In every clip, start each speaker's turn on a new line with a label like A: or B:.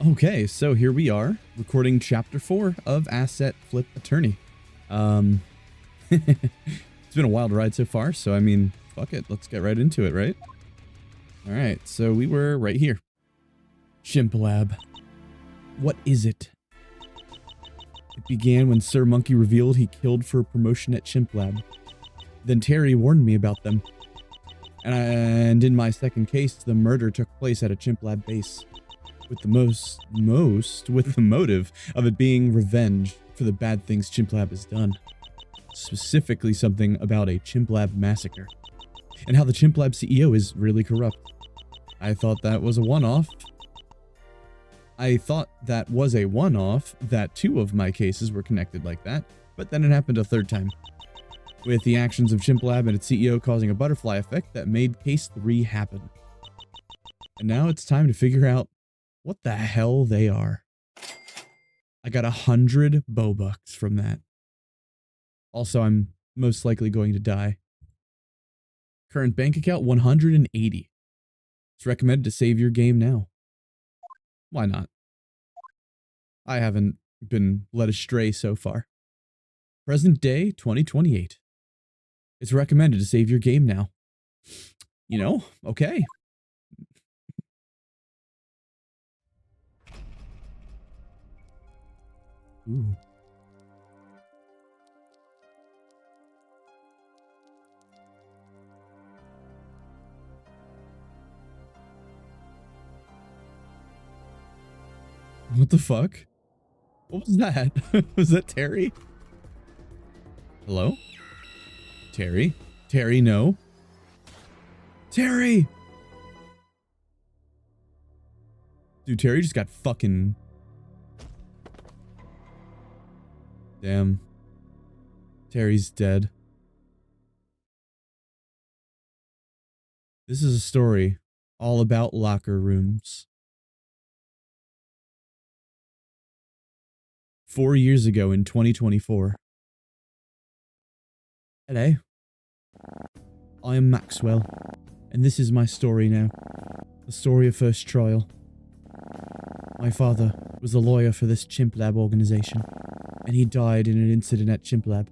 A: Okay, so here we are, recording chapter 4 of Assetflip Attorney. It's been a wild ride so far, so I mean, fuck it, let's get right into it, right? Alright, so we were right here. CHIMPLAB. What is it? It began when Sir Monkey revealed he killed for a promotion at CHIMPLAB. Then Terry warned me about them. And in my second case, the murder took place at a CHIMPLAB base. With the motive of it being revenge for the bad things CHIMPLAB has done. Specifically something about a CHIMPLAB massacre. And how the CHIMPLAB CEO is really corrupt. I thought that was a one-off. That two of my cases were connected like that, but then it happened a third time. With the actions of CHIMPLAB and its CEO causing a butterfly effect that made case 3 happen. And now it's time to figure out what the hell they are. I got 100 Bobucks from that. Also, I'm most likely going to die. Current bank account 180. It's recommended to save your game now. Why not? I haven't been led astray so far. Present day 2028. It's recommended to save your game now. You know, okay. Ooh. What the fuck? What was that? Was that Terry? Hello? Terry? Terry, no. Terry! Dude, Terry just got fucking... Damn. Terry's dead. This is a story all about locker rooms. 4 years ago in 2024. Hello. I am Maxwell, and this is my story now. The story of first trial. My father was a lawyer for this CHIMPLAB organization, and he died in an incident at CHIMPLAB.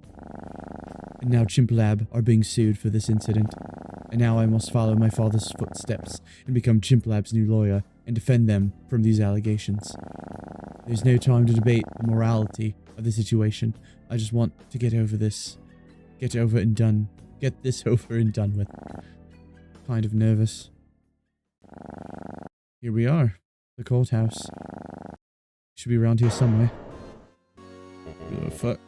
A: And now CHIMPLAB are being sued for this incident, and now I must follow my father's footsteps and become CHIMPLAB's new lawyer and defend them from these allegations. There's no time to debate the morality of the situation. I just want to get over this. Get over and done. Get this over and done with. Kind of nervous. Here we are. The courthouse. Should be around here somewhere. Oh, fuck.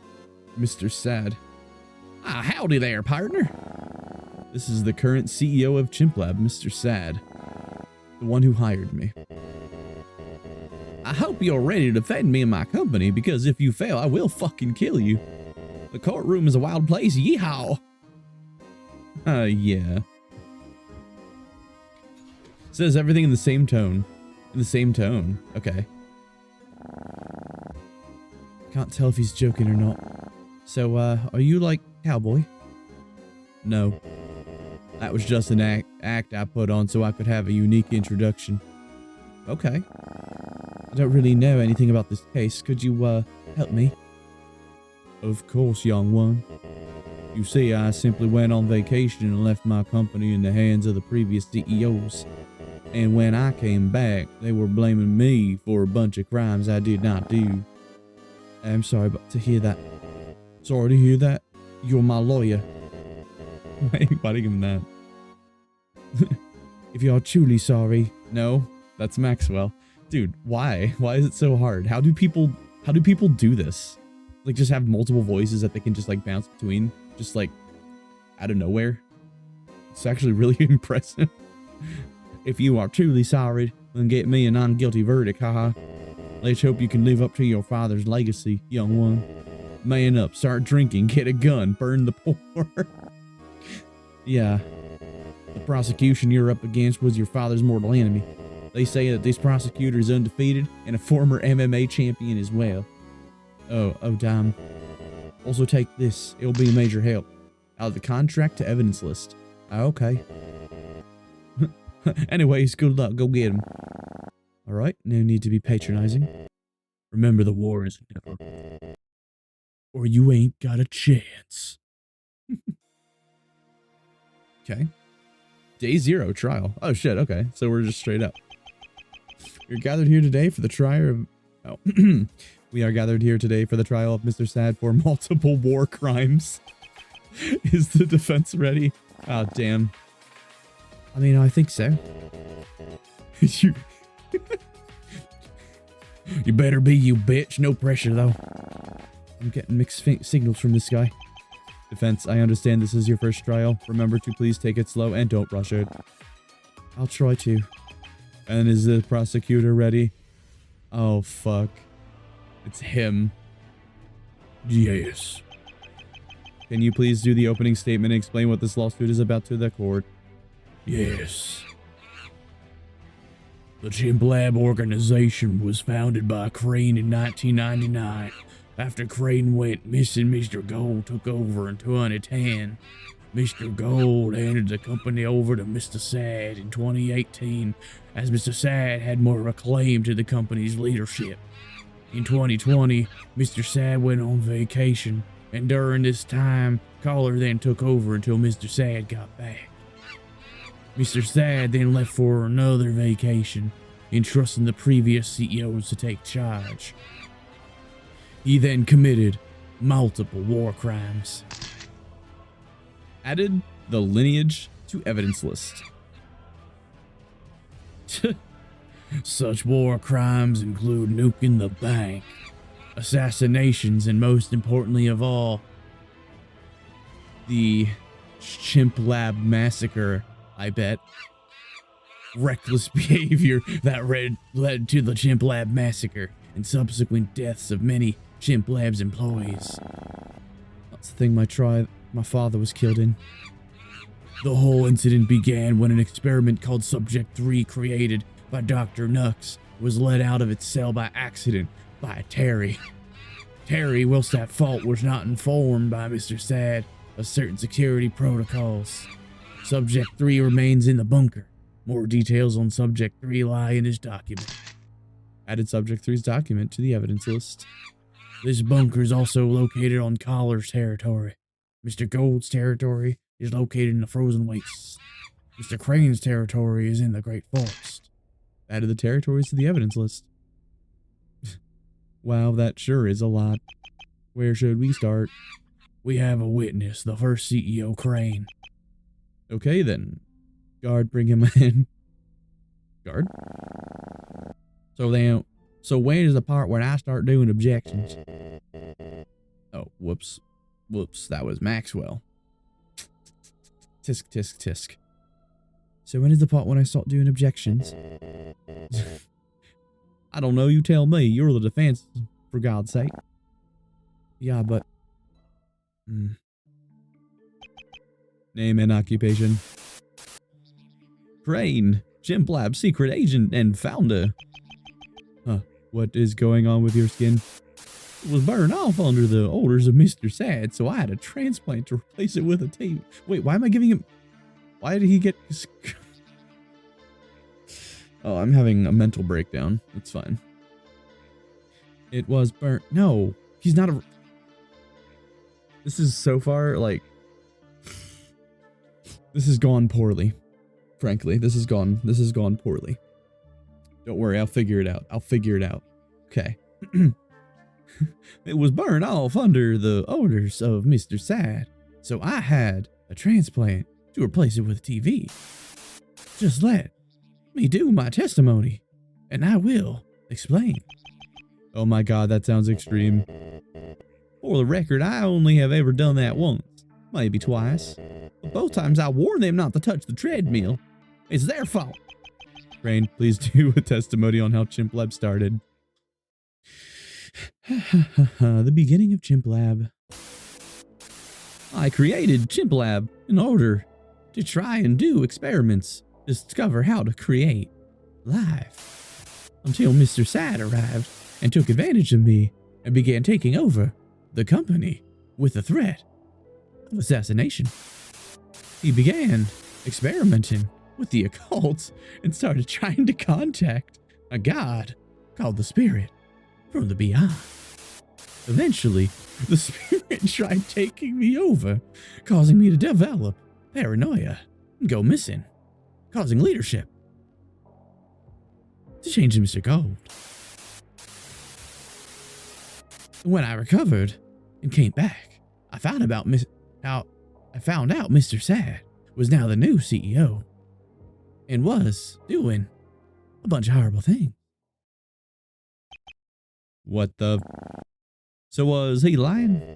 A: Mr. Sad. Ah, howdy there, partner. This is the current CEO of CHIMPLAB, Mr. Sad. The one who hired me. I hope you're ready to defend me and my company, because if you fail, I will fucking kill you. The courtroom is a wild place, yeehaw! Yeah. Says everything in the same tone. In the same tone. Okay. Can't tell if he's joking or not. So, are you like cowboy? No. That was just an act I put on so I could have a unique introduction. Okay. I don't really know anything about this case. Could you, help me? Of course, young one. You see, I simply went on vacation and left my company in the hands of the previous CEOs. And when I came back, they were blaming me for a bunch of crimes I did not do. I'm sorry to hear that. Sorry to hear that. You're my lawyer. Why do you give him that? If you are truly sorry. No, that's Maxwell. Dude, why? Why is it so hard? How do people do this? Like, just have multiple voices that they can just, like, bounce between? Just, like, out of nowhere? It's actually really impressive. If you are truly sorry, then get me a non-guilty verdict, haha. Let's hope you can live up to your father's legacy, young one. Man up, start drinking, get a gun, burn the poor. Yeah. The prosecution you're up against was your father's mortal enemy. They say that this prosecutor is undefeated and a former MMA champion as well. Oh damn. Also take this, it'll be a major help. Out of the contract to evidence list. Okay. Anyways, good luck, go get him. All right, no need to be patronizing. Remember, the war is never, or you ain't got a chance. Okay. Day 0 trial. Oh shit, okay. So we're just straight up. We're gathered here today for the trial of... Oh. We are gathered here today for the trial of Mr. Sad for multiple war crimes. Is the defense ready? Oh, damn. I mean, I think so. You... You better be, you bitch. No pressure, though. I'm getting mixed signals from this guy. Defense, I understand this is your first trial. Remember to please take it slow and don't rush it. I'll try to. And is the prosecutor ready? Oh, fuck. It's him. Yes. Can you please do the opening statement and explain what this lawsuit is about to the court? Yes. The CHIMPLAB organization was founded by Crane in 1999. After Crane went missing, Mr. Gold took over in 2010. Mr. Gold handed the company over to Mr. Sad in 2018, as Mr. Sad had more acclaim to the company's leadership. In 2020, Mr. Sad went on vacation, and during this time, Collar then took over until Mr. Sad got back. Mr. Sad then left for another vacation, entrusting the previous CEOs to take charge. He then committed multiple war crimes. Added the lineage to evidence list. Such war crimes include nuking the bank, assassinations, and most importantly of all, the CHIMPLAB massacre, I bet. Reckless behavior that led to the CHIMPLAB massacre and subsequent deaths of many CHIMPLAB's employees. That's the thing my father was killed in. The whole incident began when an experiment called Subject 3, created by Dr. Nux, was let out of its cell by accident by Terry. Terry, whilst at fault, was not informed by Mr. Sad of certain security protocols. Subject 3 remains in the bunker. More details on Subject 3 lie in his document. Added Subject 3's document to the evidence list. This bunker is also located on Collar's territory. Mr. Gold's territory is located in the frozen wastes. Mr. Crane's territory is in the Great Forest. Added the territories to the evidence list. Wow, that sure is a lot. Where should we start? We have a witness, the first CEO, Crane. Okay then. Guard, bring him in. Guard? So when is the part where I start doing objections? Oh, whoops. Whoops, that was Maxwell. Tisk, tisk, tisk. So when is the part when I start doing objections? I don't know, you tell me. You're the defense, for God's sake. Yeah, but... Name and occupation. Crane, CHIMPLAB secret agent and founder. Huh, what is going on with your skin? It was burned off under the orders of Mr. Sad, so I had a transplant to replace it with a tape. Wait, why am I giving him... Why did he get... Oh, I'm having a mental breakdown. It's fine. It was burnt... No, he's not a... This is so far, like... This has gone poorly. Frankly, this has gone poorly. Don't worry, I'll figure it out. I'll figure it out. Okay. It was burned off under the orders of Mr. Sad, so I had a transplant to replace it with a TV. Just let me do my testimony, and I will explain. Oh my god, that sounds extreme. For the record, I only have ever done that once, maybe twice. But both times I warned them not to touch the treadmill. It's their fault. Crane, please do a testimony on how CHIMPLAB started. The beginning of CHIMPLAB. I created CHIMPLAB in order to try and do experiments, discover how to create life. Until Mr. Sad arrived and took advantage of me and began taking over the company with the threat of assassination. He began experimenting with the occult and started trying to contact a god called the Spirit from the beyond. Eventually, the Spirit tried taking me over, causing me to develop paranoia and go missing, causing leadership to change to Mr. Gold. When I recovered and came back, I found out Mr. Sad was now the new CEO and was doing a bunch of horrible things. What the? So is he lying?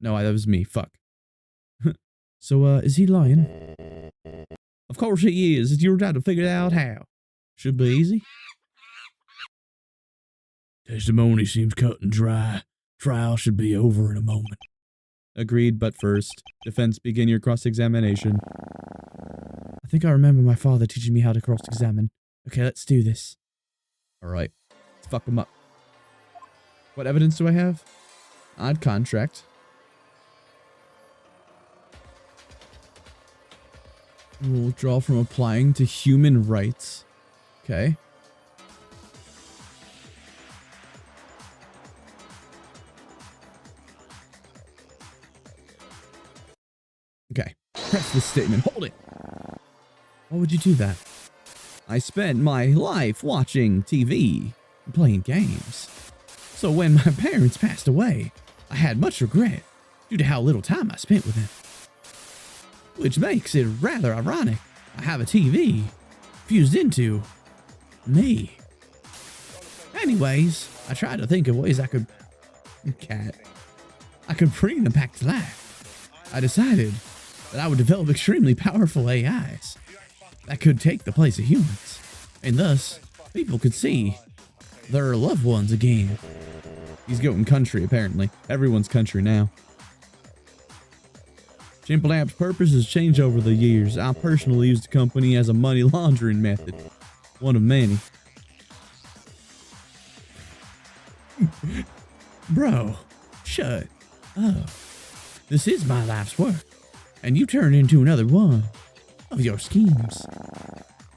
A: No, that was me. Fuck. So is he lying? Of course he is. You're trying to figure out how. Should be easy. Testimony seems cut and dry. Trial should be over in a moment. Agreed, but first, defense, begin your cross-examination. I think I remember my father teaching me how to cross-examine. Okay, let's do this. Alright, let's fuck him up. What evidence do I have? Odd contract. We'll withdraw from applying to human rights. Okay. Okay. Press this statement. Hold it. Why would you do that? I spent my life watching TV and playing games. So when my parents passed away, I had much regret due to how little time I spent with them. Which makes it rather ironic I have a TV fused into me. Anyways, I tried to think of ways I could bring them back to life. I decided that I would develop extremely powerful AIs that could take the place of humans, and thus people could see their loved ones again. He's going country, apparently. Everyone's country now. CHIMPLAB's purpose has changed over the years. I personally use the company as a money laundering method. One of many. Bro, shut up. This is my life's work, and you turned into another one of your schemes.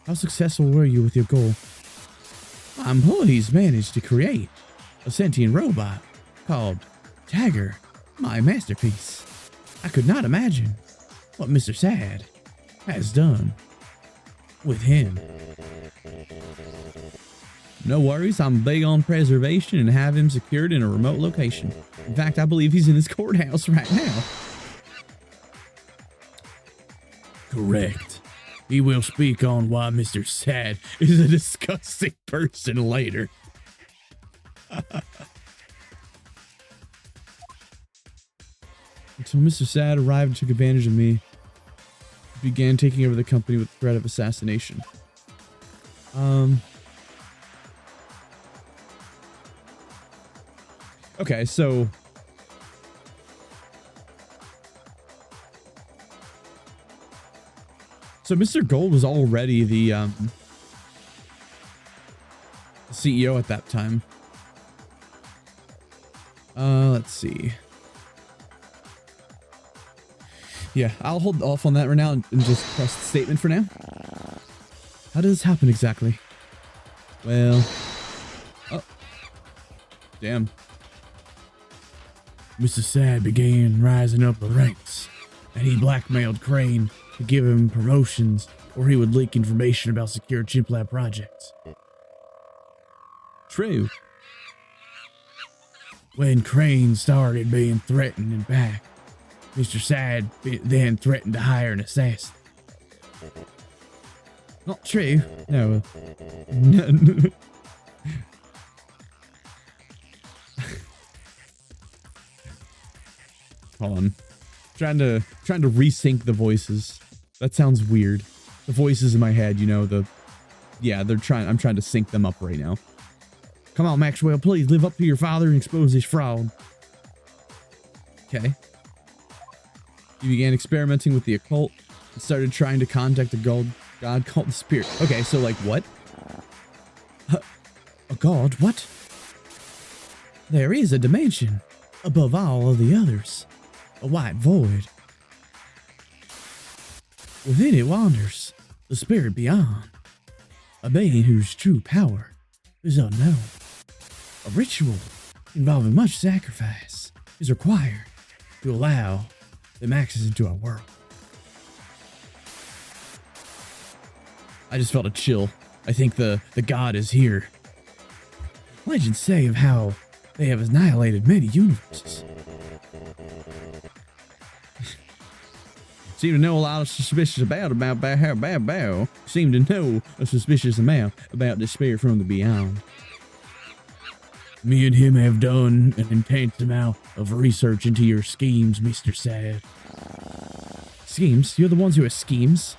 A: How successful were you with your goal? My employees managed to create a sentient robot called Tiger, my masterpiece. I could not imagine what Mr. Sad has done with him. No worries, I'm big on preservation and have him secured in a remote location. In fact, I believe he's in his courthouse right now. Correct. He will speak on why Mr. Sad is a disgusting person later. Until Mr. Sad arrived and took advantage of me, he began taking over the company with the threat of assassination. Okay, so Mr. Gold was already the CEO at that time. Let's see. Yeah, I'll hold off on that right now and just press the statement for now. How does this happen exactly? Well, oh, damn. Mr. Sad began rising up the ranks, and he blackmailed Crane to give him promotions, or he would leak information about secure CHIMPLAB projects. True. When Crane started being threatened and back, Mr. Sad then threatened to hire an assassin. Not true. No. Hold on. Trying to resync the voices. That sounds weird. The voices in my head, you know, I'm trying to sync them up right now. Come on, Maxwell, please live up to your father and expose this fraud. Okay. He began experimenting with the occult and started trying to contact a god called the Spirit. Okay, so like what? A god? What? There is a dimension above all of the others. A white void. Within it wanders the Spirit beyond. A being whose true power is unknown. A ritual involving much sacrifice is required to allow them access into our world. I just felt a chill. I think the god is here. Legends say of how they have annihilated many universes. Seem to know a lot of suspicious Seem to know a suspicious amount about despair from the beyond. Me and him have done an intense amount of research into your schemes, Mr. Sad. Schemes? You're the ones who have schemes?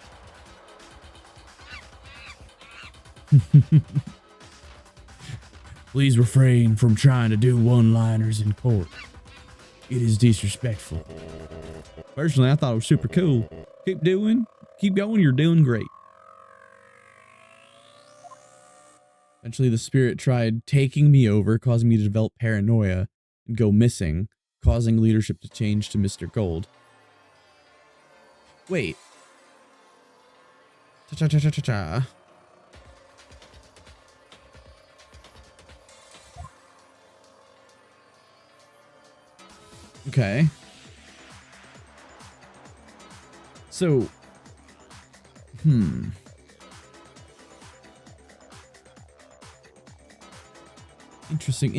A: Please refrain from trying to do one-liners in court. It is disrespectful. Personally, I thought it was super cool. Keep going, you're doing great. Eventually, the spirit tried taking me over, causing me to develop paranoia and go missing, causing leadership to change to Mr. Gold. Wait. Cha-cha-cha-cha-cha-cha. Okay. So, Interesting.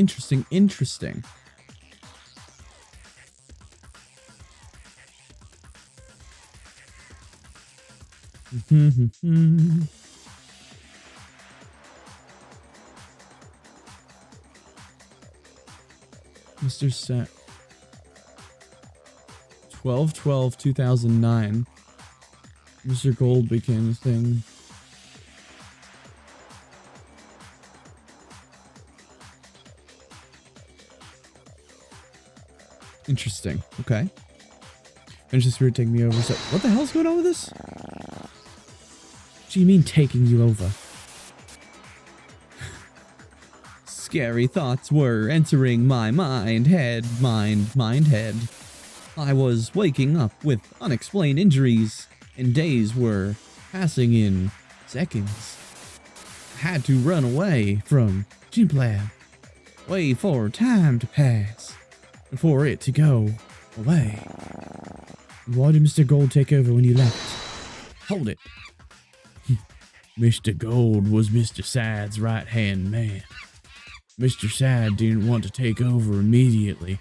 A: Mr. Set. 12/12/2009. Mr. Gold became a thing. Interesting. Okay. Finish the spirit taking me over. So, what the hell's going on with this? What do you mean taking you over? Scary thoughts were entering my mind, head. I was waking up with unexplained injuries, and days were passing in seconds. I had to run away from CHIMPLAB. Wait for time to pass, and for it to go away. Why did Mr. Gold take over when you left? Hold it. Mr. Gold was Mr. Sad's right-hand man. Mr. Sad didn't want to take over immediately,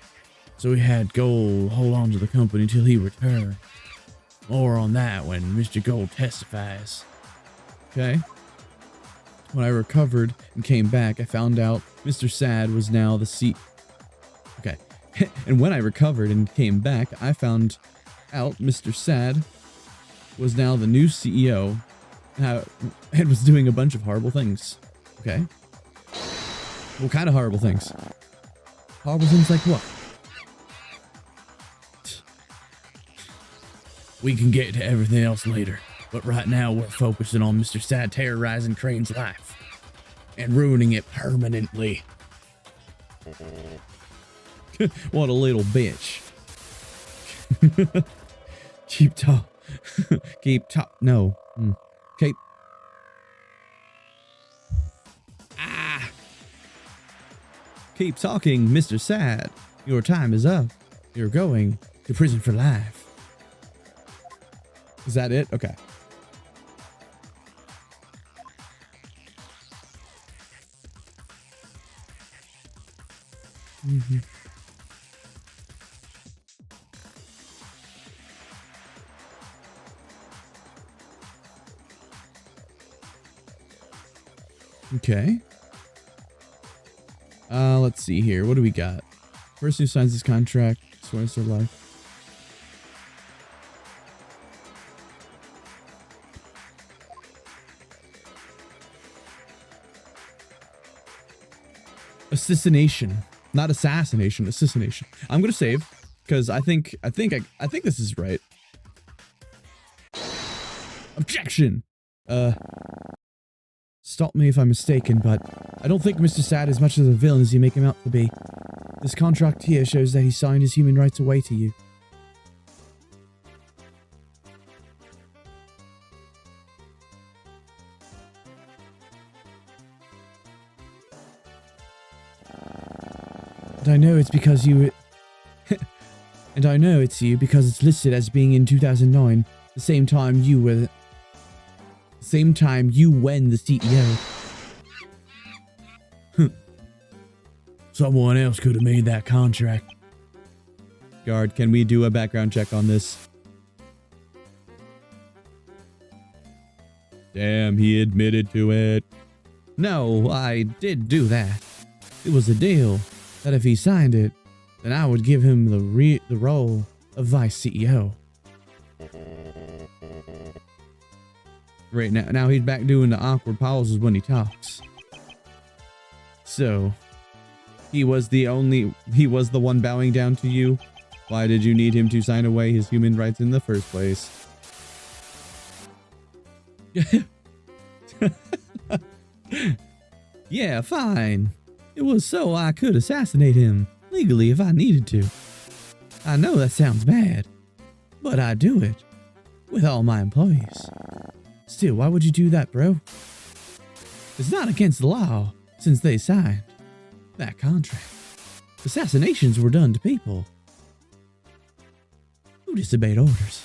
A: so he had Gold hold on to the company till he returned. More on that when Mr. Gold testifies. Okay. When I recovered and came back, I found out Mr. Sad was now the Okay. And when I recovered and came back, I found out Mr. Sad was now the new CEO and was doing a bunch of horrible things. Okay. What kind of horrible things? Horrible things like what? We can get to everything else later, but right now we're focusing on Mr. Sad terrorizing Crane's life and ruining it permanently. What a little bitch. Keep no. Keep. Keep talking, Mr. Sad. Your time is up. You're going to prison for life. Is that it? Okay. Okay. Let's see here. What do we got? Person who signs this contract swears their life. Assassination, not assassination. Assassination. I'm gonna save because I think this is right. Objection. Stop me if I'm mistaken, but I don't think Mr. Sad is much of a villain as you make him out to be. This contract here shows that he signed his human rights away to you. And I know it's because you... and I know it's you because it's listed as being in 2009, the same time you were... the same time you when the CEO. Someone else could have made that contract. Guard, can we do a background check on this? Damn, he admitted to it. No, I did do that. It was a deal that if he signed it, then I would give him the role of vice CEO. Right now he's back doing the awkward pauses when he talks. So, he was the one bowing down to you. Why did you need him to sign away his human rights in the first place? Yeah, fine. It was so I could assassinate him legally if I needed to. I know that sounds bad, but I do it with all my employees. Still, why would you do that, bro? It's not against the law since they signed that contract. Assassinations were done to people who disobeyed orders.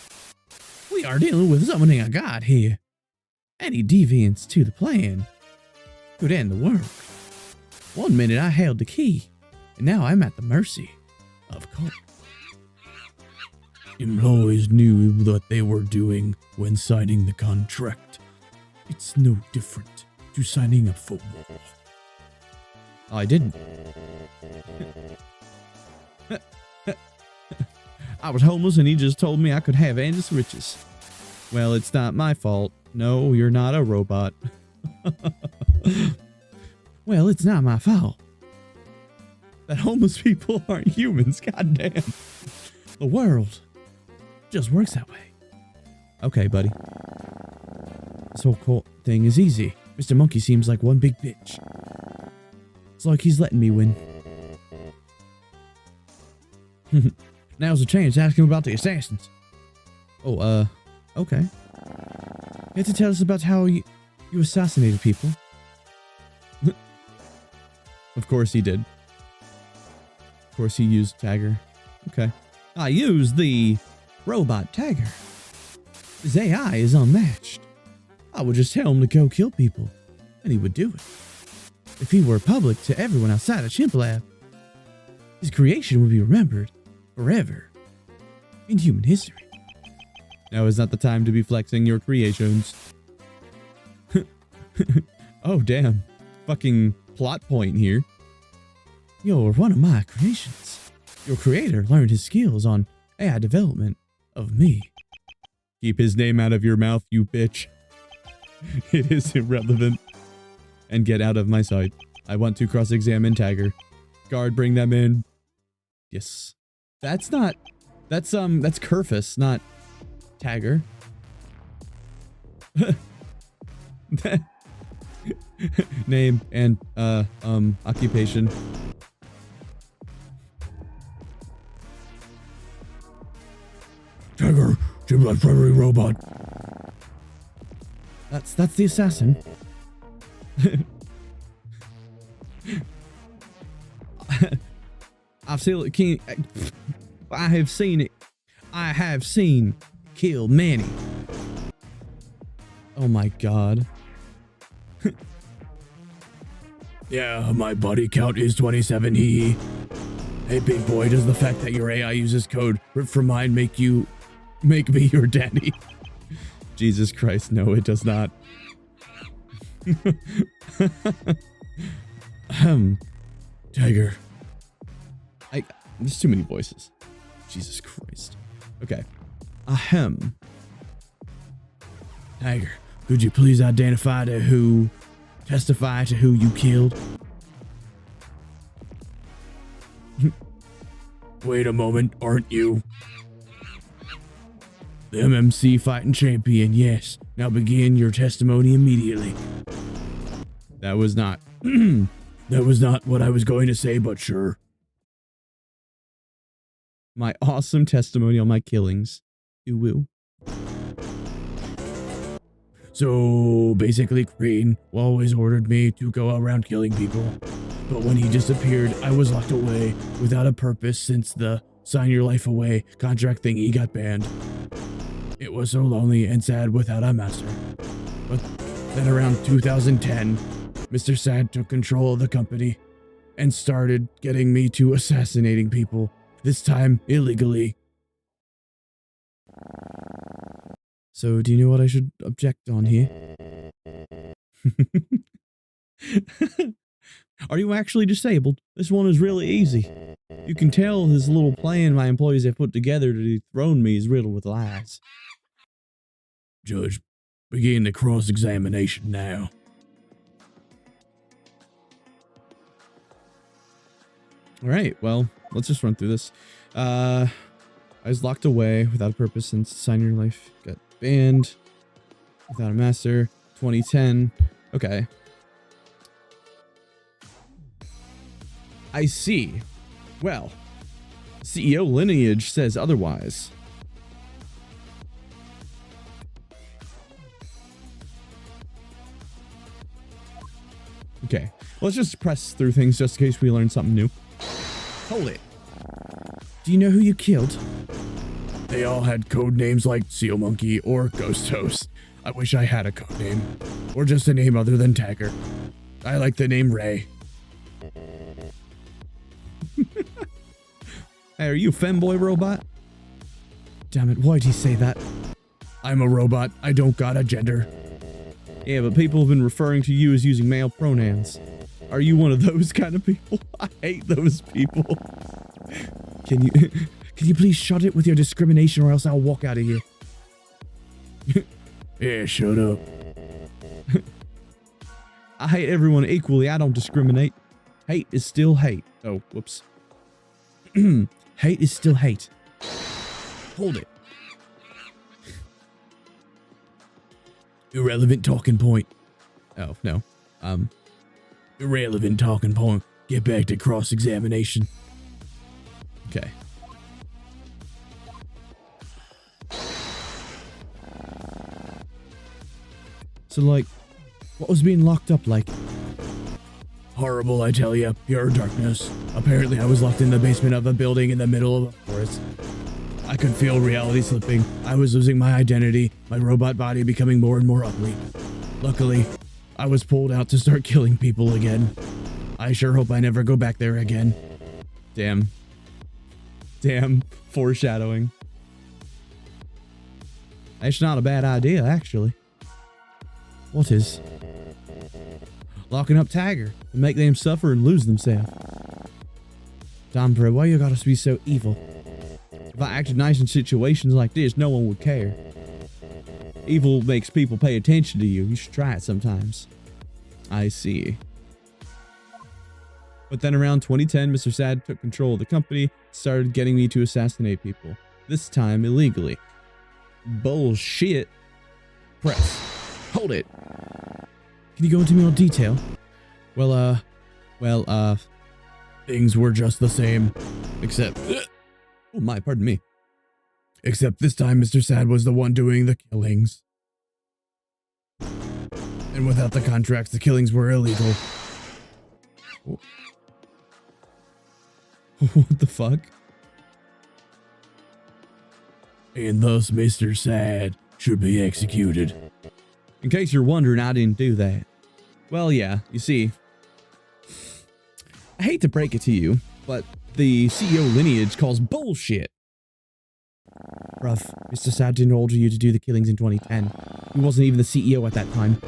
A: We are dealing with summoning a god here. Any deviance to the plan could end the world. One minute I held the key, and now I'm at the mercy of court. Employees knew what they were doing when signing the contract. It's no different to signing up for war. I didn't. I was homeless and he just told me I could have endless riches. Well, it's not my fault. No, you're not a robot. Well, it's not my fault that homeless people aren't humans. Goddamn. The world just works that way. Okay, buddy. This whole cult thing is easy. Mr. Monkey seems like one big bitch. It's like he's letting me win. Now's the chance to ask him about the assassins. Oh, okay. You have to tell us about how you assassinated people. Of course he did. Of course he used Tagger. Okay. I used the robot Tagger. His AI is unmatched. I would just tell him to go kill people, and he would do it. If he were public to everyone outside of CHIMPLAB, his creation would be remembered forever in human history. Now is not the time to be flexing your creations. Oh, damn. Fucking plot point here. You're one of my creations. Your creator learned his skills on AI development of me. Keep his name out of your mouth, you bitch. It is irrelevant. And get out of my sight. I want to cross-examine Tagger. Guard, bring them in. Yes. That's Kerfus, not Tagger. Name and occupation. Tagger, CHIMPLAB primary robot. That's the assassin. I have seen it. I have seen kill many. Oh my god. Yeah, my body count is 27. Hee. Hey, big boy, does the fact that your AI uses code rip from mine make me your daddy? Jesus Christ, no, it does not. Tagger. There's too many voices. Jesus Christ. Okay. Tagger, could you please testify to who you killed? Wait a moment, aren't you? The MMC fighting champion, yes. Now begin your testimony immediately. That was not what I was going to say, but sure. My awesome testimony on my killings. You will. So basically, Crane always ordered me to go around killing people. But when he disappeared, I was locked away without a purpose since the sign your life away contract thingy got banned. It was so lonely and sad without a master. But then around 2010, Mr. Sad took control of the company and started getting me to assassinating people, this time illegally. So, do you know what I should object on here? Are you actually disabled? This one is really easy. You can tell this little plan my employees have put together to dethrone me is riddled with lies. Judge, begin the cross-examination now. Alright, well, let's just run through this. I was locked away without a purpose since Sign Your Life got banned. Without a master. 2010. Okay. I see. Well, CEO lineage says otherwise. Okay, let's just press through things just in case we learn something new. Hold it. Do you know who you killed? They all had code names like Seal Monkey or Ghost Toast. I wish I had a code name. Or just a name other than Tagger. I like the name Ray. Hey, are you a femboy robot? Damn it, why'd he say that? I'm a robot. I don't got a gender. Yeah, but people have been referring to you as using male pronouns. Are you one of those kind of people? I hate those people. Can you please shut it with your discrimination or else I'll walk out of here. Yeah, shut up. I hate everyone equally. I don't discriminate. Hate is still hate. Oh, whoops. Hate is still hate. Hold it. Irrelevant talking point. Oh, no. Irrelevant talking point. Get back to cross-examination. Okay. So, like, what was being locked up like? Horrible, I tell ya. Pure darkness. Apparently, I was locked in the basement of a building in the middle of a forest. I could feel reality slipping. I was losing my identity, my robot body becoming more and more ugly. Luckily, I was pulled out to start killing people again. I sure hope I never go back there again. Damn. Damn. Foreshadowing. That's not a bad idea, actually. What is? Locking up Tagger and make them suffer and lose themselves. Damn, bro, why you gotta be so evil? If I acted nice in situations like this, no one would care. Evil makes people pay attention to you. You should try it sometimes. I see. But then around 2010, Mr. Sad took control of the company, started getting me to assassinate people. This time illegally. Bullshit. Press. Hold it. Can you go into more detail? Well, things were just the same, except, oh my, pardon me. Except this time Mr. Sad was the one doing the killings. And without the contracts, the killings were illegal. What the fuck? And thus Mr. Sad should be executed. In case you're wondering, I didn't do that. Well, yeah, you see, I hate to break it to you, but the CEO lineage calls bullshit. Bruv, Mr. Sad didn't order you to do the killings in 2010. He wasn't even the CEO at that time.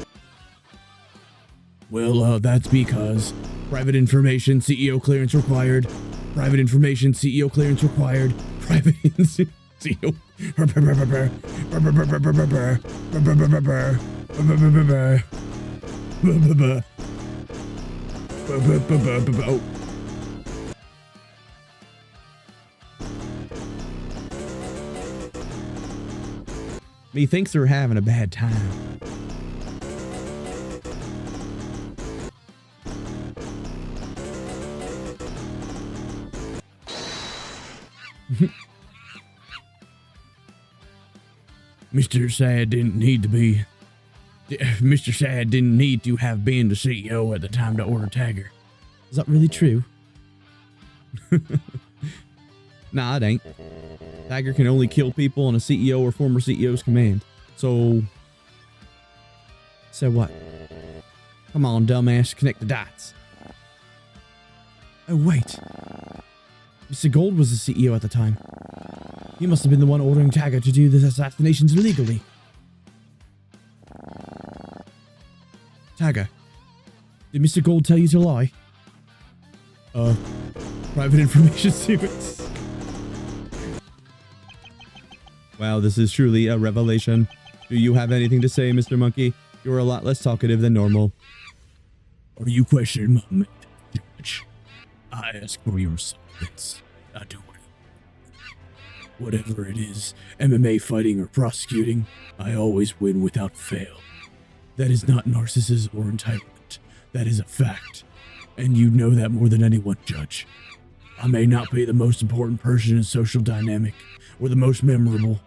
A: Well, that's because private information, CEO clearance required. Private information, CEO clearance required. Private CEO. Oh. Methinks they're having a bad time. Mr. Sad didn't need to be. Mr. Sad didn't need to have been the CEO at the time to order Tagger. Is that really true? Nah, it ain't. Tiger can only kill people on a CEO or former CEO's command. So what? Come on, dumbass, connect the dots. Oh, wait. Mr. Gold was the CEO at the time. He must have been the one ordering Tiger to do the assassinations illegally. Tiger, did Mr. Gold tell you to lie? Private information secrets. Wow, this is truly a revelation. Do you have anything to say, Mr. Monkey? You're a lot less talkative than normal. Are you questioning my method, Judge? I ask for your silence. I do whatever it is, MMA fighting or prosecuting, I always win without fail. That is not narcissism or entitlement. That is a fact. And you know that more than anyone, Judge. I may not be the most important person in social dynamic, or the most memorable.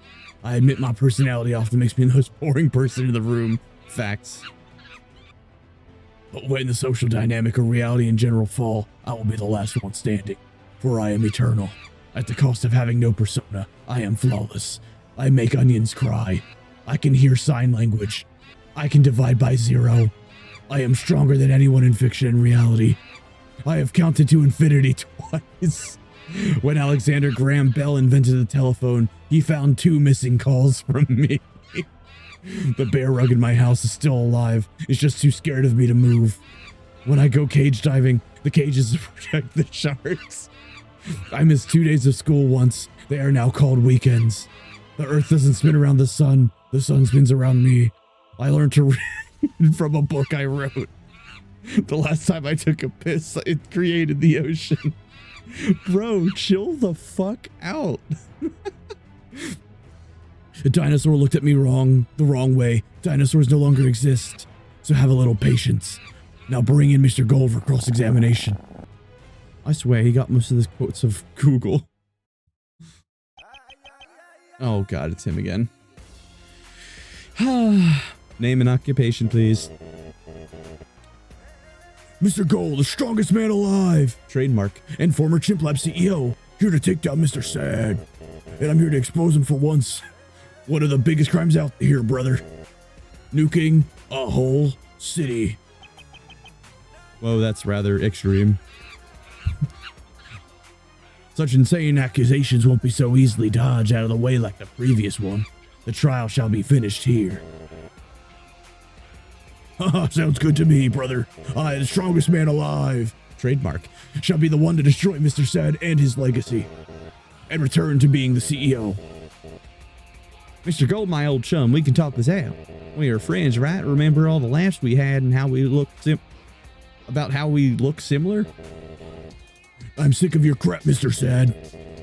A: I admit my personality often makes me the most boring person in the room. Facts. But when the social dynamic or reality in general fall, I will be the last one standing. For I am eternal. At the cost of having no persona, I am flawless. I make onions cry. I can hear sign language. I can divide by zero. I am stronger than anyone in fiction and reality. I have counted to infinity twice. When Alexander Graham Bell invented the telephone, he found 2 missing calls from me. The bear rug in my house is still alive. It's just too scared of me to move. When I go cage diving, the cage is to protect the sharks. I missed 2 days of school once. They are now called weekends. The earth doesn't spin around the sun spins around me. I learned to read from a book I wrote. The last time I took a piss, it created the ocean. Bro, chill the fuck out. A dinosaur looked at me the wrong way. Dinosaurs no longer exist. So have a little patience. Now bring in Mr. Gold for cross-examination. I swear he got most of the quotes of Google. Oh god, it's him again. Name and occupation, please. Mr. Gold, the strongest man alive. Trademark. And former CHIMPLAB CEO. Here to take down Mr. Sad. And I'm here to expose him for once. One of the biggest crimes out here, brother. Nuking a whole city. Whoa, that's rather extreme. Such insane accusations won't be so easily dodged out of the way like the previous one. The trial shall be finished here. Haha, sounds good to me, brother. I, the strongest man alive, trademark, shall be the one to destroy Mr. Sad and his legacy, and return to being the CEO. Mr. Gold, my old chum, we can talk this out. We are friends, right? Remember all the laughs we had and how we look about how we look similar? I'm sick of your crap, Mr. Sad.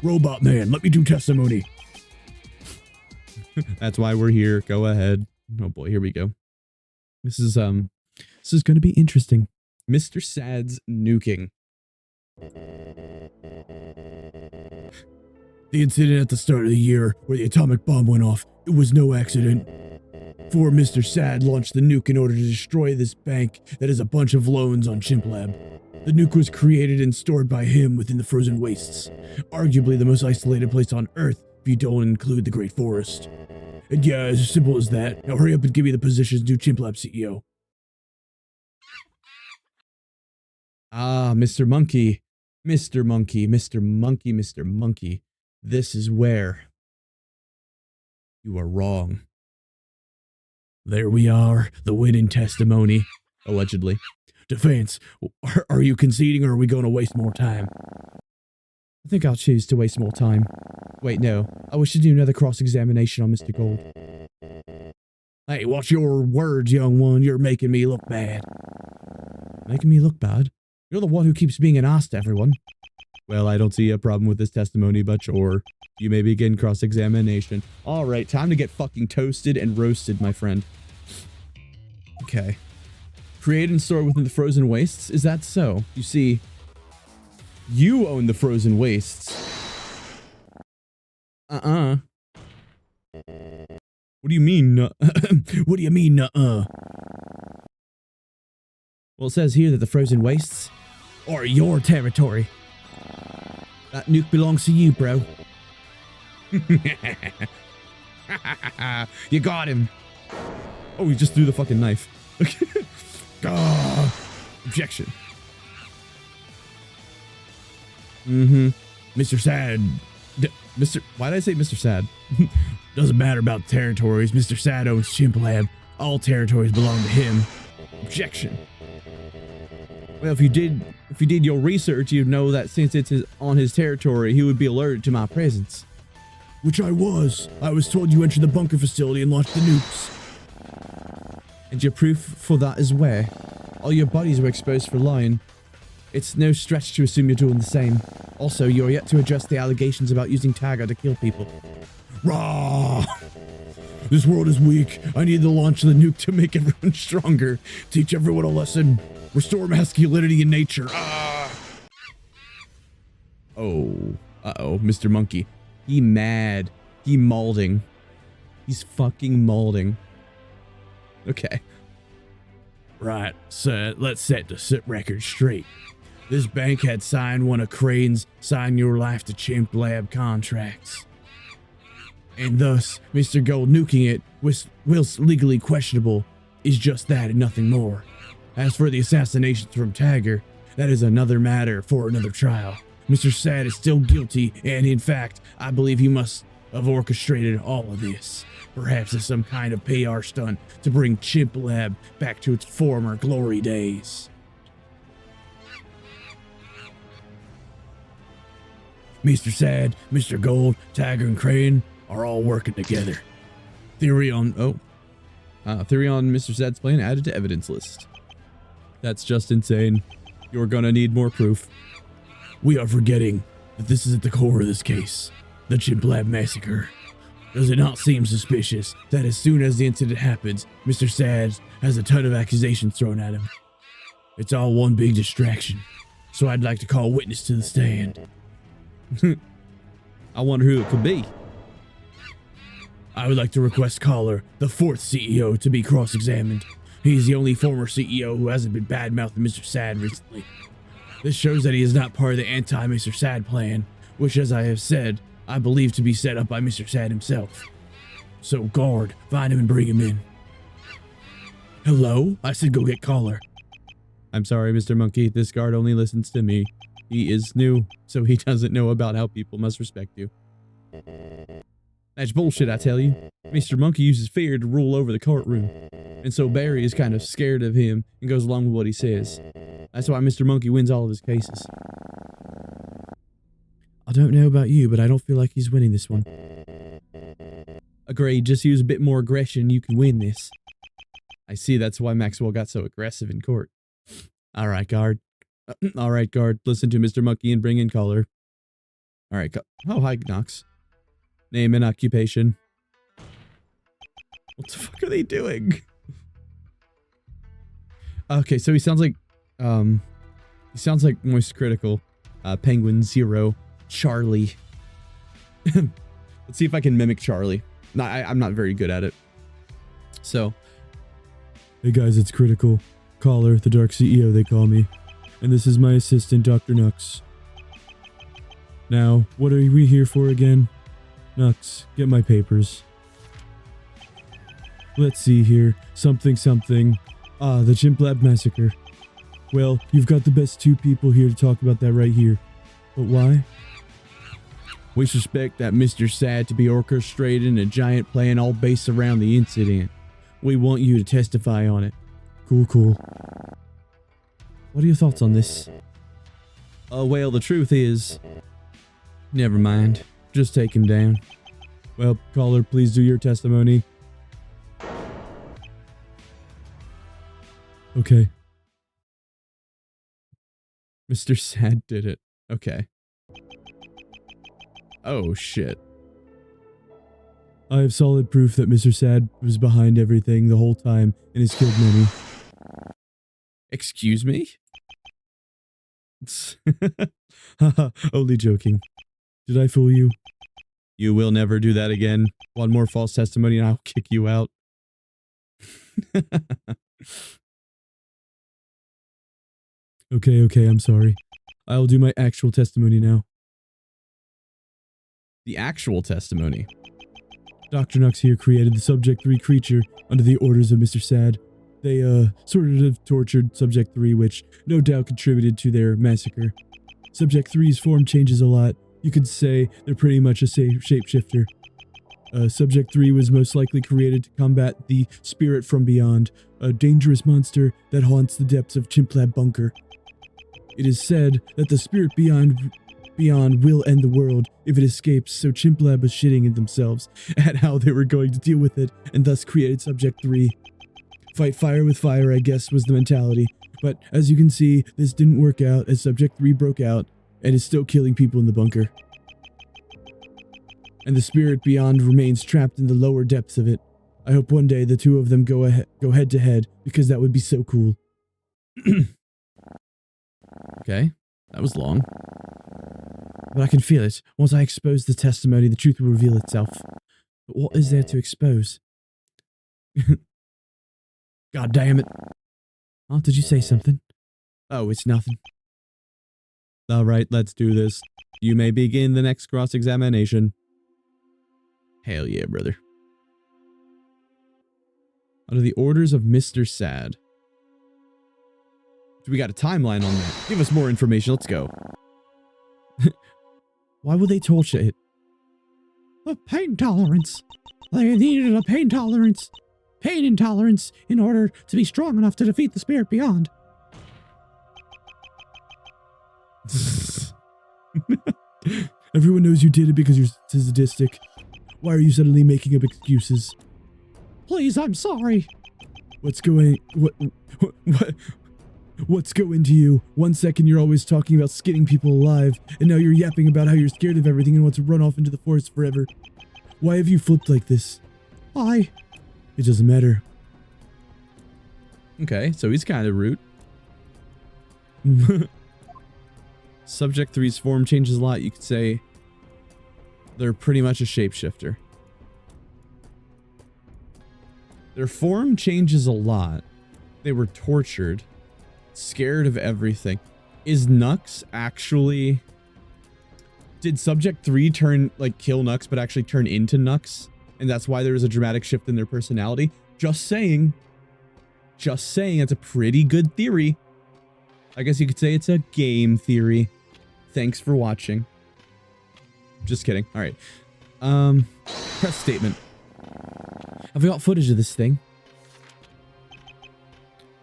A: Robot man, let me do testimony. That's why we're here. Go ahead. Oh boy, here we go. This is going to be interesting. Mr. Sad's nuking. The incident at the start of the year where the atomic bomb went off, it was no accident. For Mr. Sad launched the nuke in order to destroy this bank that has a bunch of loans on CHIMPLAB. The nuke was created and stored by him within the frozen wastes, arguably the most isolated place on Earth if you don't include the Great Forest. And yeah, as simple as that. Now hurry up and give me the position as new CHIMPLAB CEO. Ah, Mr. Monkey. Mr. Monkey, Mr. Monkey, Mr. Monkey. This is where you are wrong. There we are, the winning testimony. Allegedly. Defense, are you conceding or are we going to waste more time? I think I'll choose to waste more time. Wait, no. I wish to do another cross-examination on Mr. Gold. Hey, watch your words, young one. You're making me look bad. Making me look bad? You're the one who keeps being an ass to everyone. Well, I don't see a problem with this testimony, but sure. You may begin cross-examination. Alright, time to get fucking toasted and roasted, my friend. Okay. Create and store within the frozen wastes? Is that so? You see, you own the frozen wastes. What do you mean, what do you mean, Well, it says here that the frozen wastes or your territory. That nuke belongs to you, bro. You got him. Oh, he just threw the fucking knife. Objection. Mr. Sad. Why did I say Mr. Sad? Doesn't matter about territories. Mr. Sad owns CHIMPLAB. All territories belong to him. Objection. Well, if you did your research, you'd know that since it's on his territory, he would be alerted to my presence. Which I was. I was told you entered the bunker facility and launched the nukes. And your proof for that is where? All your bodies were exposed for lying. It's no stretch to assume you're doing the same. Also, you're yet to address the allegations about using Tiger to kill people. Rah! This world is weak. I need to launch the nuke to make everyone stronger. Teach everyone a lesson. Restore masculinity in nature. Ah! Oh. Uh-oh, Mr. Monkey. He mad. He malding. He's fucking malding. Okay. Right, so let's set the record straight. This bank had signed one of Crane's Sign Your Life to CHIMPLAB contracts. And thus, Mr. Gold nuking it, whilst legally questionable, is just that and nothing more. As for the assassinations from Tiger, that is another matter for another trial. Mr. Sad is still guilty, and in fact, I believe he must have orchestrated all of this. Perhaps as some kind of PR stunt to bring CHIMPLAB back to its former glory days. Mr. Sad, Mr. Gold, Tiger, and Crane are all working together. Theory on Mr. Sad's plan added to evidence list. That's just insane. You're gonna need more proof. We are forgetting that this is at the core of this case, the CHIMPLAB massacre. Does it not seem suspicious that as soon as the incident happens, Mr. Sad has a ton of accusations thrown at him? It's all one big distraction, so I'd like to call witness to the stand. I wonder who it could be. I would like to request caller, the 4th CEO, to be cross-examined. He's the only former CEO who hasn't been bad-mouthing Mr. Sad recently. This shows that he is not part of the anti-Mr. Sad plan, which, as I have said, I believe to be set up by Mr. Sad himself. So guard, find him and bring him in. Hello? I said go get caller. I'm sorry, Mr. Monkey. This guard only listens to me. He is new, so he doesn't know about how people must respect you. That's bullshit, I tell you. Mr. Monkey uses fear to rule over the courtroom. And so Barry is kind of scared of him and goes along with what he says. That's why Mr. Monkey wins all of his cases. I don't know about you, but I don't feel like he's winning this one. Agreed, just use a bit more aggression, you can win this. I see, that's why Maxwell got so aggressive in court. Alright, guard. Alright, guard, listen to Mr. Monkey and bring in caller. Alright, oh, hi, Knox. Name and occupation. What the fuck are they doing? Okay, so he sounds like Moist Critical, Penguin Zero, Charlie. Let's see if I can mimic Charlie. No, I'm not very good at it. So, hey guys, it's Critical. Caller, the Dark CEO, they call me. And this is my assistant, Dr. Nux. Now, what are we here for again? Nux, get my papers. Let's see here. Something. Ah, the CHIMPLAB massacre. Well, you've got the best 2 people here to talk about that right here. But why? We suspect that Mr. Sad to be orchestrating a giant plan all based around the incident. We want you to testify on it. Cool. What are your thoughts on this? Well, the truth is... Never mind. Just take him down. Well, caller, please do your testimony. Okay. Mr. Sad did it. Okay. Oh, shit. I have solid proof that Mr. Sad was behind everything the whole time and has killed many. Excuse me? Haha, only joking. Did I fool you? You will never do that again. One more false testimony and I'll kick you out. Okay, I'm sorry. I'll do my actual testimony now. The actual testimony. Dr. Nux here created the Subject 3 creature under the orders of Mr. Sad. They, sort of tortured Subject 3, which no doubt contributed to their massacre. Subject 3's form changes a lot. You could say they're pretty much a shapeshifter. Subject 3 was most likely created to combat the Spirit from Beyond, a dangerous monster that haunts the depths of CHIMPLAB bunker. It is said that the Spirit Beyond will end the world if it escapes, so CHIMPLAB was shitting in themselves at how they were going to deal with it, and thus created Subject 3. Fight fire with fire, I guess, was the mentality. But as you can see, this didn't work out as Subject 3 broke out and is still killing people in the bunker. And the Spirit Beyond remains trapped in the lower depths of it. I hope one day the two of them go head to head, because that would be so cool. Okay, that was long. But I can feel it. Once I expose the testimony, the truth will reveal itself. But what is there to expose? God damn it. Oh, did you say something? Oh, it's nothing. Alright, let's do this. You may begin the next cross-examination. Hell yeah, brother. Under the orders of Mr. Sad. We got a timeline on that. Give us more information. Let's go. Why would they torture it? A pain tolerance. They needed a pain tolerance. Pain intolerance in order to be strong enough to defeat the Spirit Beyond. Everyone knows you did it because you're sadistic. Why are you suddenly making up excuses? Please, I'm sorry. What's going to you? 1 second you're always talking about skinning people alive, and now you're yapping about how you're scared of everything and want to run off into the forest forever. Why have you flipped like this? It doesn't matter. Okay, so he's kind of rude. Subject 3's form changes a lot. You could say they're pretty much a shapeshifter. Their form changes a lot. They were tortured. Scared of everything. Is Nux actually... Did Subject 3 kill Nux, but actually turn into Nux? And that's why there was a dramatic shift in their personality? Just saying. Just saying, it's a pretty good theory. I guess you could say it's a game theory. Thanks for watching. Just kidding. All right. Press statement. Have we got footage of this thing?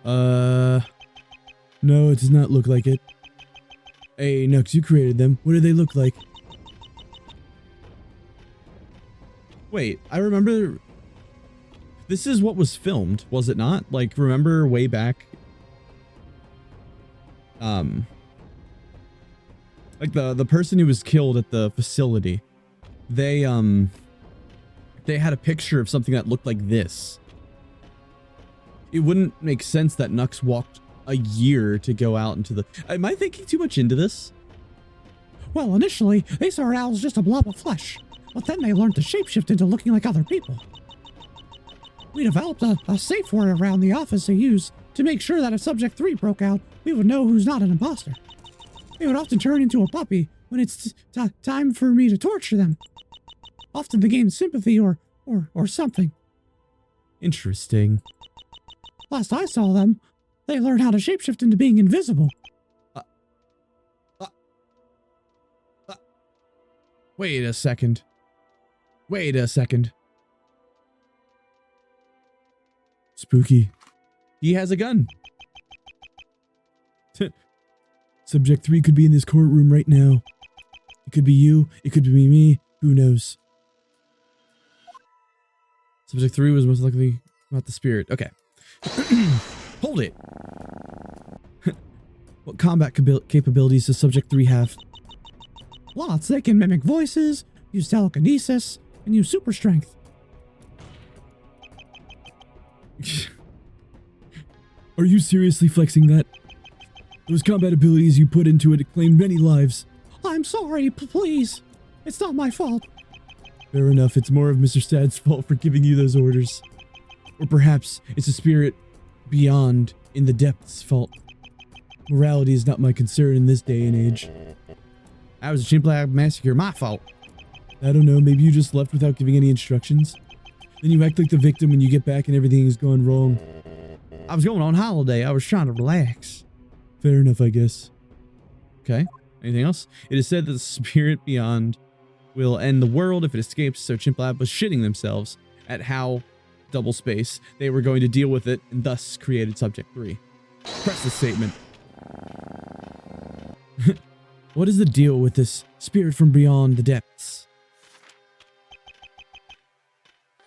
A: No, it does not look like it. Hey, Nux, you created them. What do they look like? Wait, I remember... This is what was filmed, was it not? Like, remember way back... Like, the person who was killed at the facility, they had a picture of something that looked like this. It wouldn't make sense that Nux walked a year to go out into the... Am I thinking too much into this? Well, initially, they saw Al as just a blob of flesh, but then they learned to shapeshift into looking like other people. We developed a safe word around the office to use to make sure that if Subject 3 broke out, we would know who's not an imposter. They would often turn into a puppy when it's time for me to torture them. Often to gain sympathy or something. Interesting. Last I saw them, they learned how to shapeshift into being invisible. Wait a second. Wait a second. Spooky. He has a gun. Subject 3 could be in this courtroom right now. It could be you. It could be me. Who knows? Subject 3 was most likely about the spirit. Okay. Hold it. What combat capabilities does Subject 3 have? Lots. They can mimic voices, use telekinesis, and use super strength. Are you seriously flexing that? Those combat abilities you put into it claimed many lives. I'm sorry, please. It's not my fault. Fair enough. It's more of Mr. Sad's fault for giving you those orders. Or perhaps it's a spirit beyond in the depths' fault. Morality is not my concern in this day and age. I was a CHIMPLAB massacre, my fault. I don't know, maybe you just left without giving any instructions. Then you act like the victim when you get back and everything is going wrong. I was going on holiday, I was trying to relax. Fair enough, I guess. Okay, anything else? It is said that the spirit beyond will end the world if it escapes, so CHIMPLAB was shitting themselves at how, double space, they were going to deal with it and thus created Subject 3. Press the statement. What is the deal with this spirit from beyond the depths?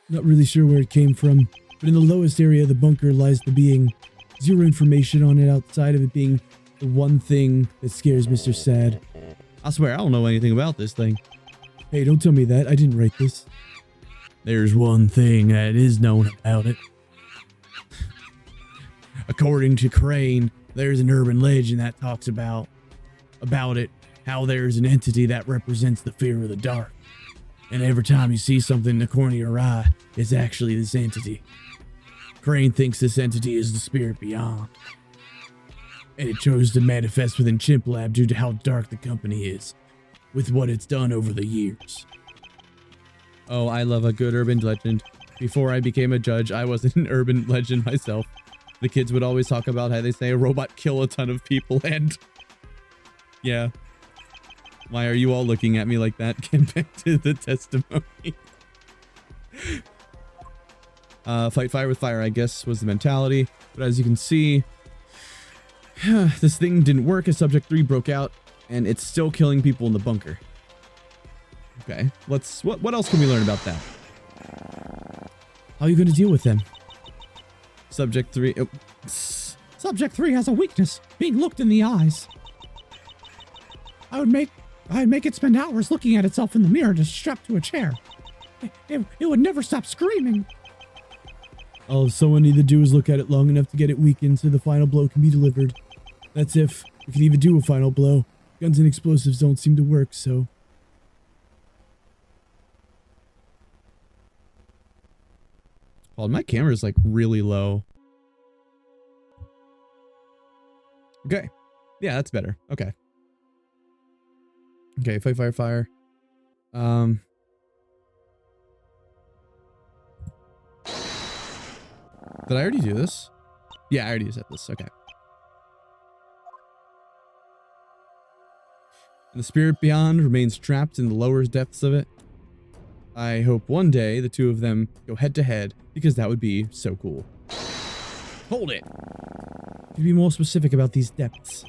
A: Not really sure where it came from, but in the lowest area of the bunker lies the being. Zero information on it outside of it being the one thing that scares Mr. Sad. I swear I don't know anything about this thing. Hey, don't tell me that. I didn't write this. There's one thing that is known about it. According to Crane, there's an urban legend that talks about it, how there's an entity that represents the fear of the dark. And every time you see something in the corner of your eye, it's actually this entity. Crane thinks this entity is the spirit beyond. And it chose to manifest within CHIMPLAB due to how dark the company is, with what it's done over the years. Oh, I love a good urban legend. Before I became a judge, I was an urban legend myself. The kids would always talk about how they say a robot kill a ton of people, and yeah. Why are you all looking at me like that? Get back to the testimony. Fight fire with fire, I guess, was the mentality. But as you can see, this thing didn't work as Subject 3 broke out, and it's still killing people in the bunker. Okay, what else can we learn about that? How are you going to deal with them? Subject 3... Subject 3 has a weakness, being looked in the eyes. I'd make it spend hours looking at itself in the mirror just strapped to a chair. It would never stop screaming. All someone need to do is look at it long enough to get it weakened so the final blow can be delivered. That's if we can even do a final blow. Guns and explosives don't seem to work, so... Oh, my camera's like really low. Okay. Yeah, that's better. Okay. Okay, fight, fire, fire. Did I already do this? Yeah, I already said this. Okay. And the spirit beyond remains trapped in the lower depths of it. I hope one day the two of them go head to head, because that would be so cool. Hold it! To be more specific about these depths.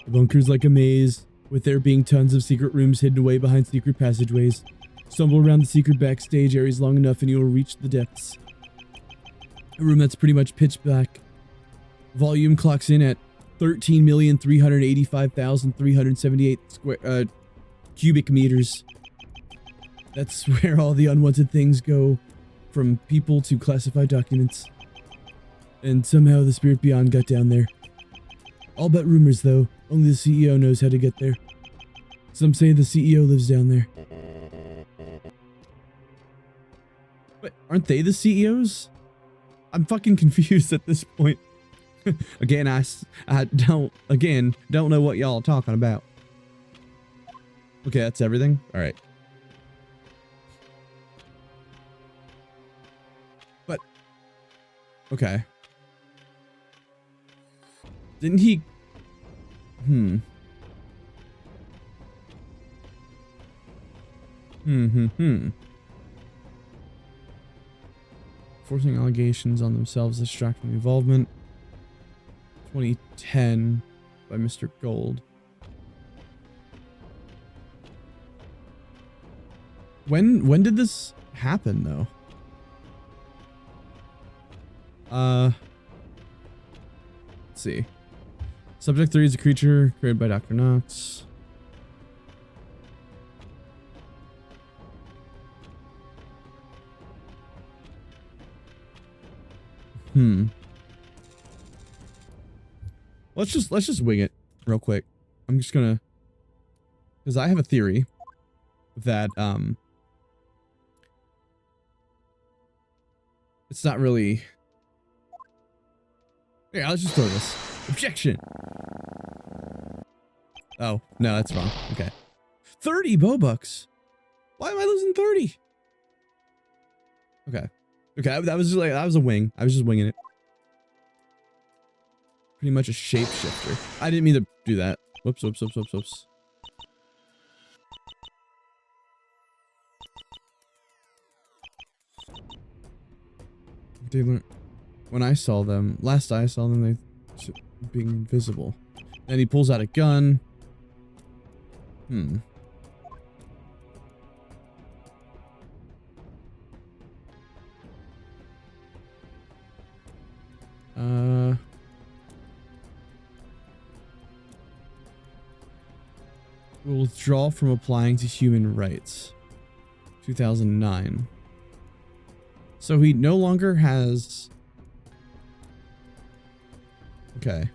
A: The bunker's like a maze, with there being tons of secret rooms hidden away behind secret passageways. Stumble around the secret backstage areas long enough and you'll reach the depths. A room that's pretty much pitch black. Volume clocks in at 13,385,378 square cubic meters. That's where all the unwanted things go, from people to classified documents. And somehow the spirit beyond got down there. All but rumors though, only the CEO knows how to get there. Some say the CEO lives down there. But aren't they the CEOs? I'm fucking confused at this point. Again, I don't know what y'all are talking about. Okay, that's everything? Alright. But, okay. Didn't he... Forcing allegations on themselves, distracting involvement. 2010 by Mr. Gold. When did this happen though? Let's see. Subject 3 is a creature created by Dr. Knox. Let's just wing it real quick. I'm just gonna, because I have a theory that it's not really. Yeah, let's just throw this. Objection. Oh, no, that's wrong. Okay. 30 Bobucks. Why am I losing 30? Okay. Okay, that was just like, that was a wing. I was just winging it. Pretty much a shapeshifter. I didn't mean to do that. Whoops, whoops, whoops, whoops, whoops. They learned, when I saw them, last I saw them, they being invisible. And he pulls out a gun. Hmm. Will withdraw from applying to human rights. 2009. So he no longer has... Okay.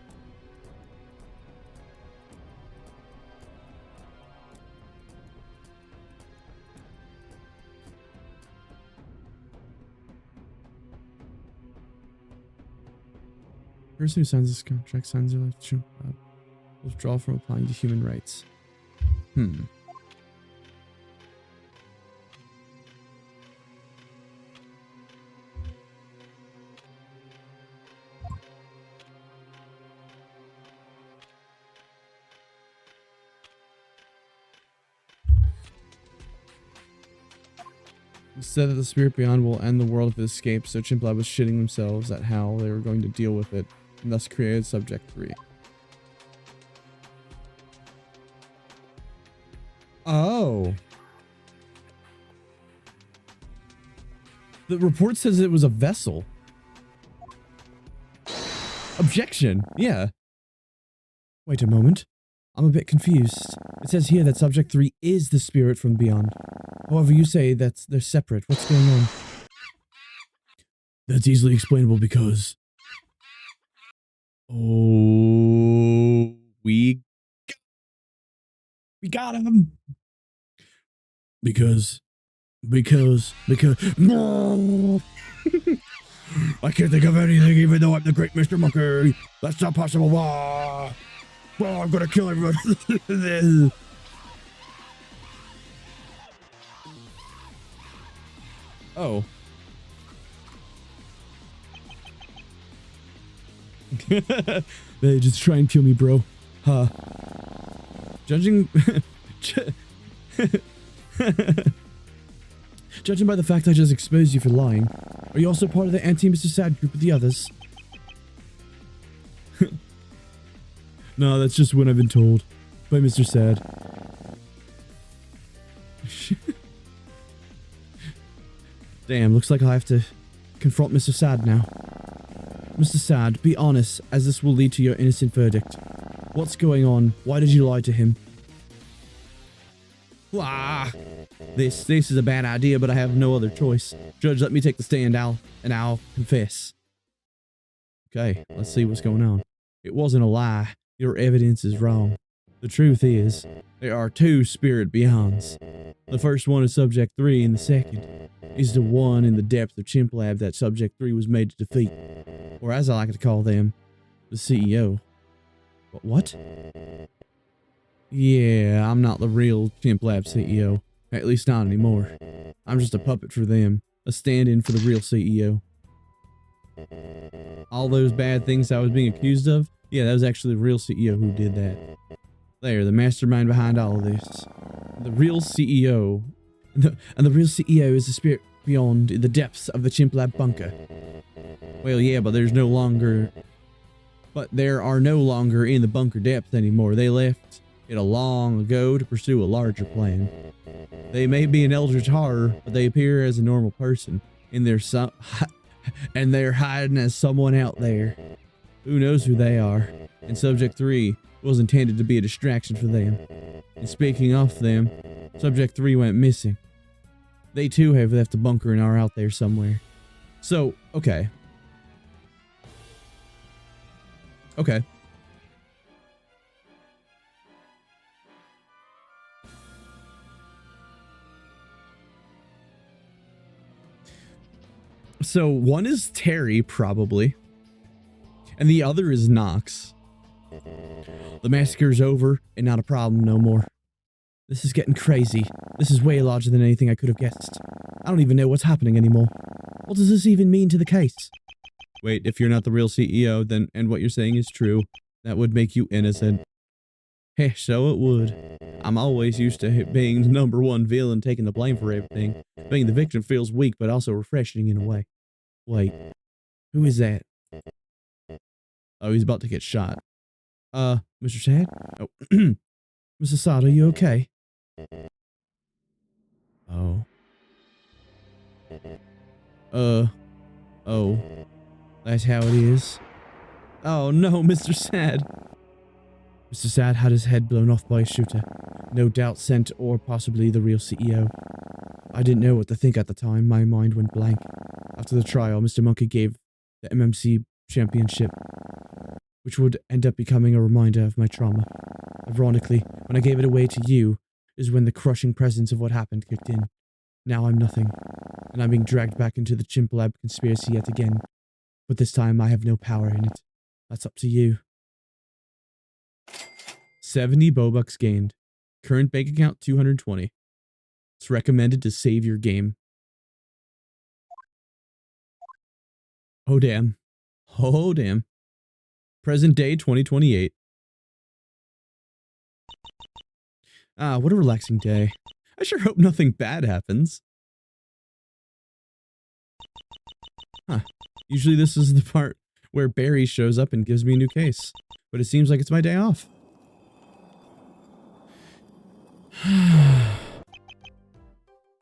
A: Person who signs this contract signs their life to CHIMPLAB. Withdraw from applying to human rights. Hmm. It said that the spirit beyond will end the world if it escapes, so CHIMPLAB was shitting themselves at how they were going to deal with it, and thus created Subject 3. Oh. The report says it was a vessel. Objection. Yeah. Wait a moment. I'm a bit confused. It says here that Subject 3 is the spirit from beyond. However, you say that they're separate. What's going on? That's easily explainable because... Oh... We got him! Because... No! I can't think of anything even though I'm the great Mr. Monkey! That's not possible! Wah! Well, I'm gonna kill everyone! Oh. They just try and kill me, bro. Huh. Judging... Judging by the fact I just exposed you for lying, are you also part of the anti-Mr. Sad group with the others? No, that's just what I've been told. By Mr. Sad. Damn, looks like I have to confront Mr. Sad now. Mr. Sad, be honest, as this will lead to your innocent verdict. What's going on? Why did you lie to him? Wah! This is a bad idea, but I have no other choice. Judge, let me take the stand, and I'll confess. Okay, let's see what's going on. It wasn't a lie. Your evidence is wrong. The truth is, there are two spirit beyonds. The first one is Subject 3, and the second is the one in the depth of CHIMPLAB that Subject 3 was made to defeat. Or as I like to call them, the CEO. What? Yeah, I'm not the real CHIMPLAB CEO. At least not anymore. I'm just a puppet for them. A stand-in for the real CEO. All those bad things I was being accused of? Yeah, that was actually the real CEO who did that. There, the mastermind behind all of this. The real CEO. And the real CEO is the spirit beyond in the depths of the CHIMPLAB bunker. Well, yeah, but there's no longer... But there are no longer in the bunker depths anymore. They left it a long ago to pursue a larger plan. They may be an eldritch horror, but they appear as a normal person. And they're hiding as someone out there. Who knows who they are? And Subject 3 was intended to be a distraction for them. And speaking of them, Subject 3 went missing. They too have left the bunker and are out there somewhere. So, okay. Okay. So one is Terry, probably. And the other is Knox. The massacre's over and not a problem no more. This is getting crazy. This is way larger than anything I could have guessed. I don't even know what's happening anymore. What does this even mean to the case? Wait, if you're not the real CEO, then, and what you're saying is true, that would make you innocent. Heh, so it would. I'm always used to being the #1 villain taking the blame for everything. Being the victim feels weak, but also refreshing in a way. Wait, who is that? Oh, he's about to get shot. Mr. Sad? Oh, Mr. Sad, are you okay? Oh. Oh. That's how it is. Oh no, Mr. Sad. Mr. Sad had his head blown off by a shooter. No doubt sent or possibly the real CEO. I didn't know what to think at the time. My mind went blank. After the trial, Mr. Monkey gave the MMC championship, which would end up becoming a reminder of my trauma. Ironically, when I gave it away to you, is when the crushing presence of what happened kicked in. Now I'm nothing, and I'm being dragged back into the CHIMPLAB conspiracy yet again. But this time I have no power in it. That's up to you. 70 Bobucks gained. Current bank account 220. It's recommended to save your game. Oh damn. Oh damn. Present day 2028. Ah, what a relaxing day. I sure hope nothing bad happens. Huh. Usually this is the part where Barry shows up and gives me a new case. But it seems like it's my day off.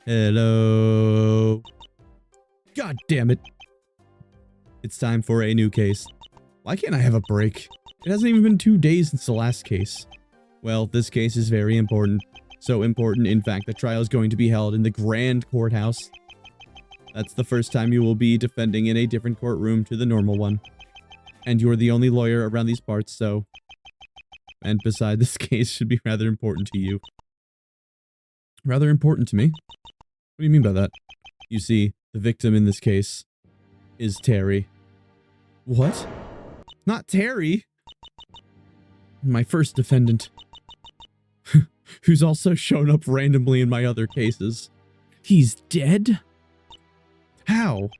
A: Hello. God damn it. It's time for a new case. Why can't I have a break? It hasn't even been 2 days since the last case. Well, this case is very important. So important, in fact, the trial is going to be held in the Grand Courthouse. That's the first time you will be defending in a different courtroom to the normal one. And you're the only lawyer around these parts, so... And besides, this case should be rather important to you. Rather important to me? What do you mean by that? You see, the victim in this case is Terry. What? Not Terry! My first defendant. Who's also shown up randomly in my other cases. He's dead? How?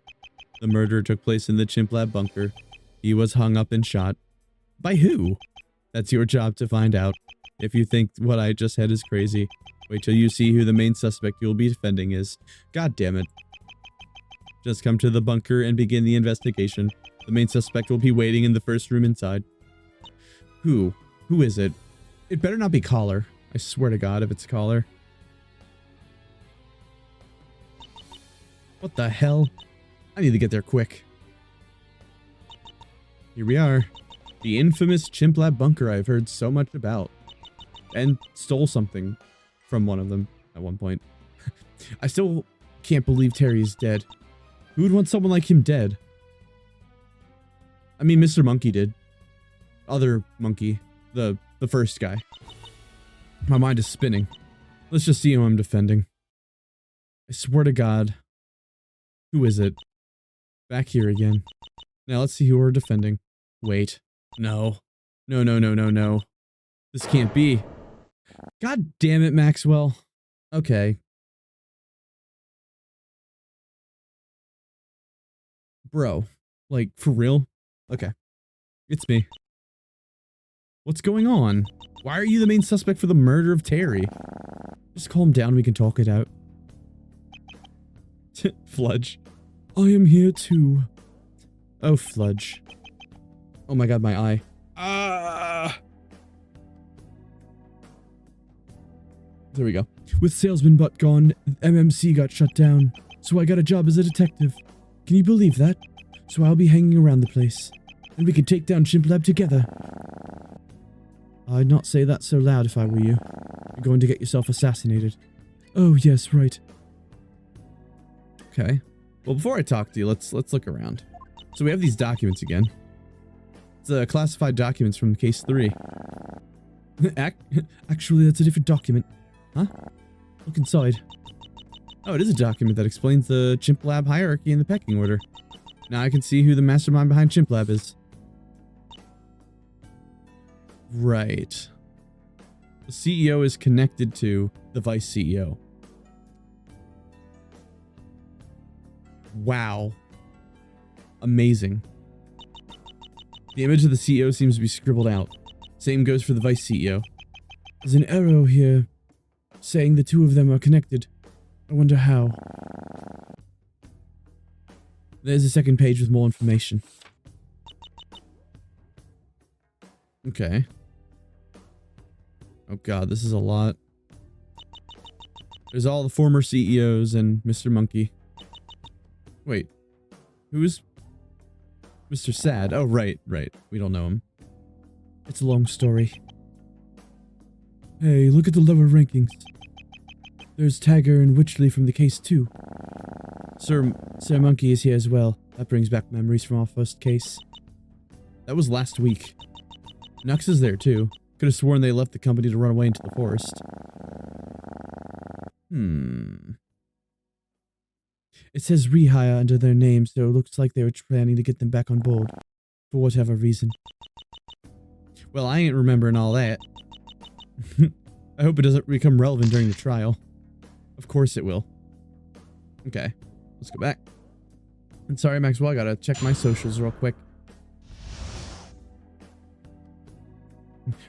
A: The murder took place in the CHIMPLAB bunker. He was hung up and shot. By who? That's your job to find out. If you think what I just said is crazy, wait till you see who the main suspect you'll be defending is. God damn it. Just come to the bunker and begin the investigation. The main suspect will be waiting in the first room inside. Who? Who is it? It better not be Collar. I swear to God if it's Collar. What the hell? I need to get there quick. Here we are. The infamous CHIMPLAB bunker I've heard so much about. And stole something from one of them at one point. I still can't believe Terry is dead. Who would want someone like him dead? I mean, Mr. Monkey did. Other monkey. The first guy. My mind is spinning. Let's just see who I'm defending. I swear to God. Who is it? Back here again. Now let's see who we're defending. Wait. No. No, no, no, no, no. This can't be. God damn it, Maxwell. Okay. Bro. Like, for real? Okay. It's me. What's going on? Why are you the main suspect for the murder of Terry? Just calm down, we can talk it out. Fludge. I am here too. Oh, Fludge. Oh my God, my eye. There we go. With salesman butt gone, MMC got shut down. So I got a job as a detective. Can you believe that? So I'll be hanging around the place. And we can take down CHIMPLAB together. I'd not say that so loud if I were you. You're going to get yourself assassinated. Oh, yes, right. Okay. Well, before I talk to you, let's look around. So we have these documents again. It's classified documents from case 3. Actually, that's a different document. Huh? Look inside. Oh, it is a document that explains the CHIMPLAB hierarchy and the pecking order. Now I can see who the mastermind behind CHIMPLAB is. Right. The CEO is connected to the vice CEO. Wow. Amazing. The image of the CEO seems to be scribbled out. Same goes for the vice CEO. There's an arrow here saying the two of them are connected. I wonder how. There's a second page with more information. Okay. Oh god, this is a lot. There's all the former CEOs and Mr. Monkey. Wait. Who is Mr. Sad? Oh, right. We don't know him. It's a long story. Hey, look at the lower rankings. There's Tagger and Witchley from the case too. Sir Monkey is here as well. That brings back memories from our first case. That was last week. Nux is there too. Could have sworn they left the company to run away into the forest. It says rehire under their name, so it looks like they were planning to get them back on board. For whatever reason. Well, I ain't remembering all that. I hope it doesn't become relevant during the trial. Of course it will. Okay, let's go back. And sorry, Maxwell, I gotta check my socials real quick.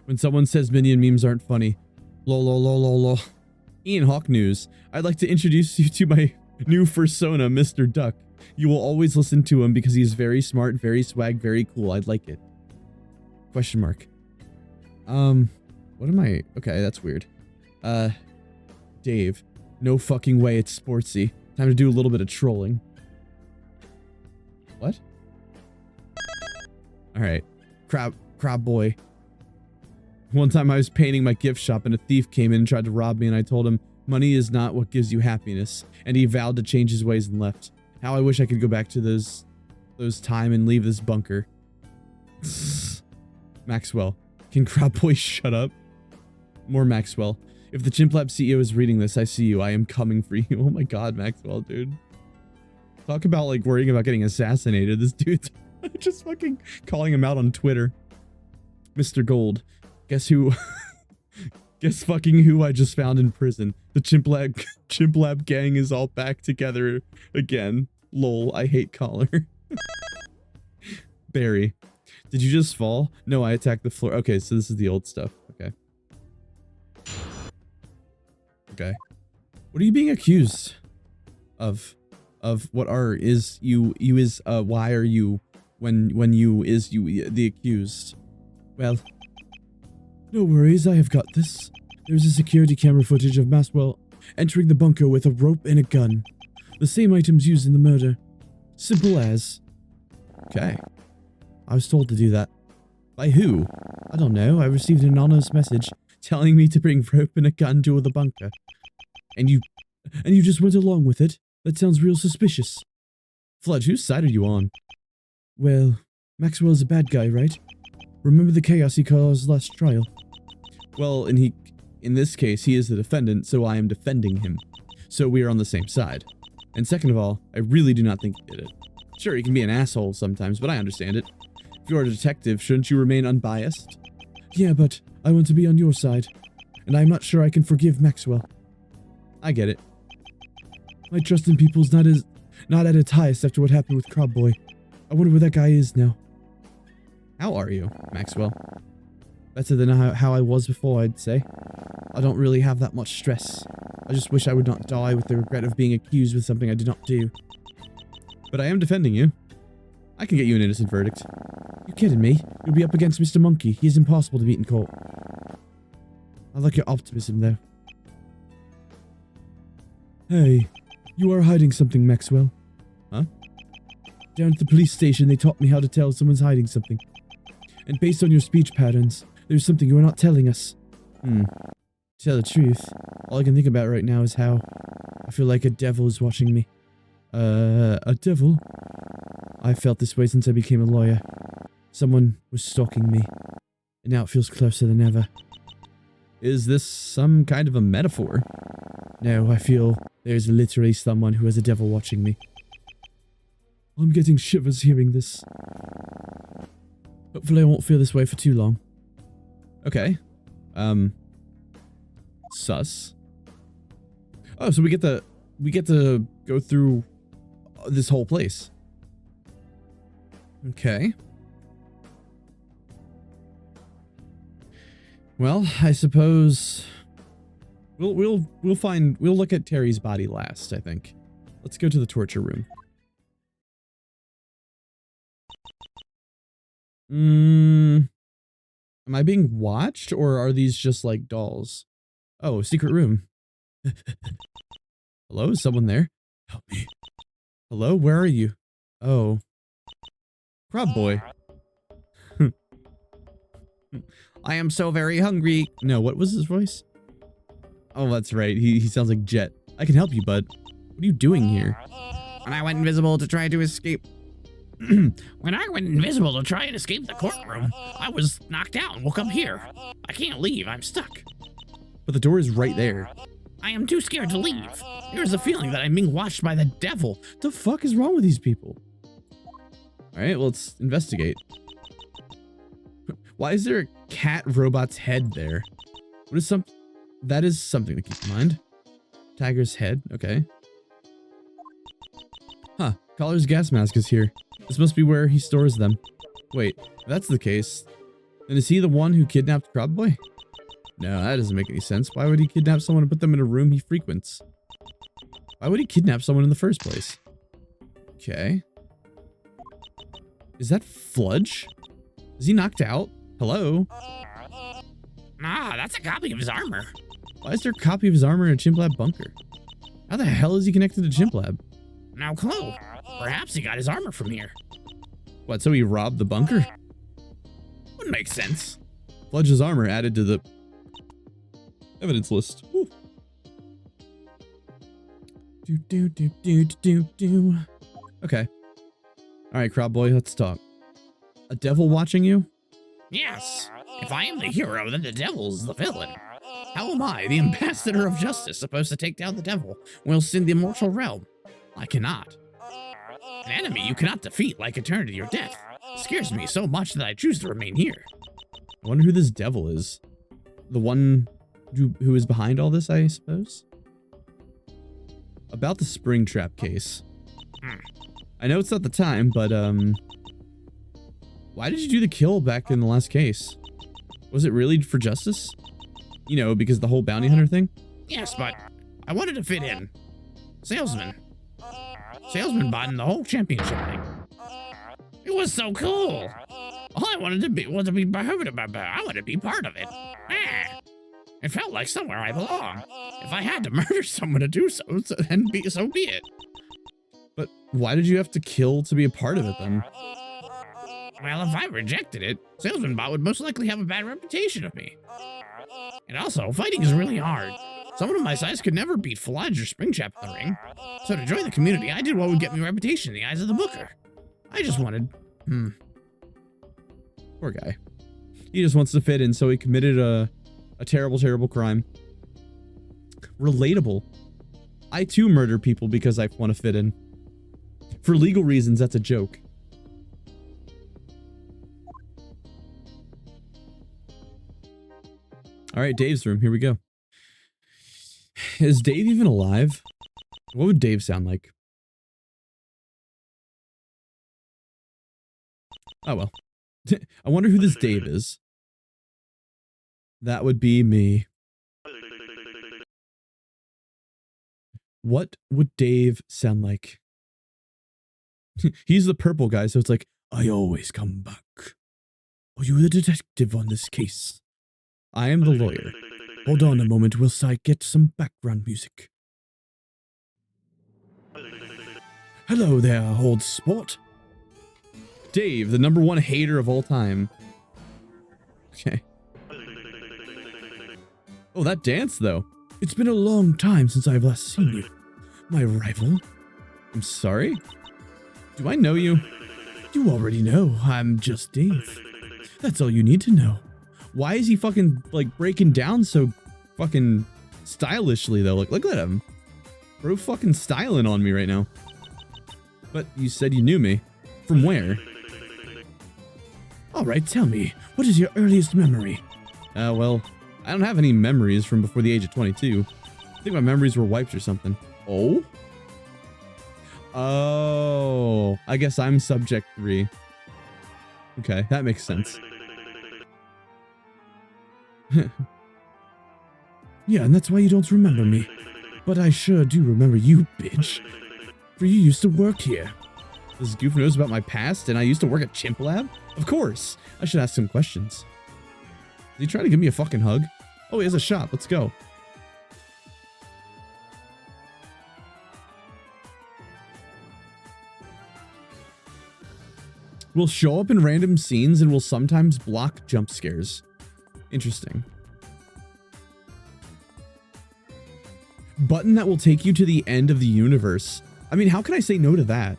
A: When someone says Minion memes aren't funny. Lol, lol, lol, lol, lol. Ian Hawk News. I'd like to introduce you to my new persona, Mr. Duck. You will always listen to him because he's very smart, very swag, very cool. I'd like it. Question mark. What am I? Okay, that's weird. Dave. No fucking way it's sportsy. Time to do a little bit of trolling. What? Alright. Crab boy. One time I was painting my gift shop and a thief came in and tried to rob me and I told him, money is not what gives you happiness. And he vowed to change his ways and left. How I wish I could go back to those time and leave this bunker. Maxwell. Can Crab Boy shut up? More Maxwell. If the CHIMPLAB CEO is reading this, I see you. I am coming for you. Oh my god, Maxwell, dude. Talk about like worrying about getting assassinated. This dude's just fucking calling him out on Twitter. Mr. Gold. Guess who? Guess fucking who I just found in prison. The CHIMPLAB gang is all back together again. Lol, I hate Collar. Barry. Did you just fall? No, I attacked the floor. Okay, so this is the old stuff. Okay. Okay. What are you being accused of? Of what are is you is why are you when you is you the accused? Well, no worries, I have got this. There's a security camera footage of Maxwell entering the bunker with a rope and a gun. The same items used in the murder. Simple as. Okay. I was told to do that. By who? I don't know. I received an anonymous message telling me to bring rope and a gun to the bunker. And you just went along with it? That sounds real suspicious. Fudge, whose side are you on? Well, Maxwell's a bad guy, right? Remember the chaos he caused last trial? Well, in this case, he is the defendant, so I am defending him. So we are on the same side. And second of all, I really do not think he did it. Sure, he can be an asshole sometimes, but I understand it. If you are a detective, shouldn't you remain unbiased? Yeah, but I want to be on your side. And I'm not sure I can forgive Maxwell. I get it. My trust in people's not at its highest after what happened with Crab Boy. I wonder where that guy is now. How are you, Maxwell? Better than how I was before, I'd say. I don't really have that much stress. I just wish I would not die with the regret of being accused with something I did not do. But I am defending you. I can get you an innocent verdict. You kidding me? You'll be up against Mr. Monkey. He is impossible to beat in court. I like your optimism, though. Hey, you are hiding something, Maxwell. Huh? Down at the police station, they taught me how to tell someone's hiding something. And based on your speech patterns, there's something you are not telling us. To tell the truth, all I can think about right now is how I feel like a devil is watching me. A devil? I've felt this way since I became a lawyer. Someone was stalking me, and now it feels closer than ever. Is this some kind of a metaphor? No, I feel there's literally someone who has a devil watching me. I'm getting shivers hearing this. Hopefully I won't feel this way for too long. Okay. Sus. Oh, so we get to go through this whole place. Okay. Well, I suppose we'll look at Terry's body last, I think. Let's go to the torture room. Am I being watched, or are these just like dolls? Oh, secret room. Hello, is someone there? Help me. Hello, where are you? Oh. Crab boy. I am so very hungry. No, what was his voice? Oh, that's right. He sounds like Jet. I can help you, bud. What are you doing here?
B: When I went invisible to try to escape. When I went invisible to try and escape the courtroom, I was knocked out and woke up here. I can't leave. I'm stuck.
A: But the door is right there.
B: I am too scared to leave. There's a feeling that I'm being watched by the devil.
A: The fuck is wrong with these people? All right, well, let's investigate. Why is there a cat robot's head there? What is that is something to keep in mind. Tiger's head, okay. Huh, Collar's gas mask is here. This must be where he stores them. Wait, if that's the case, then is he the one who kidnapped Crab Boy? No, that doesn't make any sense. Why would he kidnap someone and put them in a room he frequents? Why would he kidnap someone in the first place? Okay. Is that Fludge? Is he knocked out? Hello?
B: Nah, that's a copy of his armor.
A: Why is there a copy of his armor in a CHIMPLAB bunker? How the hell is he connected to CHIMPLAB?
B: No clue. Perhaps he got his armor from here.
A: What, so he robbed the bunker?
B: Would make sense.
A: Fludge's armor added to the evidence list. Woo. Okay. Alright, Crab Boy, let's talk. A devil watching you?
B: Yes. If I am the hero, then the devil's the villain. How am I, the ambassador of justice, supposed to take down the devil whilst in the immortal realm? I cannot. An enemy you cannot defeat like eternity or death scares me so much that I choose to remain here.
A: I wonder who this devil is. The one who is behind all this, I suppose? About the Springtrap case. I know it's not the time, but, why did you do the kill back in the last case? Was it really for justice? You know, because the whole bounty hunter thing?
B: Yes, but I wanted to fit in. Salesman bought in the whole championship thing. It was so cool. All I wanted to be was to be I wanted to be part of it. It felt like somewhere I belong. If I had to murder someone to do so, then so be it.
A: But why did you have to kill to be a part of it then?
B: Well, if I rejected it, Salesman Bot would most likely have a bad reputation of me. And also, fighting is really hard. Someone of my size could never beat Fludge or Springtrap in the ring. So to join the community, I did what would get me a reputation in the eyes of the booker. I just wanted...
A: Poor guy. He just wants to fit in, so he committed a terrible, terrible crime. Relatable. I too murder people because I want to fit in. For legal reasons, that's a joke. All right, Dave's room. Here we go. Is Dave even alive? What would Dave sound like? Oh, well. I wonder who this Dave is. That would be me. What would Dave sound like? He's the purple guy, so it's like, I always come back. Are you the detective on this case? I am the lawyer. Hold on a moment whilst I get some background music. Hello there, old sport. Dave, the #1 hater of all time. Okay. Oh, that dance, though. It's been a long time since I've last seen you. My rival. I'm sorry? Do I know you? You already know. I'm just Dave. That's all you need to know. Why is he fucking, like, breaking down so fucking stylishly, though? Like, look at him. Bro fucking styling on me right now. But you said you knew me. From where? Alright, tell me. What is your earliest memory? Well, I don't have any memories from before the age of 22. I think my memories were wiped or something. Oh? Oh, I guess I'm subject 3. Okay, that makes sense. Yeah, and that's why you don't remember me. But I sure do remember you, bitch. For you used to work here. This goof knows about my past and I used to work at CHIMPLAB? Of course. I should ask some questions. Is he trying to give me a fucking hug? Oh, he has a shop. Let's go. Will show up in random scenes and will sometimes block jump scares. Interesting. Button that will take you to the end of the universe. I mean, how can I say no to that?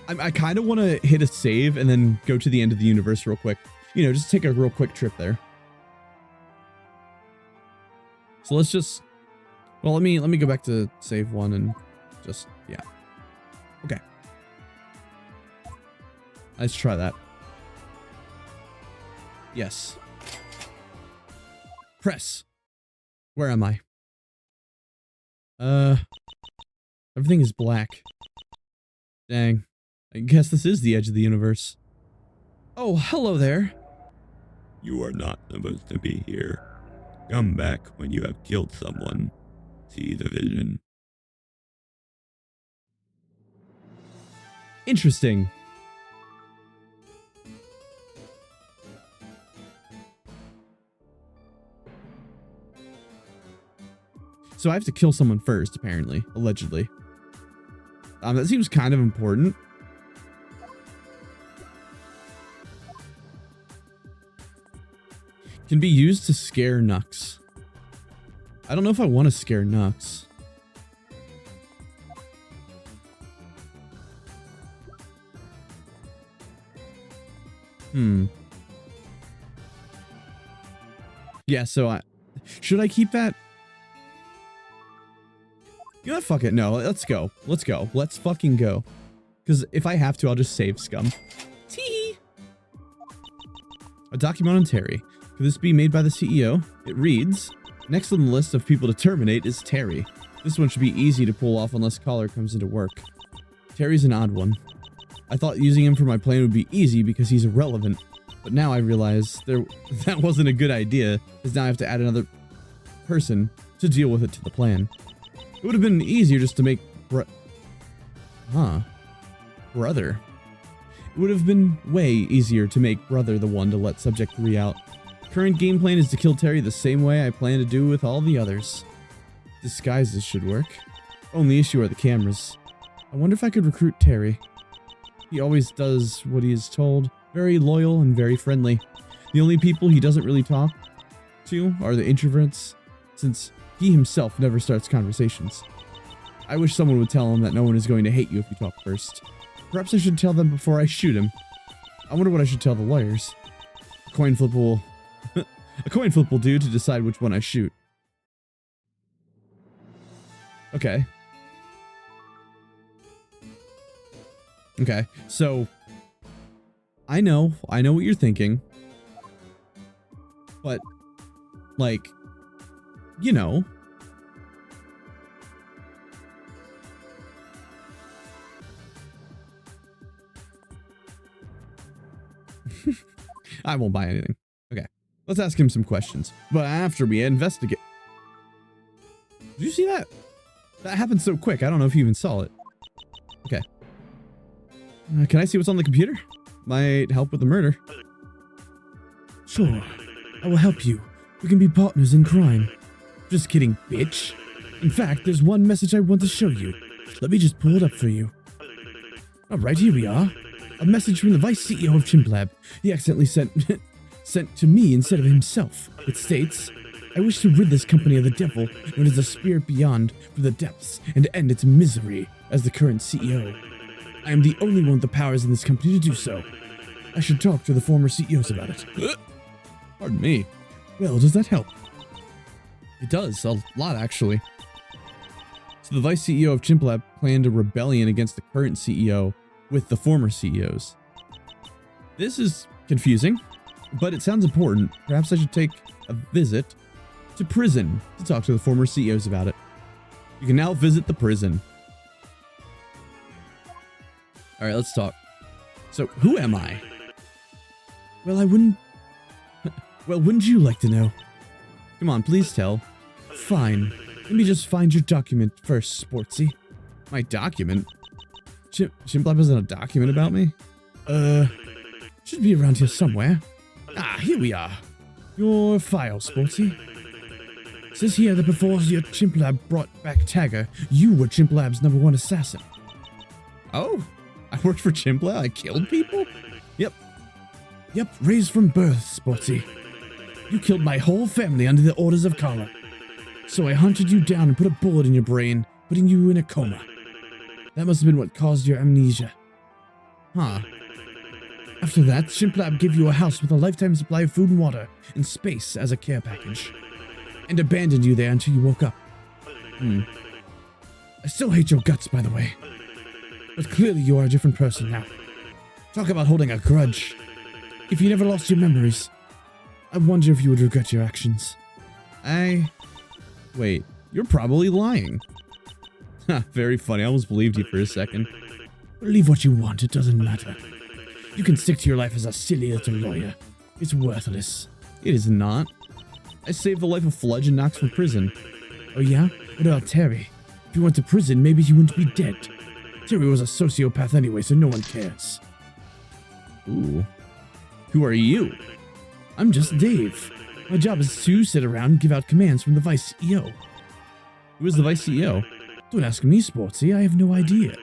A: I kind of want to hit a save and then go to the end of the universe real quick. You know, just take a real quick trip there. So let's just, well, let me go back to save 1 and just, yeah. Okay. Let's try that. Yes. Press. Where am I? Everything is black. Dang. I guess this is the edge of the universe. Oh, hello there.
C: You are not supposed to be here. Come back when you have killed someone. See the vision.
A: Interesting. So I have to kill someone first, apparently. Allegedly. That seems kind of important. Can be used to scare Nux. I don't know if I want to scare Nux. Yeah, so should I keep that? You know what? Fuck it. No, let's go. Let's go. Let's fucking go. Because if I have to, I'll just save scum. Tee. A document on Terry. Could this be made by the CEO? It reads, next on the list of people to terminate is Terry. This one should be easy to pull off unless Collar comes into work. Terry's an odd one. I thought using him for my plan would be easy because he's irrelevant. But now I realize that wasn't a good idea, because now I have to add another person to deal with it to the plan. It would have been easier just to make Brother. It would have been way easier to make Brother the one to let Subject 3 out. Current game plan is to kill Terry the same way I plan to do with all the others. Disguises should work. Only issue are the cameras. I wonder if I could recruit Terry. He always does what he is told. Very loyal and very friendly. The only people he doesn't really talk to are the introverts, since he himself never starts conversations. I wish someone would tell him that no one is going to hate you if you talk first. Perhaps I should tell them before I shoot him. I wonder what I should tell the lawyers. A coin flip will do to decide which one I shoot. Okay. Okay, so I know what you're thinking. But like, you know, I won't buy anything. Okay, let's ask him some questions. But after we investigate... Did you see that? That happened so quick. I don't know if you even saw it. Okay. Can I see what's on the computer? Might help with the murder. Sure. I will help you. We can be partners in crime. Just kidding, bitch. In fact, there's one message I want to show you. Let me just pull it up for you. Alright, here we are. A message from the Vice CEO of CHIMPLAB. He accidentally sent to me instead of himself. It states, I wish to rid this company of the devil known as the Spirit Beyond for the depths and end its misery as the current CEO. I am the only one with the powers in this company to do so. I should talk to the former CEOs about it. Pardon me. Well, does that help? It does, a lot actually. So the vice CEO of CHIMPLAB planned a rebellion against the current CEO with the former CEOs. This is confusing, but it sounds important. Perhaps I should take a visit to prison to talk to the former CEOs about it. You can now visit the prison. All right, let's talk. So, who am I? Well, wouldn't you like to know? Come on, please tell. Fine. Let me just find your document first, Sportsy. My document? CHIMPLAB hasn't a document about me? Should be around here somewhere. Ah, here we are. Your file, Sportsy. It says here that before your CHIMPLAB brought back Tagger, you were CHIMPLAB's #1 assassin. Oh, I worked for CHIMPLAB? I killed people? Yep, raised from birth, Sportsy. You killed my whole family under the orders of Carla. So I hunted you down and put a bullet in your brain, putting you in a coma. That must have been what caused your amnesia. Huh. After that, CHIMPLAB gave you a house with a lifetime supply of food and water and space as a care package, and abandoned you there until you woke up. I still hate your guts, by the way. But clearly you are a different person now. Talk about holding a grudge. If you never lost your memories, I wonder if you would regret your actions. Wait, you're probably lying. Very funny, I almost believed you for a second. Believe what you want, it doesn't matter. You can stick to your life as a silly little lawyer. It's worthless. It is not. I saved the life of Fludge and Knox from prison. Oh yeah? What about Terry? If you went to prison, maybe he wouldn't be dead. Terry was a sociopath anyway, so no one cares. Ooh. Who are you? I'm just Dave. My job is to sit around and give out commands from the vice CEO. Who is the vice CEO? Don't ask me, Sportsy. I have no idea.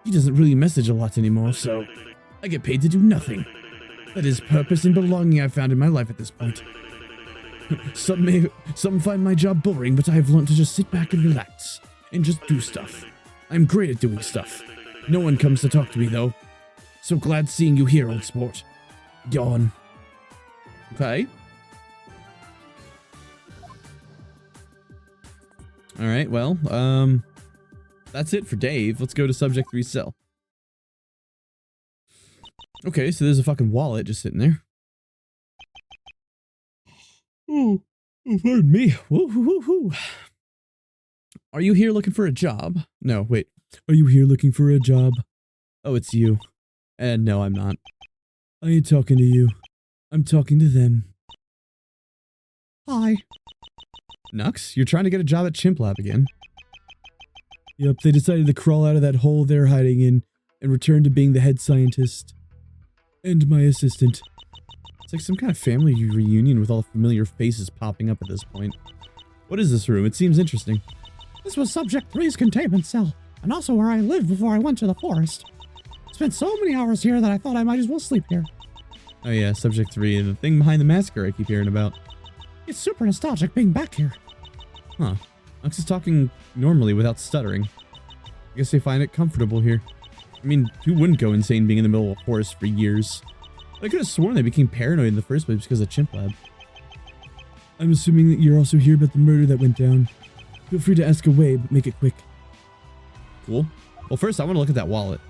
A: He doesn't really message a lot anymore, so I get paid to do nothing. That is purpose and belonging I've found in my life at this point. Some find my job boring, but I have learned to just sit back and relax, and just do stuff. I'm great at doing stuff. No one comes to talk to me, though. So glad seeing you here, old sport. Yawn. Okay. Alright, well, that's it for Dave. Let's go to subject 3 cell. Okay, so there's a fucking wallet just sitting there. Oh, pardon me. Woo-hoo-hoo-hoo. Are you here looking for a job? No, wait. Are you here looking for a job? Oh, it's you. And no, I'm not. I ain't talking to you. I'm talking to them. Hi. Nux, you're trying to get a job at CHIMPLAB again. Yep, they decided to crawl out of that hole they're hiding in and return to being the head scientist. And my assistant. It's like some kind of family reunion with all the familiar faces popping up at this point. What is this room? It seems interesting.
D: This was Subject 3's containment cell, and also where I lived before I went to the forest. Spent so many hours here that I thought I might as well sleep here.
A: Oh yeah, Subject 3, and the thing behind the massacre I keep hearing about.
D: It's super nostalgic being back here.
A: Huh. Nux is talking normally without stuttering. I guess they find it comfortable here. I mean, who wouldn't go insane being in the middle of a forest for years? I could have sworn they became paranoid in the first place because of CHIMPLAB. I'm assuming that you're also here about the murder that went down. Feel free to ask away, but make it quick. Cool. Well, first I want to look at that wallet.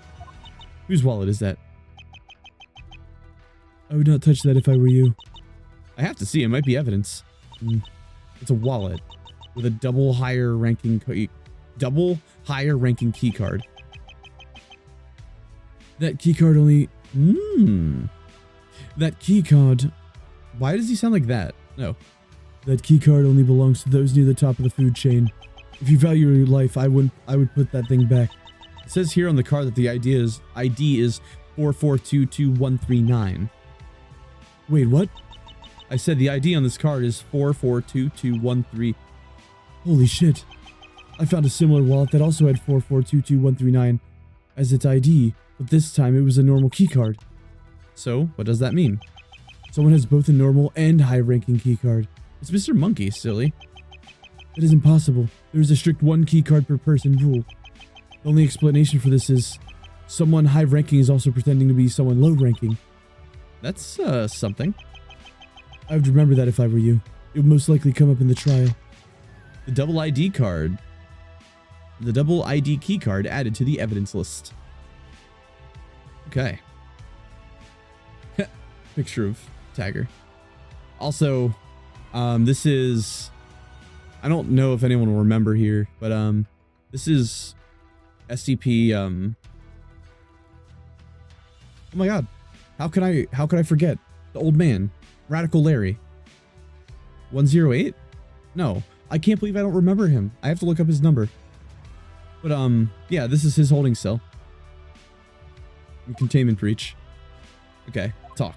A: Whose wallet is that? I would not touch that if I were you. I have to see, it might be evidence. It's a wallet with a double higher ranking key card. That key card only... That key card... Why does he sound like that? No. That key card only belongs to those near the top of the food chain. If you value your life, I would put that thing back. It says here on the card that the ID is 4422139. Wait, what? I said the ID on this card is 4422139. Holy shit. I found a similar wallet that also had 4422139 as its ID, but this time it was a normal keycard. So, what does that mean? Someone has both a normal and high-ranking keycard. It's Mr. Monkey, silly. It is impossible. There is a strict 1 keycard per person rule. The only explanation for this is someone high-ranking is also pretending to be someone low-ranking. That's, something. I would remember that if I were you. It would most likely come up in the trial. The double ID card. The double ID key card added to the evidence list. Okay. Picture of Tagger. Also, this is... I don't know if anyone will remember here, but this is SCP. Oh my god, how could I forget the old man, Radical Larry. 108? No, I can't believe I don't remember him. I have to look up his number. But yeah, this is his holding cell. Containment breach. Okay, talk.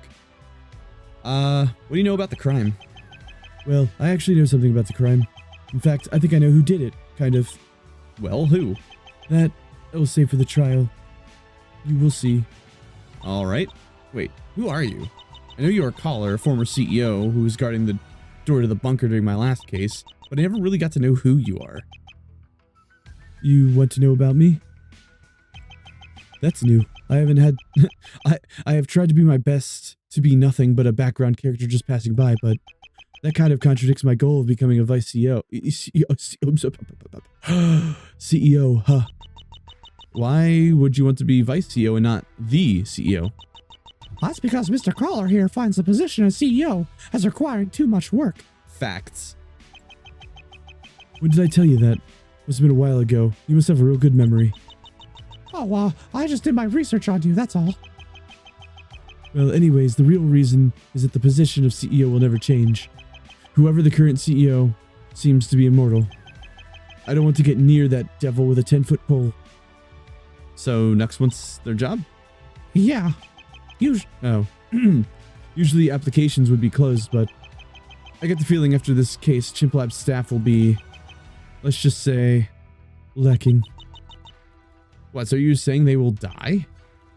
A: What do you know about the crime? Well, I actually know something about the crime. In fact, I think I know who did it, kind of. Well, who? That I will save for the trial. You will see. All right. Wait, who are you? I know you are Caller, a former CEO who was guarding the door to the bunker during my last case, but I never really got to know who you are. You want to know about me? That's new. I haven't had... I have tried to be my best to be nothing but a background character just passing by, but that kind of contradicts my goal of becoming a vice CEO. CEO, huh? Why would you want to be vice CEO and not the CEO?
D: That's because Mr. Caller here finds the position as CEO as requiring too much work.
A: Facts. When did I tell you that? Must have been a while ago. You must have a real good memory.
D: Oh, well, I just did my research on you, that's all.
A: Well, anyways, the real reason is that the position of CEO will never change. Whoever the current CEO seems to be immortal. I don't want to get near that devil with a 10-foot pole. So, next one's their job?
D: Yeah.
A: Usually applications would be closed, but I get the feeling after this case, CHIMPLAB staff will be, let's just say, lacking. What, so you're saying they will die?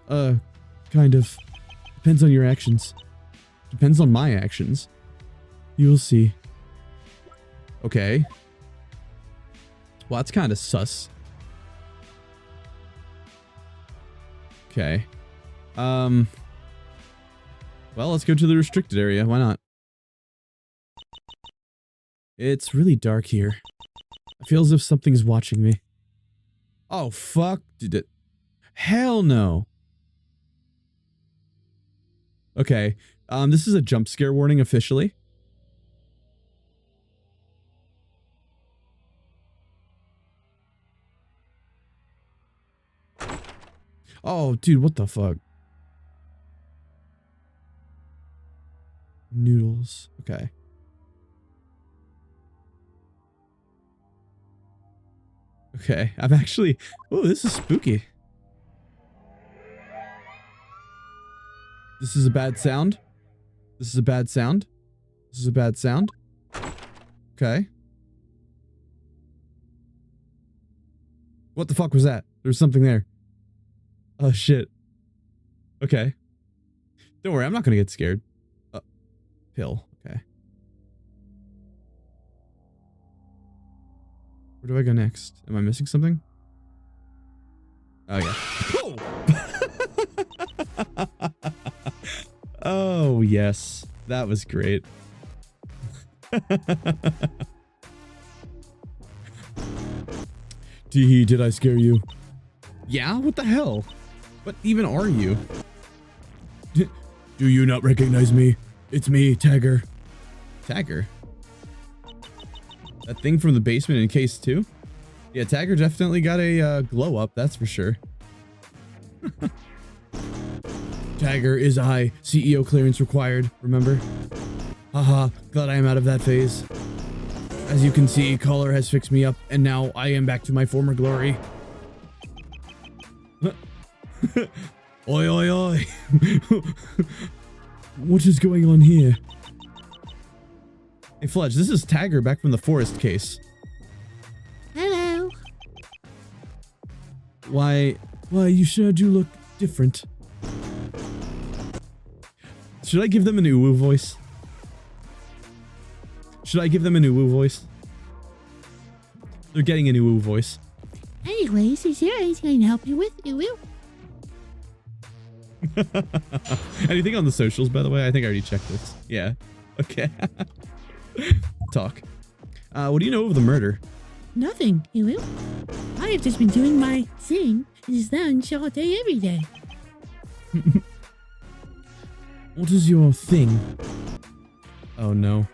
A: Kind of. Depends on your actions. Depends on my actions. You will see. Okay. Well, that's kind of sus. Okay. Well, let's go to the restricted area. Why not? It's really dark here. I feel as if something's watching me. Oh, fuck. Did it? Hell no. Okay. This is a jump scare warning officially. Oh, dude, what the fuck? Noodles. Okay. Okay, I'm actually... Oh, this is spooky. This is a bad sound. This is a bad sound. This is a bad sound. Okay. What the fuck was that? There's something there. Oh, shit. Okay. Don't worry, I'm not gonna get scared. Pill. Okay. Where do I go next? Am I missing something? Oh, yeah. Oh! Oh, yes. That was great. Tee-hee, did I scare you? Yeah? What the hell? What even are you? Do you not recognize me? It's me, Tagger. Tagger? That thing from the basement in case 2? Yeah, Tagger definitely got a glow up, that's for sure. Tagger is I. CEO clearance required, remember? Haha, glad I am out of that phase. As you can see, Caller has fixed me up, and now I am back to my former glory. Oi, oi, oi. What is going on here? Hey, Fledge, this is Tagger back from the forest case.
E: Hello.
A: Why, you sure do look different. Should I give them an uwu voice? Should I give them an uwu voice? They're getting an uwu voice.
E: Anyways, is there anything I can help you with? Ew.
A: Anything on the socials, by the way? I think I already checked this. Yeah. Okay. Talk. What do you know of the murder?
E: Nothing. Ew. I I've just been doing my thing in this lounge all day, every day.
A: What is your thing? Oh no.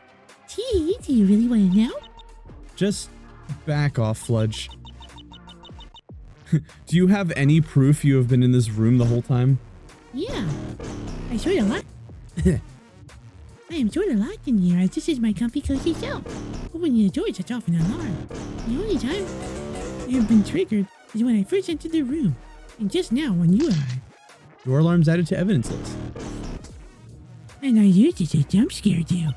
E: Gee, do you really want to know?
A: Just back off, Fludge. Do you have any proof you have been in this room the whole time?
E: Yeah. I sort of like... I am sort of locked in here, as this is my comfy, cozy cell. Opening the door sets off an alarm. The only time I have been triggered is when I first entered the room, and just now when you arrived.
A: Your alarm's added to evidence list.
E: And I used it to jump scare you.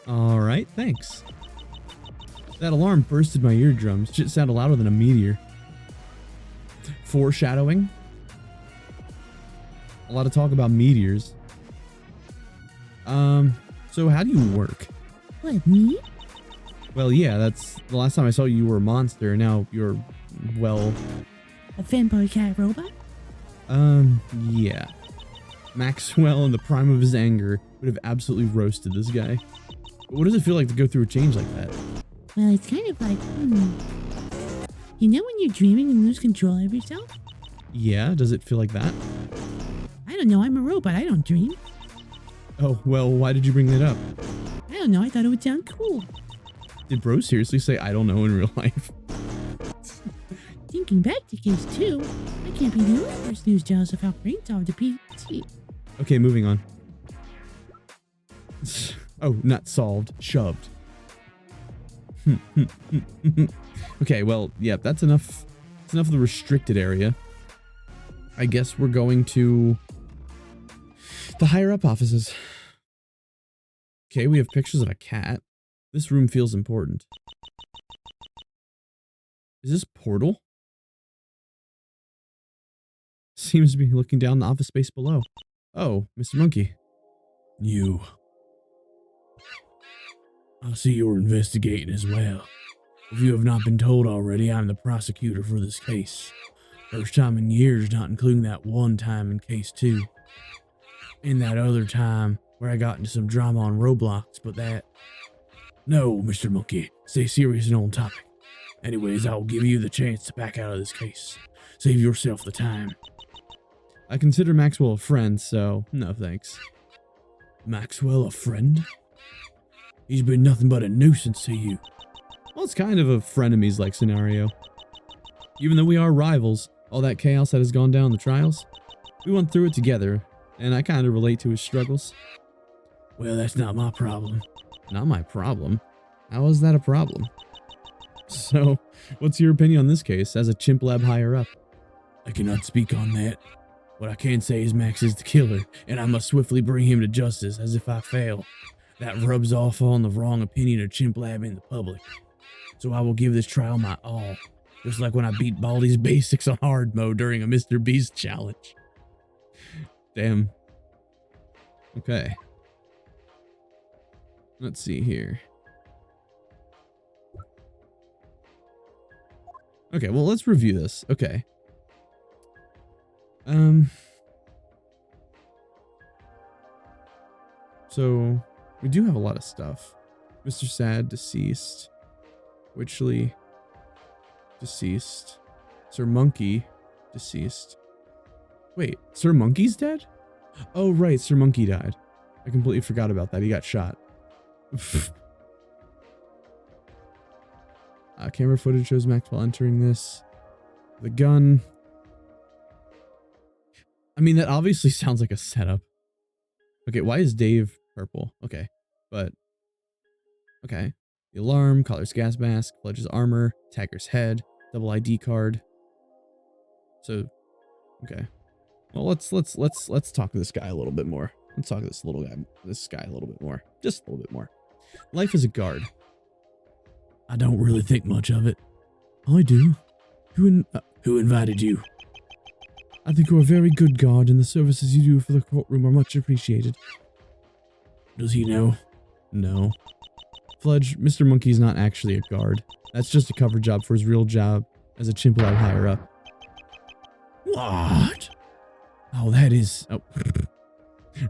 A: Alright, thanks. That alarm bursted my eardrums. Shit sounded louder than a meteor. Foreshadowing. A lot of talk about meteors. So how do you work?
E: What, me?
A: Well, yeah, that's the last time I saw you, you were a monster. Now you're, well...
E: A vampire cat robot?
A: Yeah. Maxwell, in the prime of his anger, would have absolutely roasted this guy. But what does it feel like to go through a change like that?
E: Well, it's kind of like, You know when you're dreaming and lose control of yourself?
A: Yeah, does it feel like that?
E: I don't know, I'm a robot, I don't dream.
A: Oh, well, why did you bring that up?
E: I don't know, I thought it would sound cool.
A: Did bro seriously say I don't know in real life?
E: Thinking back to case 2, I can't be the only person who's jealous of how Brain solved the PT.
A: Okay, moving on. Oh, not solved. Shoved. Okay, well, yeah, that's enough. That's enough of the restricted area. I guess we're going to the higher up offices. Okay, we have pictures of a cat. This room feels important. Is this Portal? Seems to be looking down the office space below. Oh, Mr. Monkey.
F: You. I see you're investigating as well. If you have not been told already, I'm the prosecutor for this case. First time in years, not including that one time in case 2. And that other time where I got into some drama on Roblox, but that... No, Mr. Monkey, stay serious and on topic. Anyways, I will give you the chance to back out of this case. Save yourself the time.
A: I consider Maxwell a friend, so no thanks.
F: Maxwell a friend? He's been nothing but a nuisance to you.
A: Well, it's kind of a frenemies-like scenario. Even though we are rivals, all that chaos that has gone down in the trials, we went through it together, and I kind of relate to his struggles.
F: Well, that's not my problem.
A: Not my problem? How is that a problem? So, what's your opinion on this case as a CHIMPLAB higher up?
F: I cannot speak on that. What I can say is Max is the killer, and I must swiftly bring him to justice, as if I fail. That rubs off on the wrong opinion of CHIMPLAB in the public. So I will give this trial my all, just like when I beat Baldi's basics on hard mode during a Mr. Beast challenge.
A: Damn. Okay. Let's see here. Okay, well, let's review this. Okay. So, we do have a lot of stuff. Mr. Sad, deceased. Witchley, deceased. Sir Monkey, deceased. Wait, Sir Monkey's dead? Oh, right, Sir Monkey died. I completely forgot about that. He got shot. Camera footage shows Maxwell entering this. The gun. I mean, that obviously sounds like a setup. Okay, why is Dave purple? Okay, but... Okay. The alarm, Collar's gas mask, Pledge's armor, Tagger's head, double ID card. So, okay. Well, let's talk to this guy a little bit more. Let's talk to this guy a little bit more. Just a little bit more. Life as a guard.
F: I don't really think much of it.
A: I do.
F: Who invited you?
A: I think you're a very good guard, and the services you do for the courtroom are much appreciated.
F: Does he know?
A: No. Fledge, Mr. Monkey's not actually a guard. That's just a cover job for his real job as a CHIMPLAB higher up.
F: What?
A: Oh, that is... Oh.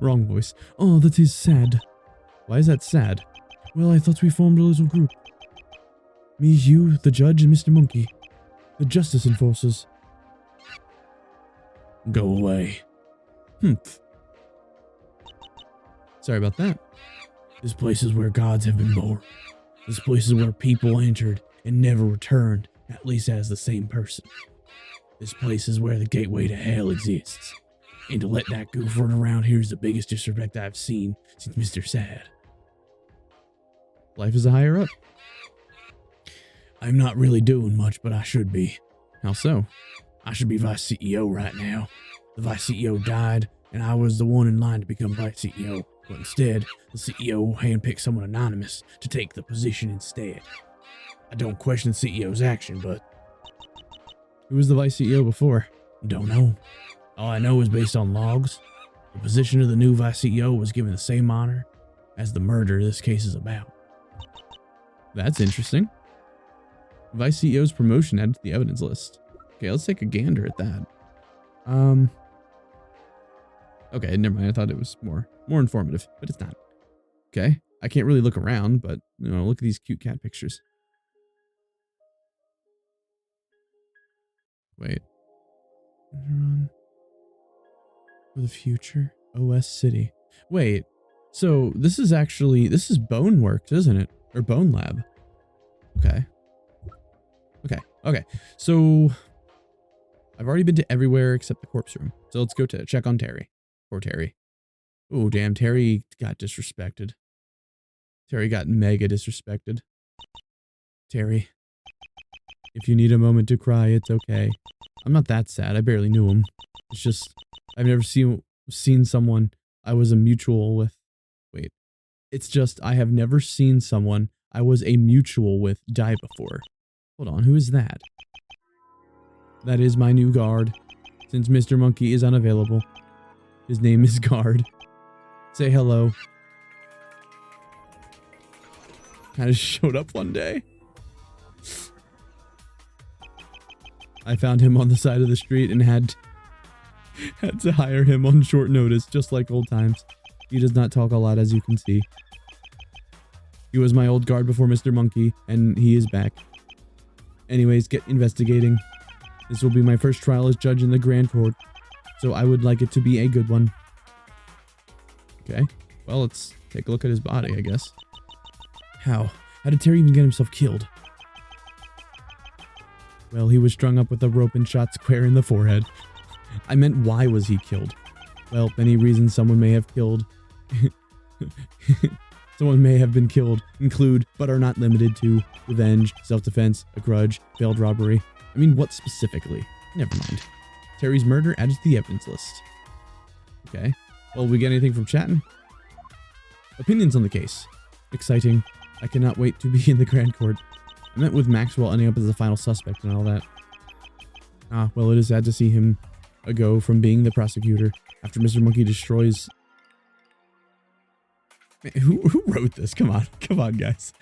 A: Wrong voice. Oh, that is sad. Why is that sad? Well, I thought we formed a little group. Me, you, the judge, and Mr. Monkey. The justice enforcers.
F: Go away.
A: Humph. Sorry about that.
F: This place is where gods have been born. This place is where people entered and never returned, at least as the same person. This place is where the gateway to hell exists. And to let that goof run around here is the biggest disrespect I've seen since Mr. Sad.
A: Life is a higher up.
F: I'm not really doing much, but I should be.
A: How so?
F: I should be Vice CEO right now. The Vice CEO died, and I was the one in line to become Vice CEO. But instead, the CEO handpicked someone anonymous to take the position instead. I don't question the CEO's action, but
A: Who was the vice CEO before?
F: don't know. All I know is based on logs, the position of the new Vice CEO was given the same honor as the murder this case is about.
A: That's interesting. Vice CEO's promotion added to the evidence list. Okay, let's take a gander at that. Okay, never mind. I thought it was more informative, but it's not. Okay, I can't really look around, but look at these cute cat pictures. Wait. For the future, OS City. Wait, so this is Boneworks, isn't it? Or Bone Lab. Okay. Okay. So I've already been to everywhere except the corpse room. So let's go to check on Terry. Poor Terry. Oh, damn. Terry got disrespected. Terry got mega disrespected. Terry, if you need a moment to cry, it's okay. I'm not that sad. I barely knew him. It's just, I've never seen someone I was a mutual with. Wait. It's just, I have never seen someone I was a mutual with die before. Hold on, who is that? That is my new guard. Since Mr. Monkey is unavailable. His name is Guard. Say hello. Kind of showed up one day. I found him on the side of the street and had to hire him on short notice, just like old times. He does not talk a lot, as you can see. He was my old guard before Mr. Monkey, and he is back. Anyways, get investigating. This will be my first trial as judge in the Grand Court, so I would like it to be a good one. Okay, well, let's take a look at his body, I guess. How did Terry even get himself killed? Well, he was strung up with a rope and shot square in the forehead. I meant, why was he killed? Well, many reasons someone may have killed. Someone may have been killed include, but are not limited to, revenge, self-defense, a grudge, failed robbery. I mean, what specifically? Never mind. Terry's murder added to the evidence list. Okay. Well, we get anything from chatting? Opinions on the case. Exciting. I cannot wait to be in the Grand Court. I met with Maxwell ending up as the final suspect and all that. Well, it is sad to see him go from being the prosecutor after Mr. Monkey destroys... Man, who wrote this? Come on, guys.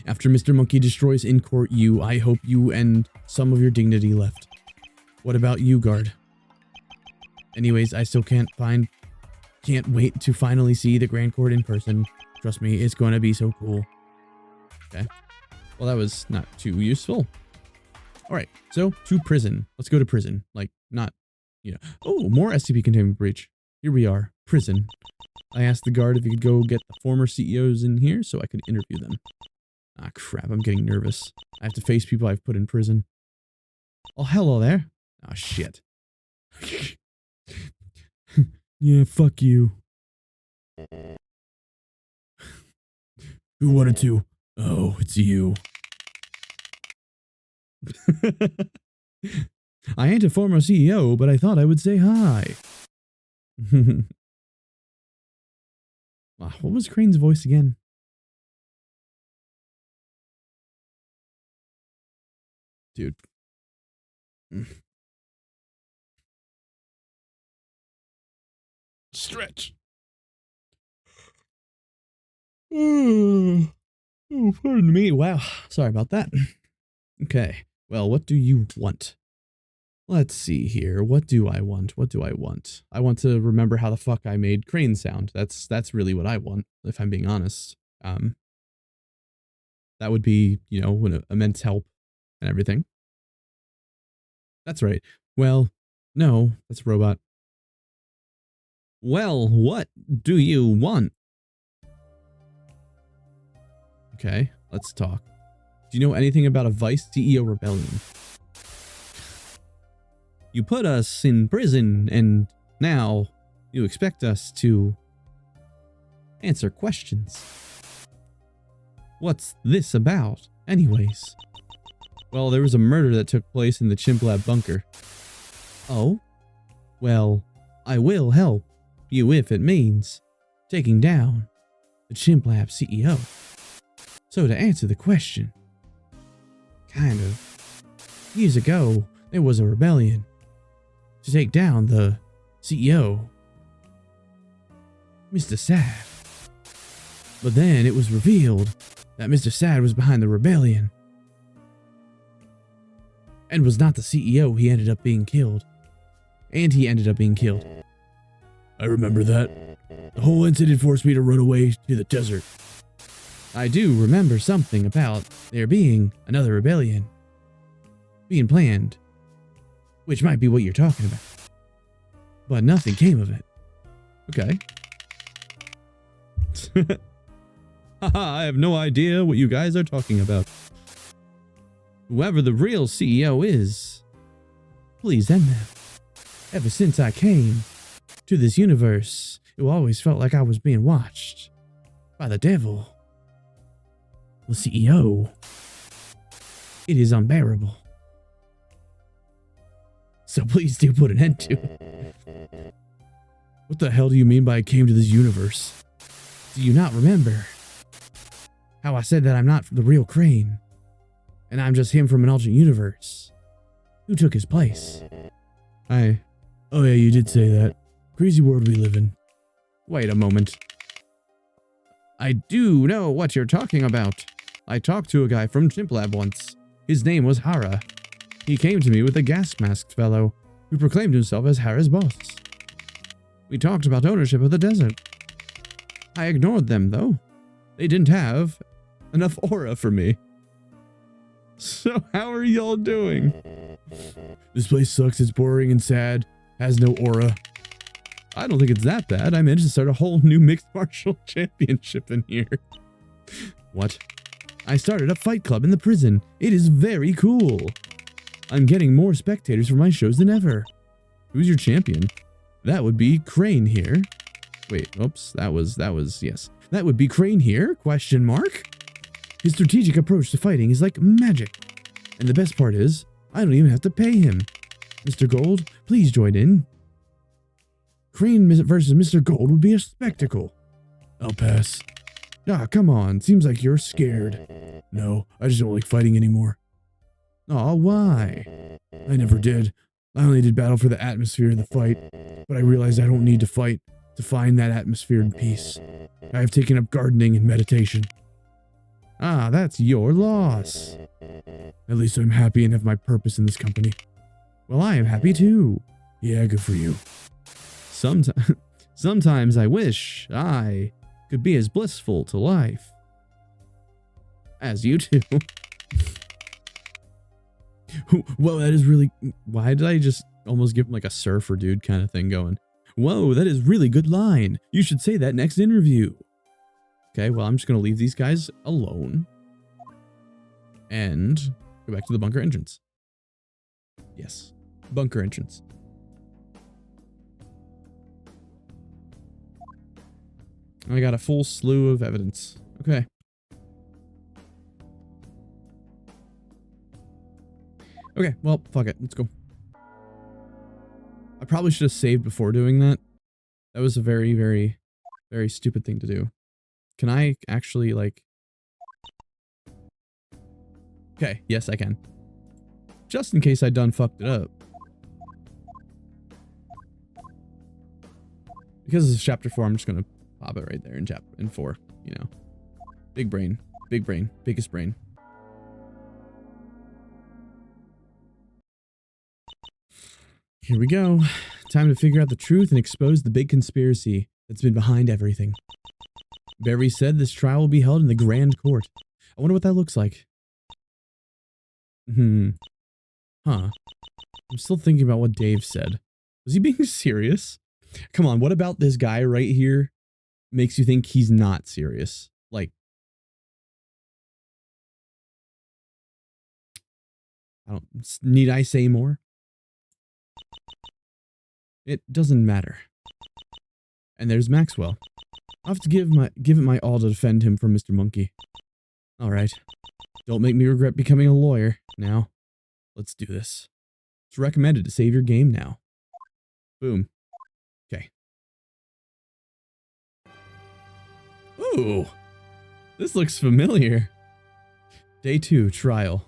A: After Mr. Monkey destroys in court you, I hope you and some of your dignity left. What about you, guard? Anyways, I still can't wait to finally see the Grand Court in person. Trust me, it's going to be so cool. Okay. Well, that was not too useful. All right, so to prison. Let's go to prison. Like, not, Oh, more SCP containment breach. Here we are, prison. I asked the guard if he could go get the former CEOs in here so I could interview them. Ah, crap, I'm getting nervous. I have to face people I've put in prison. Oh, hello there. Oh, shit. Yeah, fuck you.
F: Who wanted to? Oh, it's you.
A: I ain't a former CEO, but I thought I would say hi. Wow, what was Crane's voice again? Dude.
B: Stretch.
A: Oh, pardon me. Wow. Sorry about that. Okay. Well, what do you want? Let's see here. What do I want? I want to remember how the fuck I made Crane sound. That's really what I want, if I'm being honest. That would be, an immense help. and everything. That's right. Well, no, that's a robot. Well, what do you want? Okay, let's talk. Do you know anything about a Vice CEO rebellion? You put us in prison, and now you expect us to answer questions. What's this about, anyways? Well, there was a murder that took place in the CHIMPLAB bunker. Oh? Well, I will help you if it means taking down the CHIMPLAB CEO. So to answer the question, kind of, years ago, there was a rebellion to take down the CEO, Mr. Sad. But then it was revealed that Mr. Sad was behind the rebellion and was not the CEO. He ended up being killed. And he ended up being killed.
F: I remember that. The whole incident forced me to run away to the desert.
A: I do remember something about there being another rebellion being planned, which might be what you're talking about. But nothing came of it. Okay. Haha, I have no idea what you guys are talking about. Whoever the real CEO is, please end them. Ever since I came to this universe, it always felt like I was being watched by the devil. The CEO. It is unbearable. So please do put an end to it. What the hell do you mean by I came to this universe? Do you not remember how I said that I'm not the real Crane, and I'm just him from an alternate universe? Who took his place?
F: Oh yeah, you did say that. Crazy world we live in.
A: Wait a moment. I do know what you're talking about. I talked to a guy from CHIMPLAB once. His name was Hara. He came to me with a gas-masked fellow who proclaimed himself as Hara's boss. We talked about ownership of the desert. I ignored them, though. They didn't have enough aura for me. So how are y'all doing?
F: This place sucks, it's boring and sad, has no aura.
A: I don't think it's that bad. I managed to start a whole new mixed martial championship in here. What? I started a fight club in the prison. It is very cool. I'm getting more spectators for my shows than ever. Who's your champion? That would be Crane here. Wait, oops, that was, yes. That would be Crane here, question mark? His strategic approach to fighting is like magic. And the best part is, I don't even have to pay him. Mr. Gold, please join in. Crane versus Mr. Gold would be a spectacle.
F: I'll pass.
A: Ah, come on, seems like you're scared.
F: No, I just don't like fighting anymore.
A: Aw, why?
F: I never did. I only did battle for the atmosphere in the fight, but I realized I don't need to fight to find that atmosphere and peace. I have taken up gardening and meditation.
A: Ah, that's your loss.
F: At least I'm happy and have my purpose in this company.
A: Well, I am happy too.
F: Yeah, good for you.
A: Sometimes I wish I could be as blissful to life as you two.
F: Well, that is really...
A: Why did I just almost give him like a surfer dude kind of thing going? Whoa, that is really good line. You should say that next interview. Okay, well, I'm just going to leave these guys alone and go back to the bunker entrance. Yes, bunker entrance. I got a full slew of evidence. Okay. Okay, well, fuck it. Let's go. I probably should have saved before doing that. That was a very, very, very stupid thing to do. Can I actually, like... Okay, yes, I can. Just in case I done fucked it up. Because this is chapter 4, I'm just gonna pop it right there in 4, you know. Big brain, biggest brain. Here we go. Time to figure out the truth and expose the big conspiracy that's been behind everything. Barry said this trial will be held in the Grand Court. I wonder what that looks like. Huh. I'm still thinking about what Dave said. Was he being serious? Come on, what about this guy right here makes you think he's not serious? Like, need I say more? It doesn't matter. And there's Maxwell. I'll have to give it my all to defend him from Mr. Monkey. All right. Don't make me regret becoming a lawyer. Now, let's do this. It's recommended to save your game now. Boom. Okay. Ooh. This looks familiar. Day 2, trial.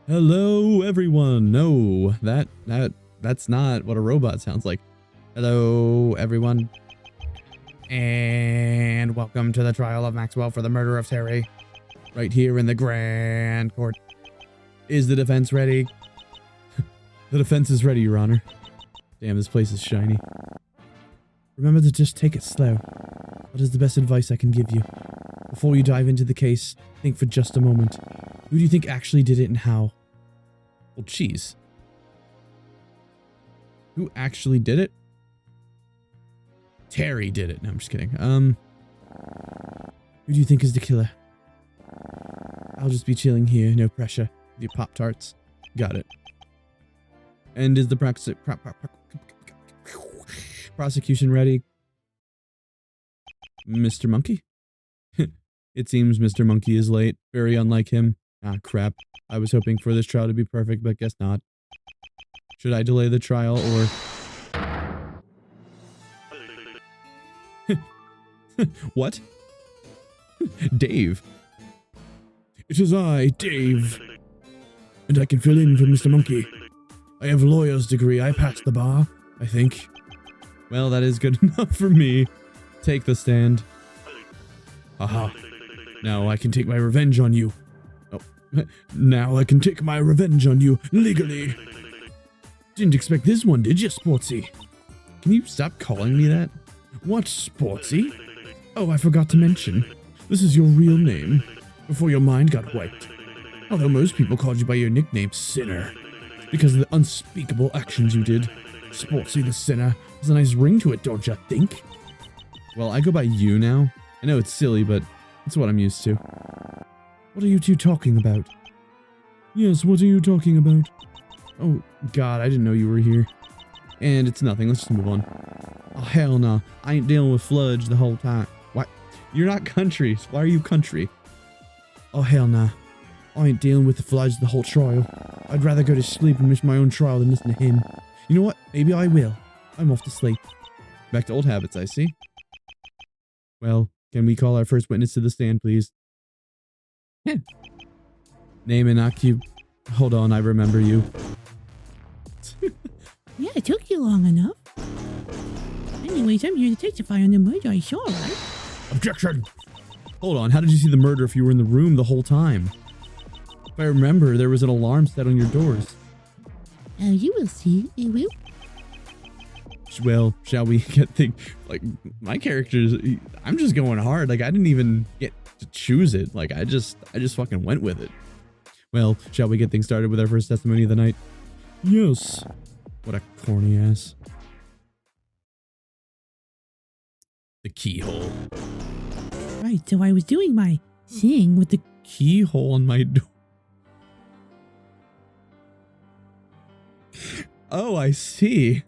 A: Hello, everyone. No, that's not what a robot sounds like. Hello, everyone. And welcome to the trial of Maxwell for the murder of Terry. Right here in the Grand Court. Is the defense ready? The defense is ready, Your Honor. Damn, this place is shiny. Remember to just take it slow. What is the best advice I can give you? Before you dive into the case, think for just a moment. Who do you think actually did it and how? Well, geez. Who actually did it? Terry did it. No, I'm just kidding. Who do you think is the killer? I'll just be chilling here, no pressure. The Pop-Tarts. Got it. And is the prosecution ready? Mr. Monkey? It seems Mr. Monkey is late. Very unlike him. Ah, crap. I was hoping for this trial to be perfect, but guess not. Should I delay the trial or... What? Dave.
F: It is I, Dave. And I can fill in for Mr. Monkey. I have a lawyer's degree. I passed the bar, I think.
A: Well, that is good enough for me. Take the stand.
F: Aha. Now I can take my revenge on you. Oh, now I can take my revenge on you legally. Didn't expect this one, did you, Sportsy?
A: Can you stop calling me that?
F: What, Sportsy? Oh, I forgot to mention. This is your real name, before your mind got wiped. Although most people called you by your nickname, Sinner, because of the unspeakable actions you did. Sportsy the Sinner has a nice ring to it, don't you think?
A: Well, I go by you now. I know it's silly, but it's what I'm used to.
F: What are you two talking about? Yes, what are you talking about?
A: Oh, God, I didn't know you were here. And it's nothing, let's just move on. Oh, hell no. I ain't dealing with Fludge the whole time. Why? You're not country. So why are you country?
F: Oh, hell nah. I ain't dealing with the Fludge the whole trial. I'd rather go to sleep and miss my own trial than listen to him. You know what? Maybe I will. I'm off to sleep.
A: Back to old habits, I see. Well, can we call our first witness to the stand, please? Name and occupation. Hold on, I remember you.
E: Yeah, it took you long enough. Anyways, I'm here to testify on the murder I saw, right?
F: Objection!
A: Hold on, how did you see the murder if you were in the room the whole time? If I remember, there was an alarm set on your doors.
E: You will see, you will.
A: Well, shall we get the... Like, my character's... I'm just going hard. Like, I didn't even get to choose it. Like, I just fucking went with it. Well, shall we get things started with our first testimony of the night?
F: Yes.
A: What a corny ass. The keyhole.
E: Right, so I was doing my thing with the
A: Keyhole on my door. Oh, I see.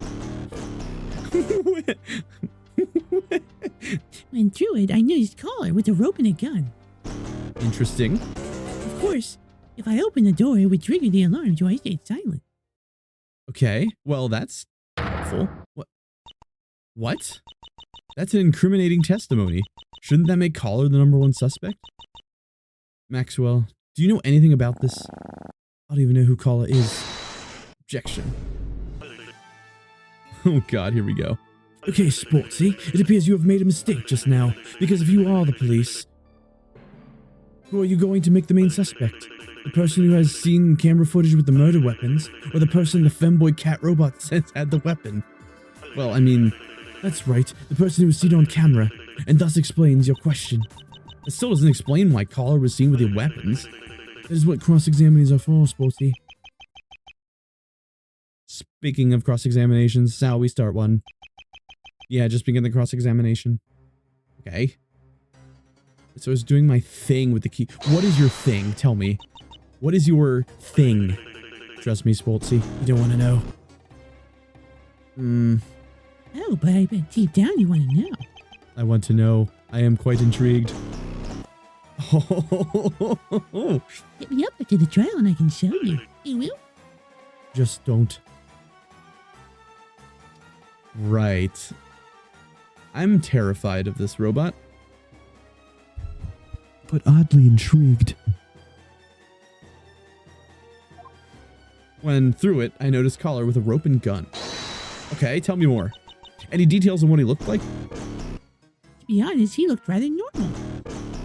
E: when through it, I noticed Caller with a rope and a gun.
A: Interesting.
E: Of course, if I opened the door, it would trigger the alarm, so I stayed silent.
A: Okay, well, that's helpful. What? That's an incriminating testimony. Shouldn't that make Caller the #1 suspect? Maxwell, do you know anything about this? I don't even know who Caller is. Objection. Oh God, here we go.
F: Okay, Sportsy, it appears you have made a mistake just now, because if you are the police, who are you going to make the main suspect? The person who has seen camera footage with the murder weapons, or the person the femboy cat robot says had the weapon?
A: Well, I mean...
F: That's right, the person who was seen on camera, and thus explains your question.
A: It still doesn't explain why Caller was seen with the weapons.
F: That is what cross-examinings are for, Sporty.
A: Speaking of cross-examinations, shall we start one? Yeah, just begin the cross-examination. Okay. So I was doing my thing with the key. What is your thing? Tell me. What is your thing? Trust me, Sportsy. You don't want to know.
E: Oh, but I bet deep down you want to know.
A: I want to know. I am quite intrigued.
E: Hit me up after the trial and I can show you. You will?
A: Just don't. Right. I'm terrified of this robot. But oddly intrigued. When through it, I noticed Collar with a rope and gun. Okay, tell me more. Any details on what he looked like?
E: To be honest, he looked rather normal.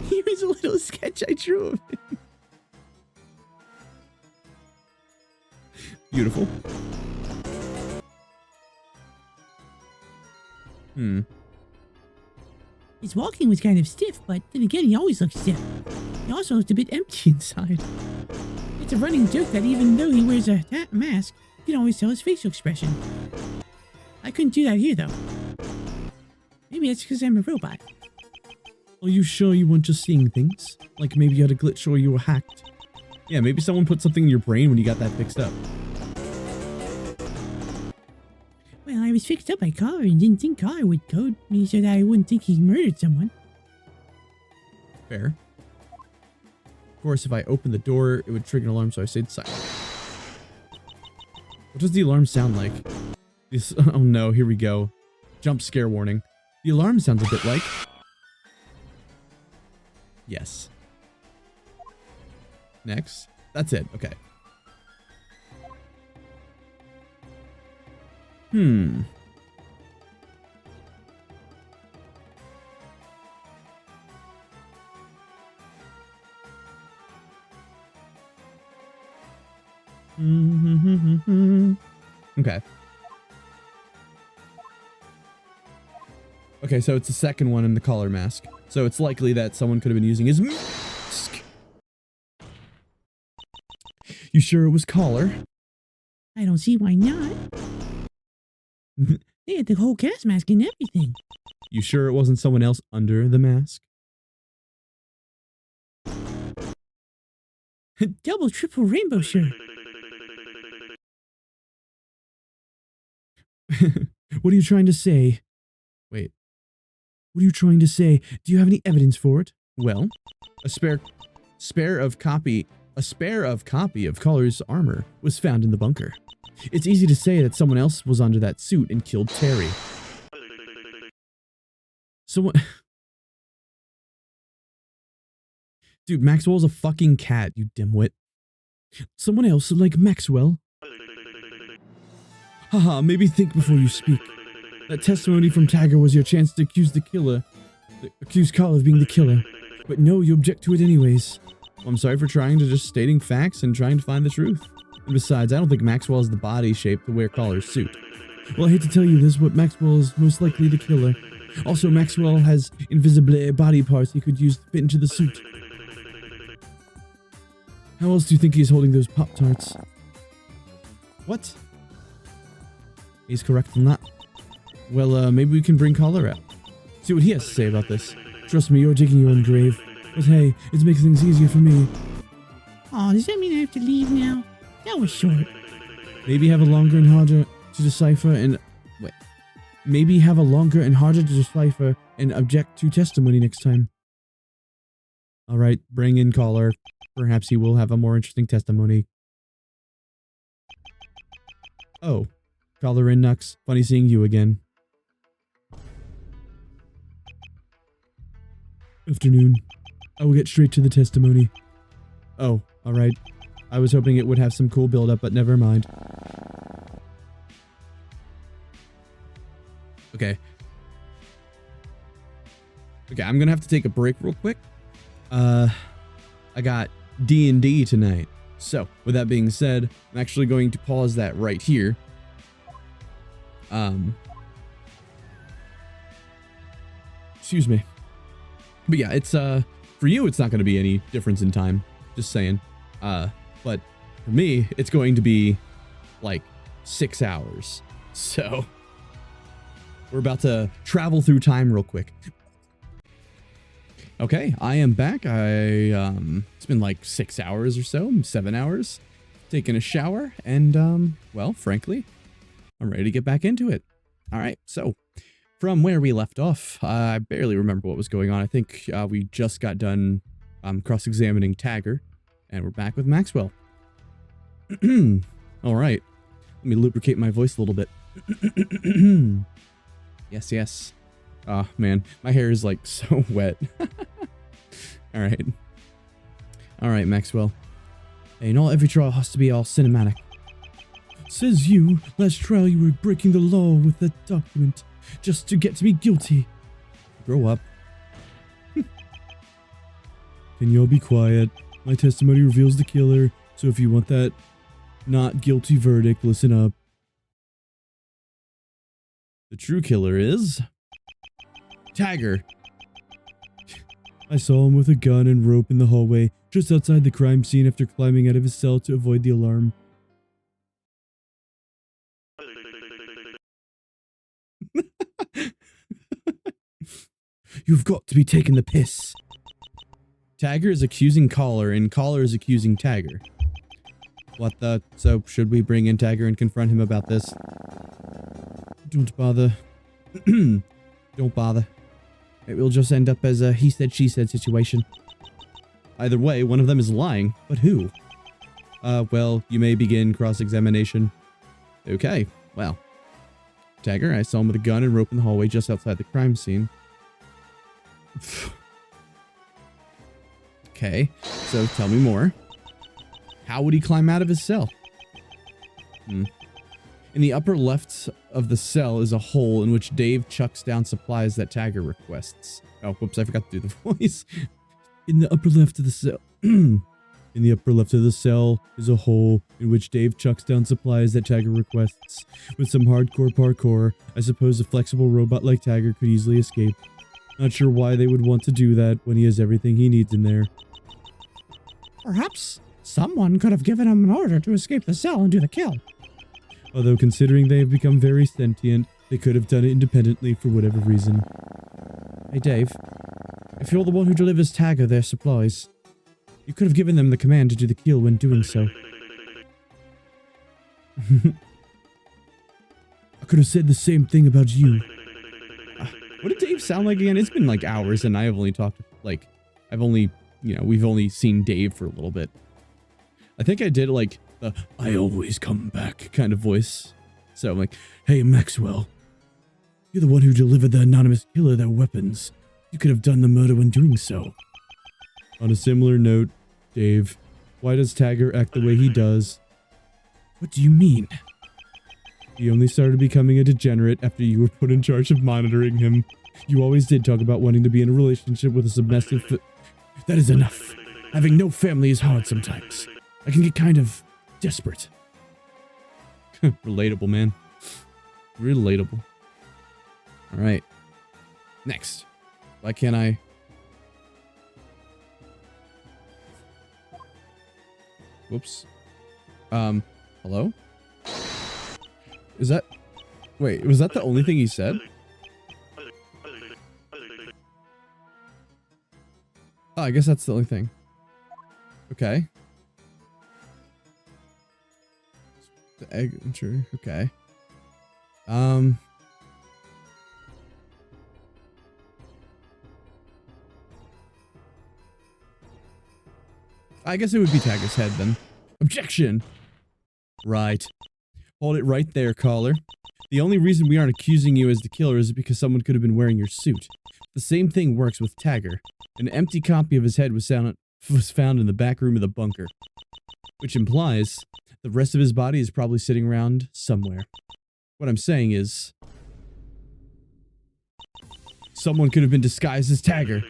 A: Here's a little sketch I drew of him. Beautiful.
E: His walking was kind of stiff, but then again, he always looks stiff. He also looked a bit empty inside. It's a running joke that even though he wears a mask, you can always tell his facial expression. I couldn't do that here, though. Maybe that's because I'm a robot.
A: Are you sure you weren't just seeing things? Like maybe you had a glitch or you were hacked? Yeah, maybe someone put something in your brain when you got that fixed up.
E: Well, I was fixed up by Collar and didn't think Collar would code me so that I wouldn't think he murdered someone.
A: Fair. Of course, if I opened the door, it would trigger an alarm, so I stayed silent. What does the alarm sound like? This, oh no, here we go. Jump scare warning. The alarm sounds a bit like... Yes. Next. That's it. Okay. Okay. Okay, so it's the second one in the collar mask. So it's likely that someone could have been using his mask. You sure it was collar?
E: I don't see why not. They had the whole gas mask and everything.
A: You sure it wasn't someone else under the mask?
E: Double, triple rainbow shirt.
A: What are you trying to say? Wait. What are you trying to say? Do you have any evidence for it? Well, a spare copy of Collar's armor was found in the bunker. It's easy to say that someone else was under that suit and killed Terry. Someone... Dude, Maxwell's a fucking cat, you dimwit. Someone else like Maxwell? Haha, maybe think before you speak. That testimony from Tagger was your chance to accuse Collar of being the killer. But no, you object to it anyways. Well, I'm sorry for trying to just stating facts and trying to find the truth. And besides, I don't think Maxwell has the body shape to wear Collar's suit. Well, I hate to tell you this, but Maxwell is most likely the killer. Also, Maxwell has invisible body parts he could use to fit into the suit. How else do you think he's holding those Pop-Tarts? What? He's correct on that. Well, maybe we can bring Collar out. See what he has to say about this. Trust me, you're digging your own grave. But hey, it makes things easier for me.
E: Aw, does that mean I have to leave now? That was short.
A: Maybe have a longer and harder to decipher and... Wait. Maybe have a longer and harder to decipher and object to testimony next time. Alright, bring in Collar. Perhaps he will have a more interesting testimony. Oh. Collar in, Nux. Funny seeing you again. Afternoon. I will get straight to the testimony. Oh, alright. I was hoping it would have some cool build-up, but never mind. Okay. Okay, I'm gonna have to take a break real quick. I got D&D tonight. So, with that being said, I'm actually going to pause that right here. Excuse me. But yeah, it's, for you, it's not going to be any difference in time. Just saying. But for me, it's going to be like 6 hours. So we're about to travel through time real quick. Okay, I am back. It's been like 6 hours or so, 7 hours. Taking a shower, and well, frankly, I'm ready to get back into it. All right, so from where we left off, I barely remember what was going on. I think we just got done cross-examining Tagger, and we're back with Maxwell. All right, let me lubricate my voice a little bit. Yes, yes. Oh, man, my hair is like so wet. All right, Maxwell. Hey, not every trial has to be all cinematic. Says you, last trial you were breaking the law with that document just to get to be guilty. Grow up. Can you all be quiet? My testimony reveals the killer, so if you want that not guilty verdict, listen up. The true killer is Tagger. I saw him with a gun and rope in the hallway just outside the crime scene after climbing out of his cell to avoid the alarm. You've got to be taking the piss. Tagger is accusing Caller, and Caller is accusing Tagger. What the? So, should we bring in Tagger and confront him about this? Don't bother. Don't bother. It will just end up as a he said, she said situation. Either way, one of them is lying, but who? Well, you may begin cross-examination. Okay, well. Tagger, I saw him with a gun and rope in the hallway just outside the crime scene. Okay, so tell me more. How would he climb out of his cell? In the upper left of the cell is a hole in which Dave chucks down supplies that Tagger requests. Oh, whoops, I forgot to do the voice. In the upper left of the cell... In the upper left of the cell is a hole in which Dave chucks down supplies that Tagger requests. With some hardcore parkour, I suppose a flexible robot like Tagger could easily escape. Not sure why they would want to do that when he has everything he needs in there.
D: Perhaps someone could have given him an order to escape the cell and do the kill.
A: Although considering they have become very sentient, they could have done it independently for whatever reason. Hey Dave, if you're the one who delivers Tagger their supplies, you could have given them the command to do the kill when doing so. I could have said the same thing about you. What did Dave sound like again? It's been like hours and I have only talked, like, we've only seen Dave for a little bit. I think I did like the I always come back kind of voice. So I'm like, hey Maxwell, you're the one who delivered the anonymous killer their weapons. You could have done the murder when doing so. On a similar note, Dave, why does Tagger act the way he does? What do you mean? He only started becoming a degenerate after you were put in charge of monitoring him. You always did talk about wanting to be in a relationship with a submissive... That is enough. Having no family is hard sometimes. I can get kind of desperate. Relatable, man. Relatable. Alright. Next. Why can't I... Whoops. Hello? Is that... Wait, was that the only thing he said? Oh, I guess that's the only thing. Okay. The egg, sure, okay. I guess it would be Tagger's head then. Objection! Right. Hold it right there, caller. The only reason we aren't accusing you as the killer is because someone could have been wearing your suit. The same thing works with Tagger. An empty copy of his head was found in the back room of the bunker, which implies the rest of his body is probably sitting around somewhere. What I'm saying is, someone could have been disguised as Tagger.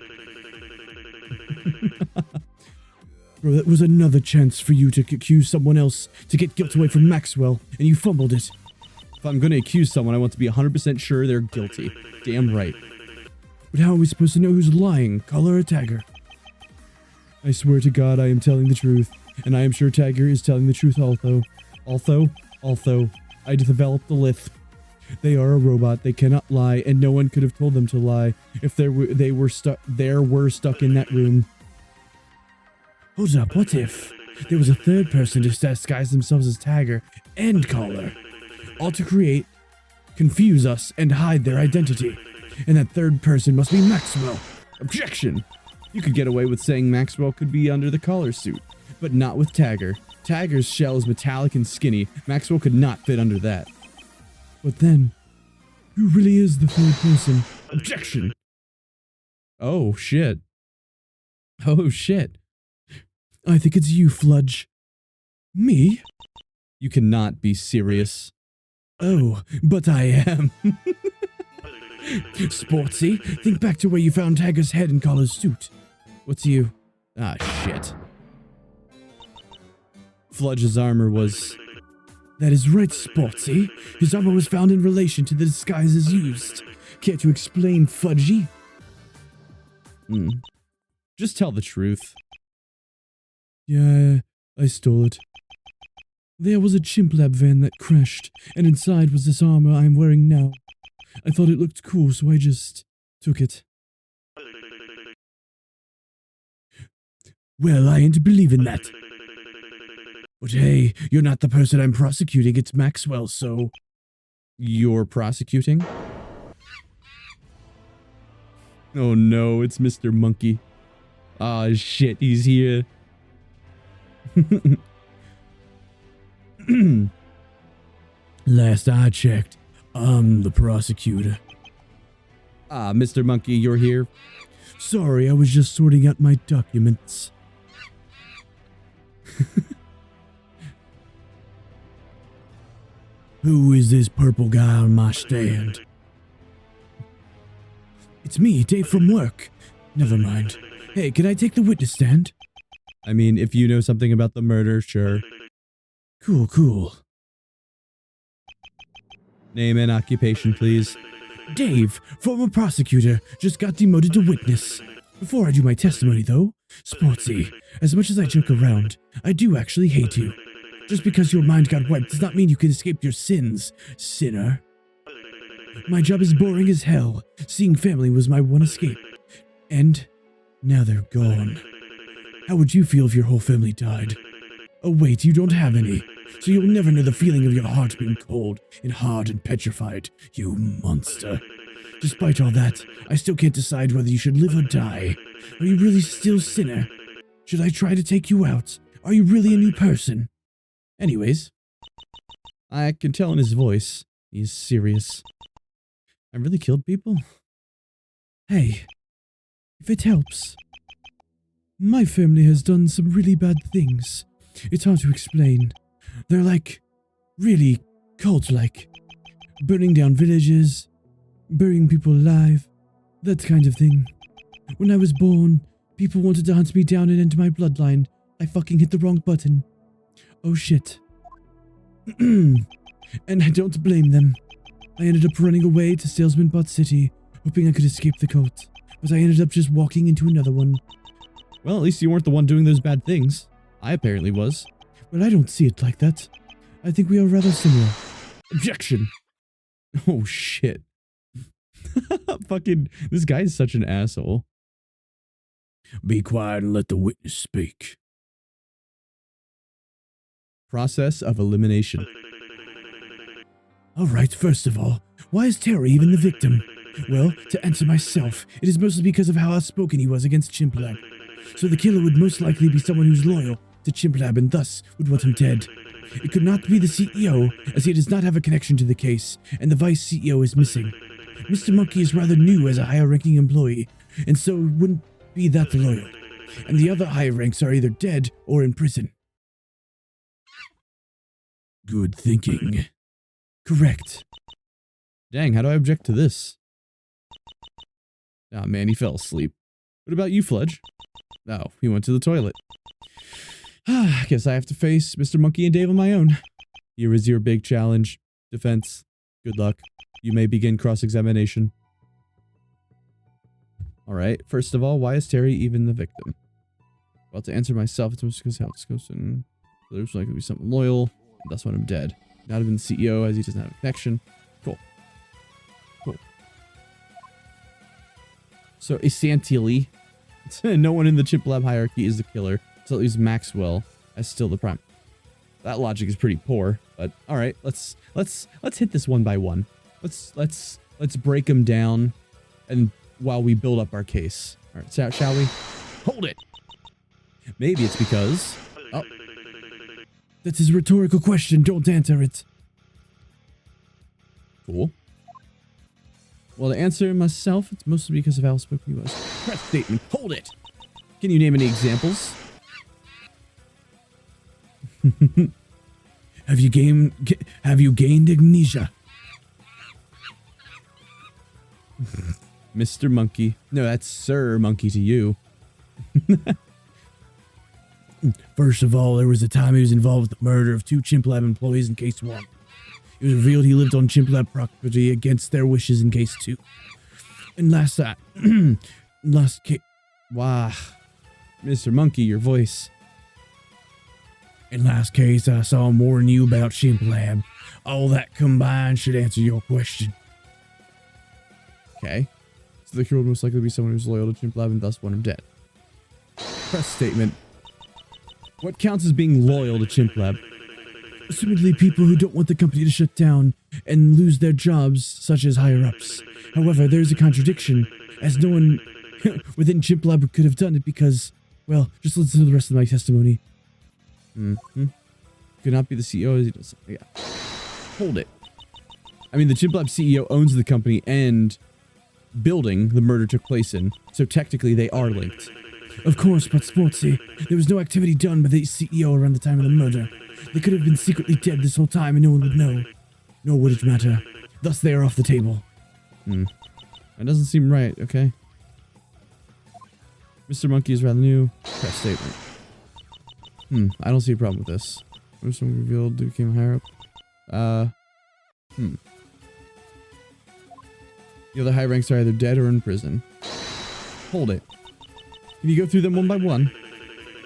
A: Bro, that was another chance for you to accuse someone else to get guilt away from Maxwell, and you fumbled it. If I'm going to accuse someone, I want to be 100% sure they're guilty. Damn right. But how are we supposed to know who's lying, caller or Tagger? I swear to God I am telling the truth. And I am sure Tiger is telling the truth also. Also, I developed the lisp. They are a robot, they cannot lie, and no one could have told them to lie if they were stuck in that room.
F: Hold up, what if there was a third person to disguise themselves as Tiger and Caller, all to confuse us and hide their identity? And that third person must be Maxwell.
A: Objection! You could get away with saying Maxwell could be under the collar suit, but not with Tiger. Tiger's shell is metallic and skinny. Maxwell could not fit under that.
F: But then, who really is the third person?
A: Objection! Oh, shit. Oh, shit.
F: I think it's you, Fludge. Me?
A: You cannot be serious.
F: Oh, but I am. Sportsy, think back to where you found Tiger's head in Collar's suit.
A: What's you? Ah, shit. Fludge's armor was...
F: That is right, Sportsy. His armor was found in relation to the disguises used. Care to explain, Fudgy?
A: Just tell the truth.
F: Yeah, I stole it. There was a CHIMPLAB van that crashed, and inside was this armor I'm wearing now. I thought it looked cool, so I just took it. Well, I ain't believing that. But hey, you're not the person I'm prosecuting, it's Maxwell, so...
A: You're prosecuting? Oh no, it's Mr. Monkey. Ah, shit, he's here.
F: Last I checked, I'm the prosecutor.
A: Ah, Mr. Monkey, you're here?
F: Sorry, I was just sorting out my documents. Who is this purple guy on my stand? It's me, Dave from work. Never mind. Hey, can I take the witness stand?
A: I mean, if you know something about the murder, sure.
F: Cool.
A: Name and occupation, please.
F: Dave, former prosecutor, just got demoted to witness. Before I do my testimony, though, Sportsy, as much as I joke around, I do actually hate you. Just because your mind got wiped does not mean you can escape your sins, sinner. My job is boring as hell. Seeing family was my one escape. And now they're gone. How would you feel if your whole family died? Oh wait, you don't have any. So you'll never know the feeling of your heart being cold and hard and petrified, you monster. Despite all that, I still can't decide whether you should live or die. Are you really still sinner? Should I try to take you out? Are you really a new person?
A: Anyways, I can tell in his voice, he's serious. I really killed people?
F: Hey, if it helps. My family has done some really bad things. It's hard to explain. They're like, really cult-like. Burning down villages, burying people alive, that kind of thing. When I was born, people wanted to hunt me down and end my bloodline. I fucking hit the wrong button. Oh shit. And I don't blame them. I ended up running away to Salesman Bot City, hoping I could escape the cult. But I ended up just walking into another one.
A: Well, at least you weren't the one doing those bad things. I apparently was.
F: Well, I don't see it like that. I think we are rather similar.
A: Objection! Oh shit. Fucking, this guy is such an asshole.
F: Be quiet and let the witness speak.
A: Process of elimination.
F: Alright, first of all, why is Terry even the victim? Well, to answer myself, it is mostly because of how outspoken he was against CHIMPLAB. So the killer would most likely be someone who's loyal to CHIMPLAB and thus would want him dead. It could not be the CEO, as he does not have a connection to the case, and the vice CEO is missing. Mr. Monkey is rather new as a higher-ranking employee, and so wouldn't be that loyal. And the other higher ranks are either dead or in prison. Good thinking. Correct.
A: Dang, how do I object to this? Ah, man, he fell asleep. What about you, Fludge? Oh, he went to the toilet. I guess I have to face Mr. Monkey and Dave on my own. Here is your big challenge. Defense. Good luck. You may begin cross-examination. Alright, first of all, why is Terry even the victim? Well, to answer myself, it's mostly because how it's goes and there's likely to be something loyal, and thus want him dead. Not even the CEO, as he doesn't have a connection. Cool. Cool. So, essentially, no one in the CHIMPLAB hierarchy is the killer, so at least Maxwell as still the prime. That logic is pretty poor, but all right, let's hit this one by one. Let's break them down, and while we build up our case. All right, so, shall we?
B: Hold it.
A: Maybe it's because. Oh, that is a rhetorical question. Don't answer it. Cool. Well, to answer myself, it's mostly because of how outspoken he was. Press statement. Hold it. Can you name any examples? Have you gained amnesia? Mr. Monkey. No, that's Sir Monkey to you. First of all, there was a time he was involved with the murder of 2 CHIMPLAB employees in case 1. It was revealed he lived on CHIMPLAB property against their wishes in case 2. And last case... Wow. Mr. Monkey, your voice. In last case, I saw him warn you about CHIMPLAB. All that combined should answer your question. Okay. So the killer would most likely be someone who's loyal to CHIMPLAB and thus want him dead. Press statement. What counts as being loyal to CHIMPLAB? Assumedly people who don't want the company to shut down and lose their jobs, such as higher-ups. However, there is a contradiction, as no one within CHIMPLAB could have done it because, well, just listen to the rest of my testimony. Could not be the CEO as he does. Yeah. Hold it. I mean, the CHIMPLAB CEO owns the company and building the murder took place in, so technically they are linked. Of course, but Sportsy, there was no activity done by the CEO around the time of the murder. They could have been secretly dead this whole time and no one would know. Nor would it matter. Thus they are off the table. That doesn't seem right, okay? Mr. Monkey is rather new. Press statement. I don't see a problem with this. When someone revealed who became higher up. The other high ranks are either dead or in prison. Hold it. Can you go through them one by one?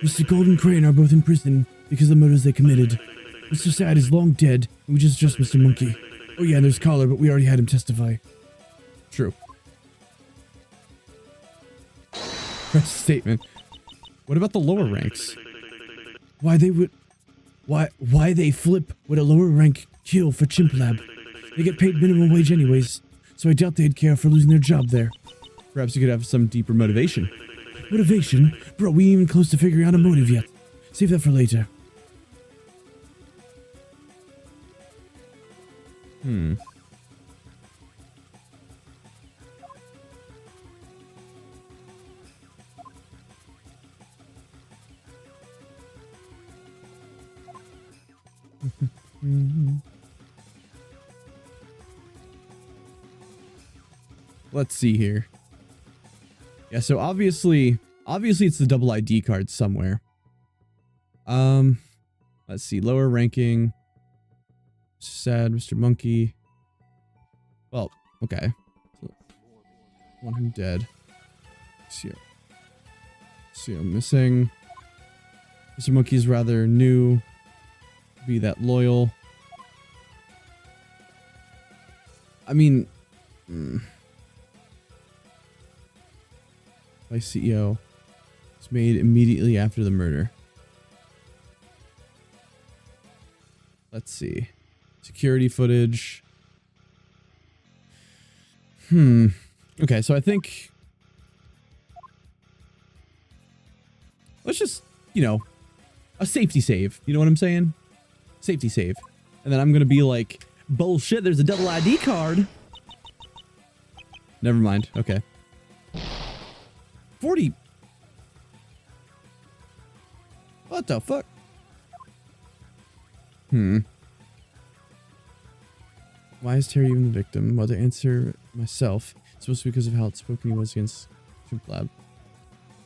A: Mr. Gold and Crane are both in prison because of the murders they committed. Mr. Sad is long dead, and we just Mr. Monkey. Oh yeah, and there's Collar, but we already had him testify. True. Press statement. What about the lower ranks? Why they flip would a lower rank kill for CHIMPLAB? They get paid minimum wage anyways, so I doubt they'd care for losing their job there. Perhaps you could have some deeper motivation. Motivation? Bro, we ain't even close to figuring out a motive yet. Save that for later. Let's see here. Yeah, so obviously it's the double ID card somewhere. Let's see, lower ranking. Sad, Mr. Monkey. Well, okay. So, one who dead. See I'm missing. Mr. Monkey is rather new. Be that loyal. I mean, by CEO. It's made immediately after the murder. Let's see. Security footage. Okay, so I think... Let's just, a safety save. You know what I'm saying? Safety save. And then I'm going to be like, bullshit, there's a double ID card. Never mind. Okay. 40. What the fuck? Why is Terry even the victim? Well, to answer myself, it's supposed to be because of how outspoken he was against CHIMPLAB.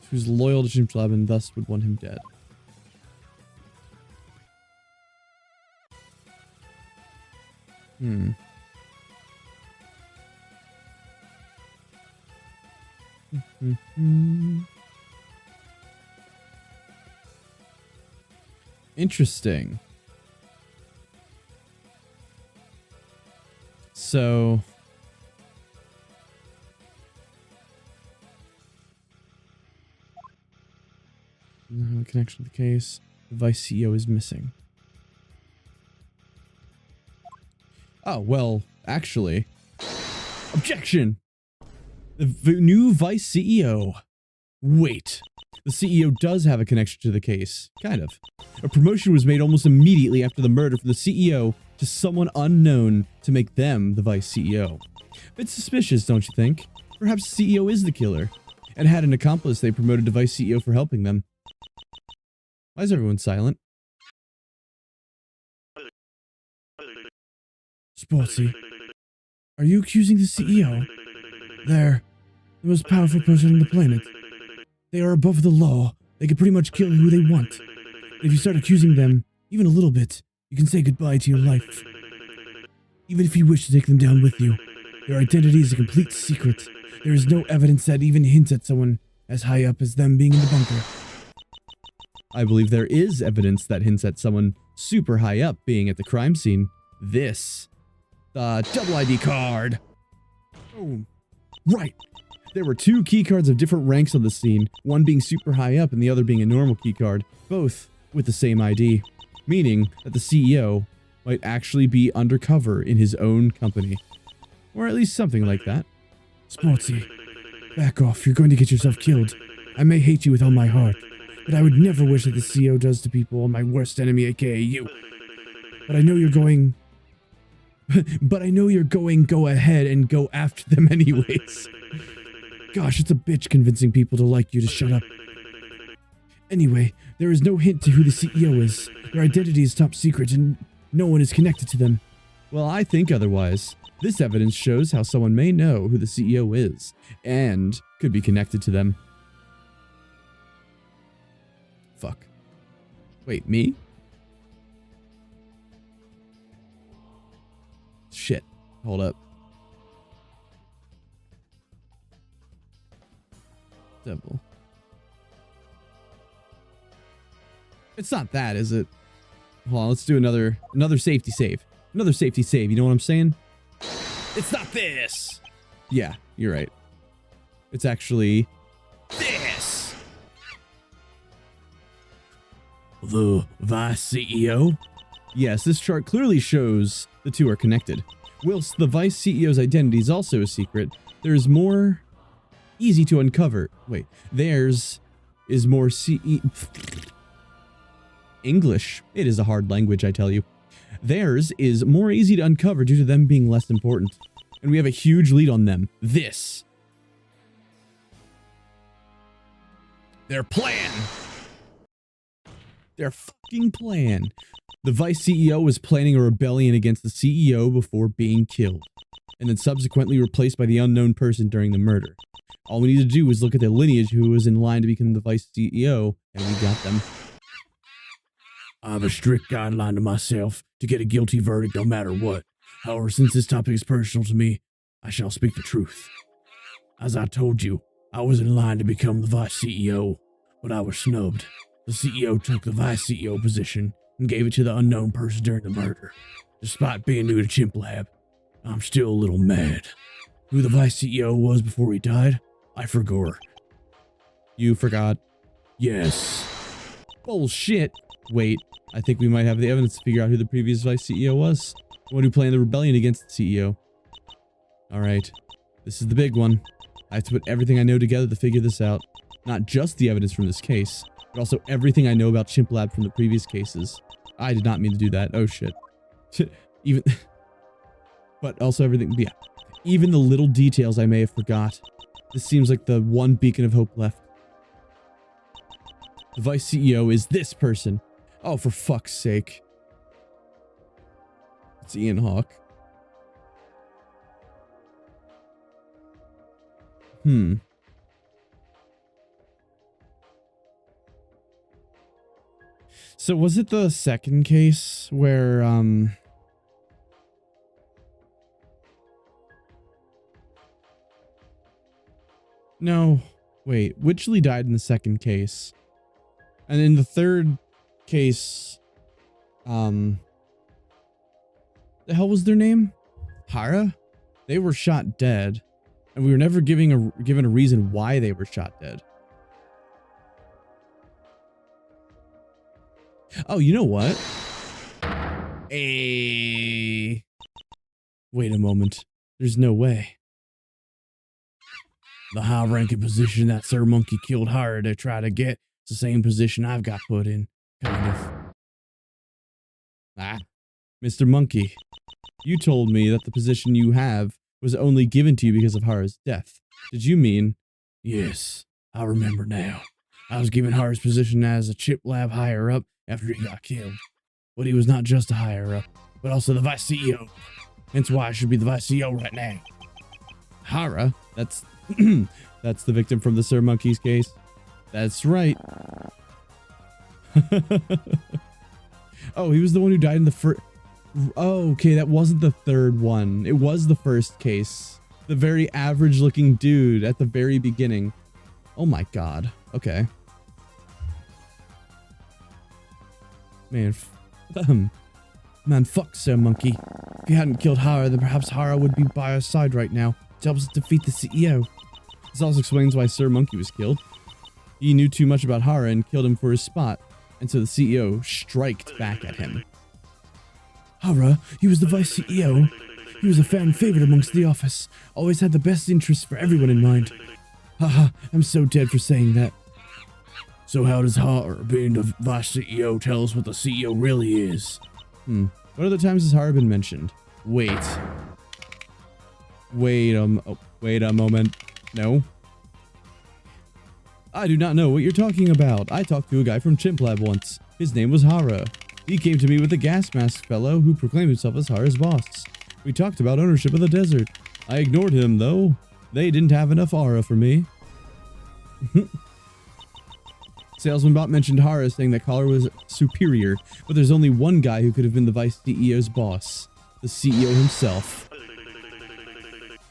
A: He was loyal to CHIMPLAB and thus would want him dead. Interesting. So no connection to the case. The vice CEO is missing. Oh, well, actually. Objection! The new vice CEO. Wait. The CEO does have a connection to the case. Kind of. A promotion was made almost immediately after the murder from the CEO to someone unknown to make them the vice CEO. Bit suspicious, don't you think? Perhaps the CEO is the killer, and had an accomplice they promoted to vice CEO for helping them. Why is everyone silent?
F: Sportsy, are you accusing the CEO? They're the most powerful person on the planet. They are above the law. They can pretty much kill who they want. If you start accusing them, even a little bit, you can say goodbye to your life. Even if you wish to take them down with you, their identity is a complete secret. There is no evidence that even hints at someone as high up as them being in the bunker.
A: I believe there is evidence that hints at someone super high up being at the crime scene. This. The double ID card. Oh, right. There were 2 key cards of different ranks on the scene, one being super high up and the other being a normal key card, both with the same ID, meaning that the CEO might actually be undercover in his own company. Or at least something like that.
F: Sportsy, back off. You're going to get yourself killed. I may hate you with all my heart, but I would never wish that the CEO does to people my worst enemy, aka you. But I know you're going... go ahead and go after them anyways. Gosh, it's a bitch convincing people to like you to shut up. Anyway, there is no hint to who the CEO is. Their identity is top secret and no one is connected to them.
A: Well, I think otherwise. This evidence shows how someone may know who the CEO is, and could be connected to them. Fuck. Wait, me? Shit. Hold up. Devil. It's not that, is it? Hold on, let's do another safety save. Another safety save, you know what I'm saying? It's not this! Yeah, you're right. It's actually this!
F: The vice CEO?
A: Yes, this chart clearly shows the 2 are connected. Whilst the vice CEO's identity is also a secret, there is more easy to uncover. Wait, theirs is more English. It is a hard language, I tell you. Theirs is more easy to uncover due to them being less important. And we have a huge lead on them. This. Their plan. Their fucking plan. The vice CEO was planning a rebellion against the CEO before being killed, and then subsequently replaced by the unknown person during the murder. All we need to do is look at their lineage who was in line to become the vice CEO, and we got them.
F: I have a strict guideline to myself to get a guilty verdict no matter what. However, since this topic is personal to me, I shall speak the truth. As I told you, I was in line to become the vice CEO, but I was snubbed. The CEO took the vice CEO position and gave it to the unknown person during the murder. Despite being new to CHIMPLAB, I'm still a little mad. Who the vice CEO was before he died, I forgot.
A: You forgot?
F: Yes.
A: Bullshit. Wait, I think we might have the evidence to figure out who the previous vice CEO was. The one who planned the rebellion against the CEO. Alright, this is the big one. I have to put everything I know together to figure this out. Not just the evidence from this case, but also everything I know about CHIMPLAB from the previous cases. I did not mean to do that. Oh shit. Even... but also everything... yeah. Even the little details I may have forgot. This seems like the one beacon of hope left. The vice CEO is this person. Oh, for fuck's sake. It's Ian Hawke. So was it the second case where, no, wait, Witchley died in the second case. And in the third case, The hell was their name? Hara? They were shot dead, and we were never given a reason why they were shot dead. Oh, you know what? Wait a moment. There's no way.
F: The high-ranking position that Sir Monkey killed Hara to try to get is the same position I've got put in, kind of.
A: Ah, Mr. Monkey, you told me that the position you have was only given to you because of Hara's death. Did you mean?
F: Yes, I remember now. I was given Hara's position as a CHIMPLAB higher-up after he got killed. But he was not just a higher-up, but also the Vice CEO. Hence why I should be the Vice CEO right now.
A: Hara? That's that's the victim from the Sir Monkey's case. That's right. Oh, he was the one who died in the first... Oh, okay, that wasn't the third one. It was the first case. The very average-looking dude at the very beginning. Oh my god. Okay. Man, man, fuck Sir Monkey. If he hadn't killed Hara, then perhaps Hara would be by our side right now to help us defeat the CEO. This also explains why Sir Monkey was killed. He knew too much about Hara and killed him for his spot, and so the CEO striked back at him.
F: Hara, he was the Vice CEO. He was a fan favorite amongst the office. Always had the best interests for everyone in mind. Haha, I'm so dead for saying that. So how does Hara, being the Vice CEO, tell us what the CEO really is?
A: What other times has Hara been mentioned? Wait a moment. No. I do not know what you're talking about. I talked to a guy from CHIMPLAB once. His name was Hara. He came to me with a gas mask fellow who proclaimed himself as Hara's boss. We talked about ownership of the desert. I ignored him, though. They didn't have enough aura for me. Salesman Bot mentioned Hara, saying that Collar was superior, but there's only one guy who could have been the Vice CEO's boss. The CEO himself.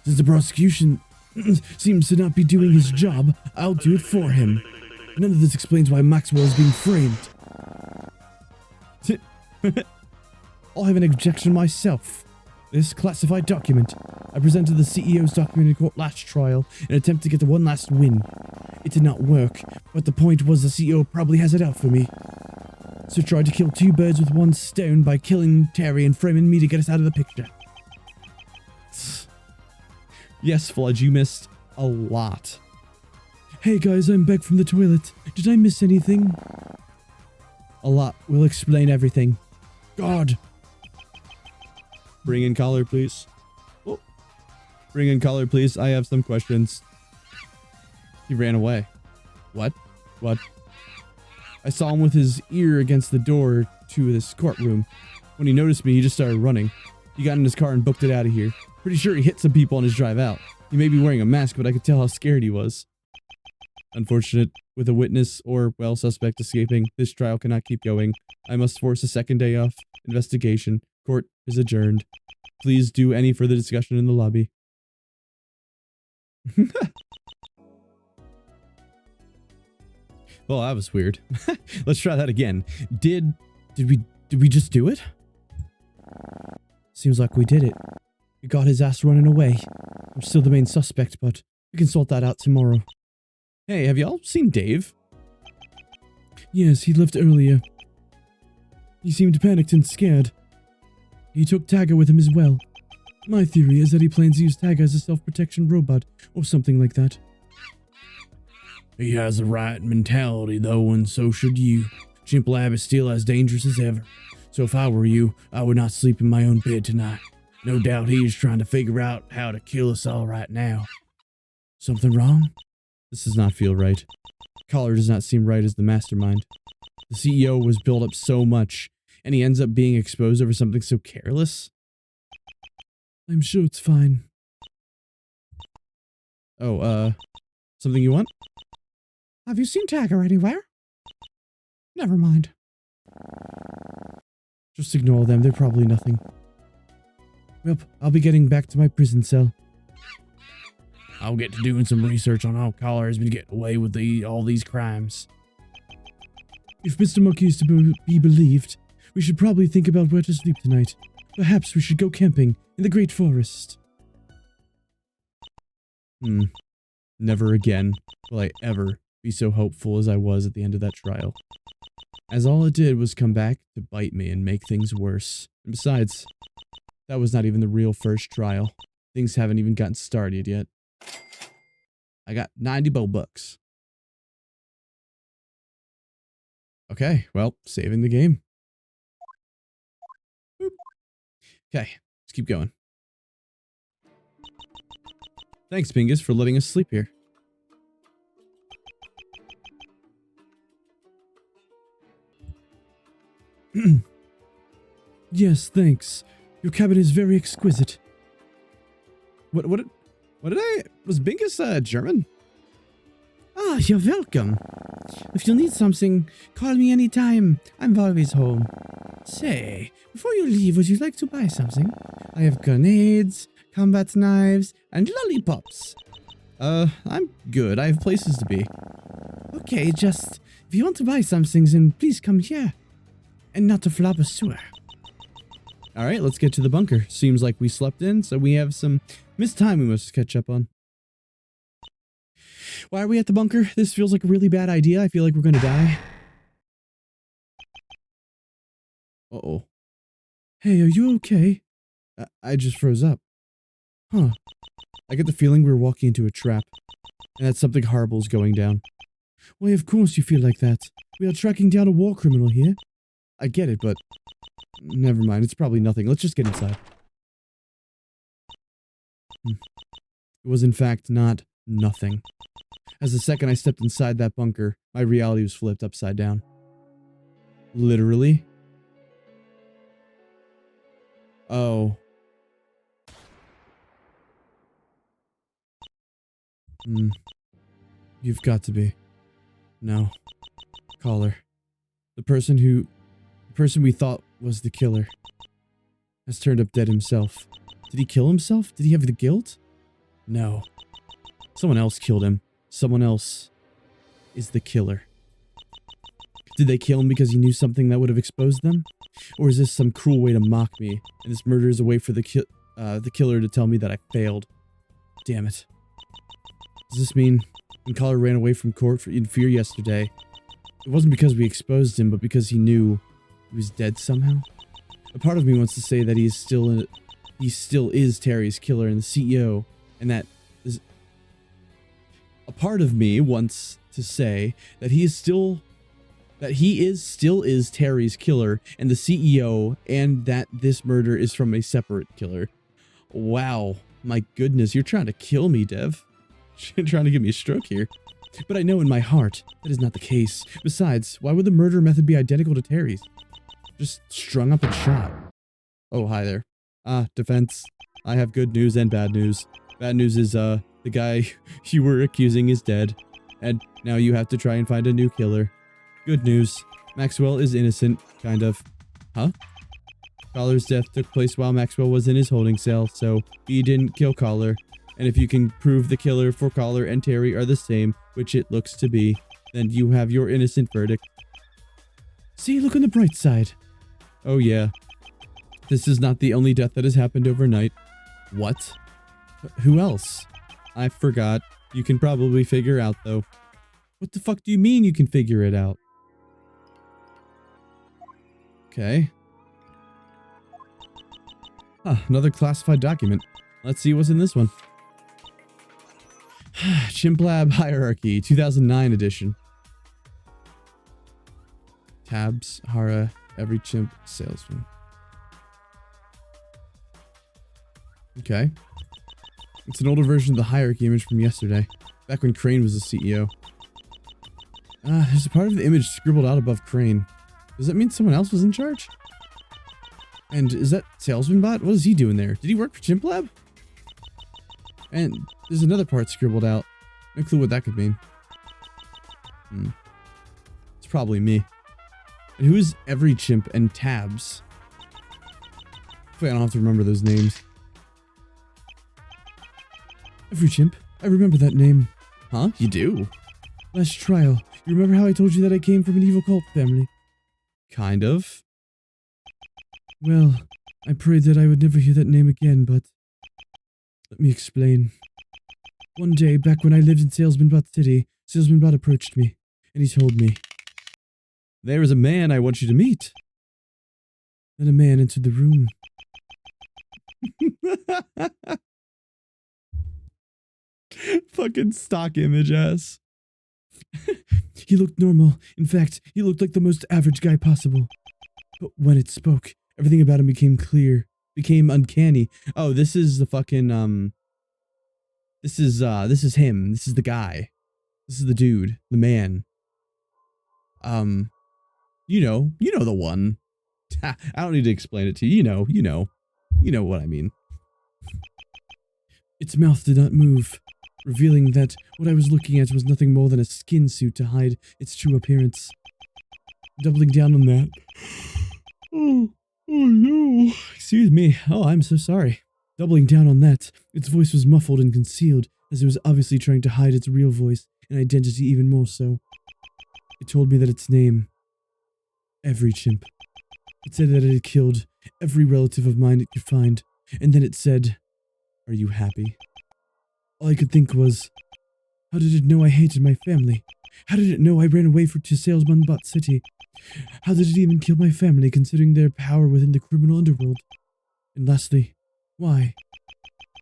F: Since the prosecution seems to not be doing his job, I'll do it for him. None of this explains why Maxwell is being framed.
A: I'll have an objection myself. This classified document. I presented the CEO's document in court last trial in an attempt to get the one last win. It did not work, but the point was the CEO probably has it out for me. So tried to kill two birds with one stone by killing Terry and framing me to get us out of the picture. Yes, Fludge, you missed a lot.
F: Hey guys, I'm back from the toilet. Did I miss anything?
A: A lot. We'll explain everything.
F: God.
A: Bring in Collar, please. Oh. Bring in Collar, please. I have some questions. He ran away. What? What? I saw him with his ear against the door to this courtroom. When he noticed me, he just started running. He got in his car and booked it out of here. Pretty sure he hit some people on his drive out. He may be wearing a mask, but I could tell how scared he was. Unfortunate. With a witness or, well, suspect escaping, this trial cannot keep going. I must force a second day off. Investigation. Court is adjourned. Please do any further discussion in the lobby. Well, that was weird. Let's try that again. Did we just do it? Seems like we did it. We got his ass running away. I'm still the main suspect, but we can sort that out tomorrow. Hey, have y'all seen Dave?
F: Yes, he left earlier. He seemed panicked and scared. He took Tagger with him as well. My theory is that he plans to use Tagger as a self-protection robot, or something like that. He has the right mentality, though, and so should you. CHIMPLAB is still as dangerous as ever. So if I were you, I would not sleep in my own bed tonight. No doubt he is trying to figure out how to kill us all right now. Something wrong?
A: This does not feel right. Collar does not seem right as the mastermind. The CEO was built up so much, and he ends up being exposed over something so careless.
F: I'm sure it's fine.
A: Oh, something you want?
D: Have you seen Tagger anywhere? Never mind.
A: Just ignore them, they're probably nothing. Well, I'll be getting back to my prison cell.
F: I'll get to doing some research on how Collar has been getting away with all these crimes.
D: If Mr. Monkey is to be believed,
A: we should probably think about where to sleep tonight. Perhaps we should go camping in the Great Forest. Never again will I ever be so hopeful as I was at the end of that trial. As all it did was come back to bite me and make things worse. And besides, that was not even the real first trial. Things haven't even gotten started yet. I got 90 bucks. Okay, well, saving the game. Boop. Okay, let's keep going. Thanks, Bingus, for letting us sleep here. Yes, thanks. Your cabin is very exquisite. What did I... Was Bingus, German?
D: Ah, you're welcome. If you need something, call me anytime. I'm always home. Say, before you leave, would you like to buy something? I have grenades, combat knives, and lollipops.
A: I'm good. I have places to be.
D: Okay, just, if you want to buy something, then please come here. And not to flop a sewer.
A: Alright, let's get to the bunker. Seems like we slept in, so we have some missed time we must catch up on. Why are we at the bunker? This feels like a really bad idea. I feel like we're gonna die. Uh-oh.
D: Hey, are you okay?
A: I just froze up. Huh. I get the feeling we're walking into a trap. And that something horrible is going down.
D: Why, of course you feel like that. We are tracking down a war criminal here.
A: I get it, but... Never mind, it's probably nothing. Let's just get inside. It was in fact not nothing. As the second I stepped inside that bunker, my reality was flipped upside down. Literally. Oh. You've got to be. No. Caller. The person we thought was the killer has turned up dead himself. Did he kill himself? Did he have the guilt? No. Someone else killed him. Someone else is the killer. Did they kill him because he knew something that would have exposed them? Or is this some cruel way to mock me, and this murder is a way for the killer to tell me that I failed? Damn it. Does this mean when Collar ran away from court in fear yesterday, it wasn't because we exposed him, but because he knew he was dead somehow? A part of me wants to say that he still is Terry's killer and the CEO, and that is... A part of me wants to say that he still is Terry's killer and the CEO, and that this murder is from a separate killer. Wow, my goodness, you're trying to kill me, Dev. You're trying to give me a stroke here. But I know in my heart that is not the case. Besides, why would the murder method be identical to Terry's? Just strung up and shot. Oh, hi there. Defense. I have good news and bad news. Bad news is, the guy you were accusing is dead, and now you have to try and find a new killer. Good news. Maxwell is innocent, kind of. Huh? Collar's death took place while Maxwell was in his holding cell, so he didn't kill Collar. And if you can prove the killer for Collar and Terry are the same, which it looks to be, then you have your innocent verdict.
D: See, look on the bright side.
A: Oh yeah. This is not the only death that has happened overnight. What? Who else? I forgot. You can probably figure out, though. What the fuck do you mean you can figure it out? Okay. Another classified document. Let's see what's in this one. CHIMPLAB Hierarchy, 2009 edition. Tabs, Hara, every chimp salesman. Okay. It's an older version of the hierarchy image from yesterday, back when Crane was the CEO. There's a part of the image scribbled out above Crane. Does that mean someone else was in charge? And is that salesman bot? What is he doing there? Did he work for CHIMPLAB? And there's another part scribbled out. No clue what that could mean. It's probably me. And who is every chimp and tabs? Hopefully I don't have to remember those names. Every chimp. I remember that name. Huh? You do?
D: Last trial. You remember how I told you that I came from an evil cult family?
A: Kind of.
D: Well, I prayed that I would never hear that name again, but let me explain. One day, back when I lived in Salesmanbot City, Salesmanbot approached me, and he told me.
A: There is a man I want you to meet.
D: Then a man entered the room.
A: Fucking stock image ass.
D: He looked normal. In fact, he looked like the most average guy possible. But when it spoke, everything about him became clear, became uncanny.
A: Oh, this is the fucking, this is him. This is the guy. This is the dude, the man. You know the one. I don't need to explain it to you. You know what I mean.
D: Its mouth did not move, revealing that what I was looking at was nothing more than a skin suit to hide its true appearance. Doubling down on that.
A: Oh no.
D: Excuse me. Oh, I'm so sorry. Doubling down on that, its voice was muffled and concealed, as it was obviously trying to hide its real voice and identity even more so. It told me that its name, Every Chimp. It said that it had killed every relative of mine it could find, and then it said, "Are you happy?" All I could think was, how did it know I hated my family? How did it know I ran away to Salesmanbot City? How did it even kill my family, considering their power within the criminal underworld? And lastly, why?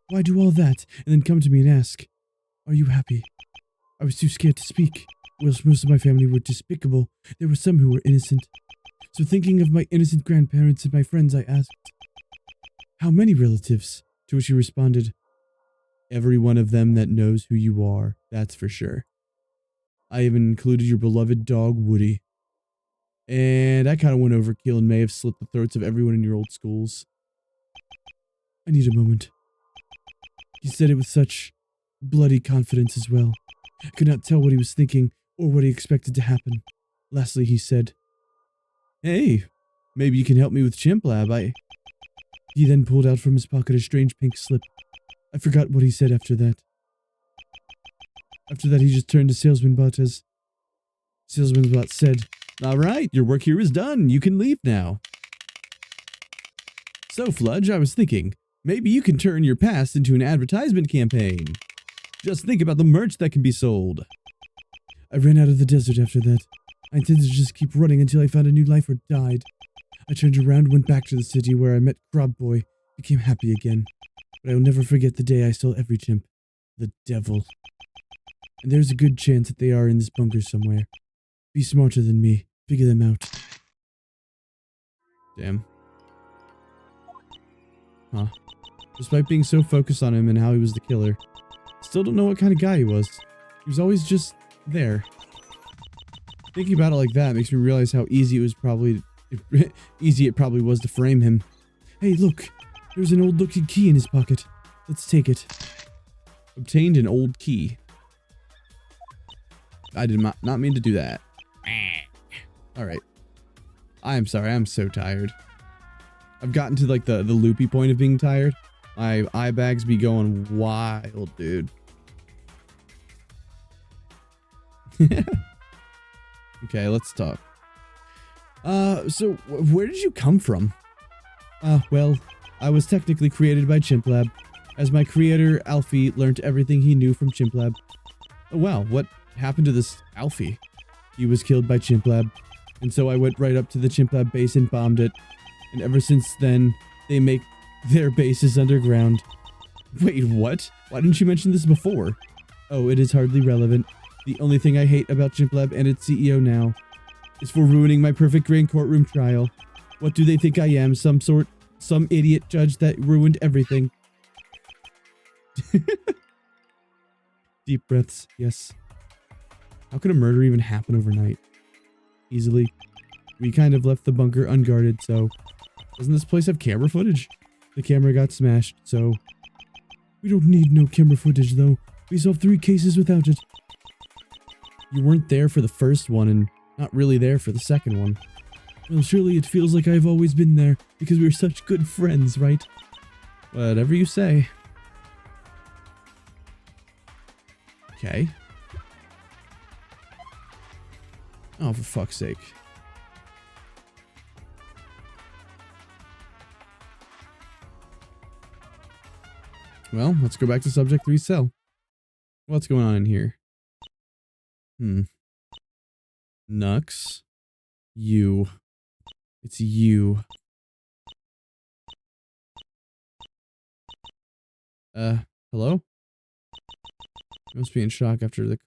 D: Why do all that, and then come to me and ask, "Are you happy?" I was too scared to speak. Whilst most of my family were despicable, there were some who were innocent. So thinking of my innocent grandparents and my friends, I asked, "How many relatives?" To which he responded,
A: "Every one of them that knows who you are, that's for sure. I even included your beloved dog, Woody. And I kind of went overkill and may have slit the throats of everyone in your old schools."
D: I need a moment. He said it with such bloody confidence as well. I could not tell what he was thinking or what he expected to happen. Lastly, he said,
A: "Hey, maybe you can help me with CHIMPLAB.
D: He then pulled out from his pocket a strange pink slip. I forgot what he said after that. After that, he just turned to Salesmanbot as Salesmanbot said,
A: All right, your work here is done. You can leave now. So, Fludge, I was thinking, maybe you can turn your past into an advertisement campaign. Just think about the merch that can be sold."
D: I ran out of the desert after that. I intended to just keep running until I found a new life or died. I turned around, went back to the city where I met Grub Boy, became happy again. But I will never forget the day I stole Every Chimp. The devil. And there's a good chance that they are in this bunker somewhere. Be smarter than me. Figure them out.
A: Damn. Huh. Despite being so focused on him and how he was the killer, still don't know what kind of guy he was. He was always just there. Thinking about it like that makes me realize how easy it probably was to frame him.
D: Hey, look. There's an old-looking key in his pocket. Let's take it.
A: Obtained an old key. I did not mean to do that. Alright. I am sorry, I'm so tired. I've gotten to like the loopy point of being tired. My eye bags be going wild, dude. Okay, let's talk. So where did you come from?
D: Well, I was technically created by CHIMPLAB, as my creator, Alfie, learned everything he knew from CHIMPLAB.
A: Oh wow, what happened to this Alfie?
D: He was killed by CHIMPLAB, and so I went right up to the CHIMPLAB base and bombed it, and ever since then, they make their bases underground.
A: Wait, what? Why didn't you mention this before?
D: Oh, it is hardly relevant. The only thing I hate about CHIMPLAB and its CEO now is for ruining my perfect grand courtroom trial. What do they think I am? Some idiot judge that ruined everything. Deep breaths, yes.
A: How could a murder even happen overnight?
D: Easily. We kind of left the bunker unguarded, so...
A: Doesn't this place have camera footage?
D: The camera got smashed, so... We don't need no camera footage, though. We solved 3 cases without it.
A: You weren't there for the first one, and not really there for the second one.
D: Well, surely it feels like I've always been there, because we're such good friends, right?
A: Whatever you say. Okay. Oh, for fuck's sake. Well, let's go back to subject 3 cell. What's going on in here? Nux. You. It's you. Hello? You must be in shock after the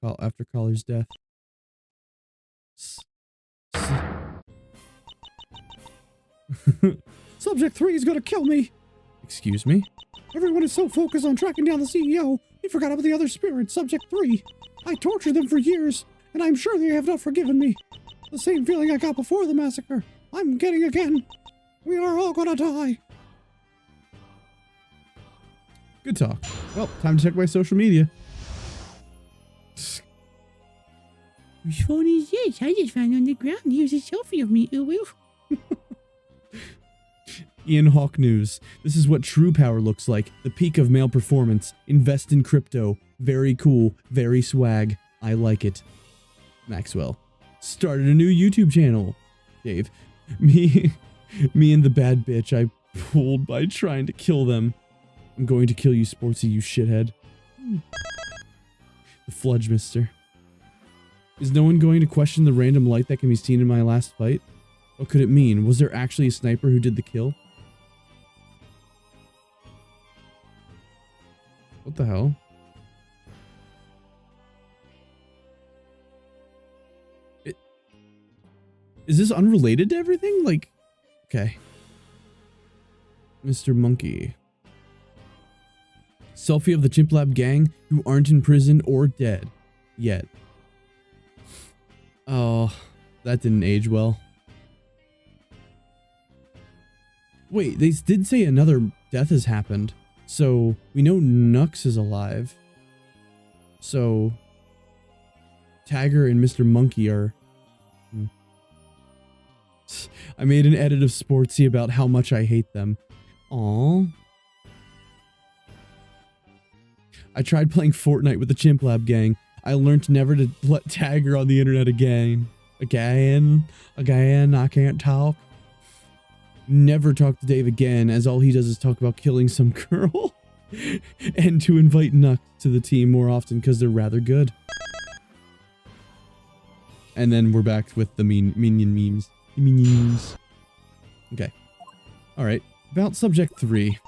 A: Collar's death.
D: Subject 3 is gonna kill me.
A: Excuse me?
D: Everyone is so focused on tracking down the CEO, they forgot about the other spirit, Subject 3. I tortured them for years, and I'm sure they have not forgiven me. The same feeling I got before the massacre, I'm getting again. We are all gonna die.
A: Good talk. Well, time to check my social media.
E: Whose phone is this? I just found on the ground. Here's a selfie of me. Ooh, ooh.
A: Ian Hawk News. This is what true power looks like. The peak of male performance. Invest in crypto. Very cool. Very swag. I like it. Maxwell. Started a new YouTube channel. Dave. Me and the bad bitch I pulled by trying to kill them. I'm going to kill you, Sportsy, you shithead. The Fludge Mister. Is no one going to question the random light that can be seen in my last fight? What could it mean? Was there actually a sniper who did the kill? What the hell? Is this unrelated to everything? Like, okay. Mr. Monkey. Selfie of the CHIMPLAB gang who aren't in prison or dead yet. Oh, that didn't age well. Wait, they did say another death has happened. So we know Nux is alive. So Tagger and Mr. Monkey are... I made an edit of Sportsy about how much I hate them. Aww. I tried playing Fortnite with the CHIMPLAB gang. I learned never to let Tagger on the internet again. Again, I can't talk. Never talk to Dave again, as all he does is talk about killing some girl. And to invite Nux to the team more often because they're rather good. And then we're back with the minion memes. Minions. Okay. Alright. About subject 3.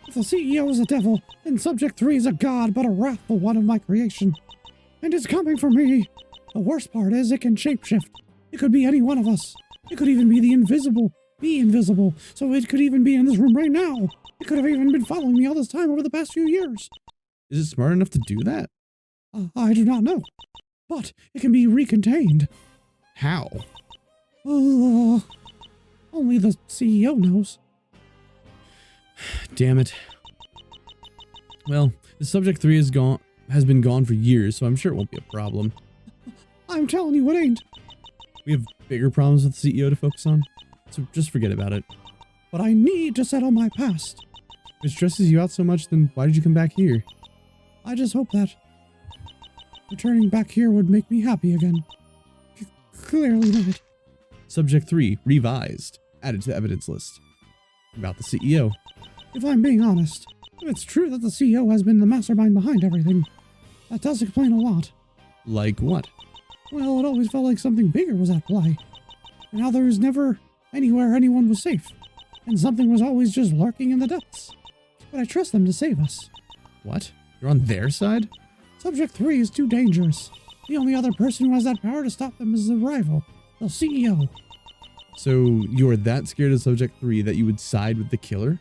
D: If the CEO is a devil, then Subject 3 is a god, but a wrathful one of my creation. And it's coming for me. The worst part is it can shapeshift. It could be any one of us. It could even be the invisible. Be invisible. So it could even be in this room right now. It could have even been following me all this time over the past few years.
A: Is it smart enough to do that?
D: I do not know. But it can be recontained.
A: How?
D: Only the CEO knows.
A: Damn it. Well, the subject 3 has been gone for years, so I'm sure it won't be a problem.
D: I'm telling you it ain't.
A: We have bigger problems with the CEO to focus on, so just forget about it.
D: But I need to settle my past.
A: If it stresses you out so much, then why did you come back here?
D: I just hope that returning back here would make me happy again. Clearly not.
A: Subject 3, revised. Added to the evidence list. About the CEO.
D: If I'm being honest, if it's true that the CEO has been the mastermind behind everything, that does explain a lot.
A: Like what?
D: Well, it always felt like something bigger was at play. And how there was never anywhere anyone was safe. And something was always just lurking in the depths. But I trust them to save us.
A: What? You're on their side?
D: Subject 3 is too dangerous. The only other person who has that power to stop them is the rival, the CEO.
A: So you're that scared of Subject 3 that you would side with the killer?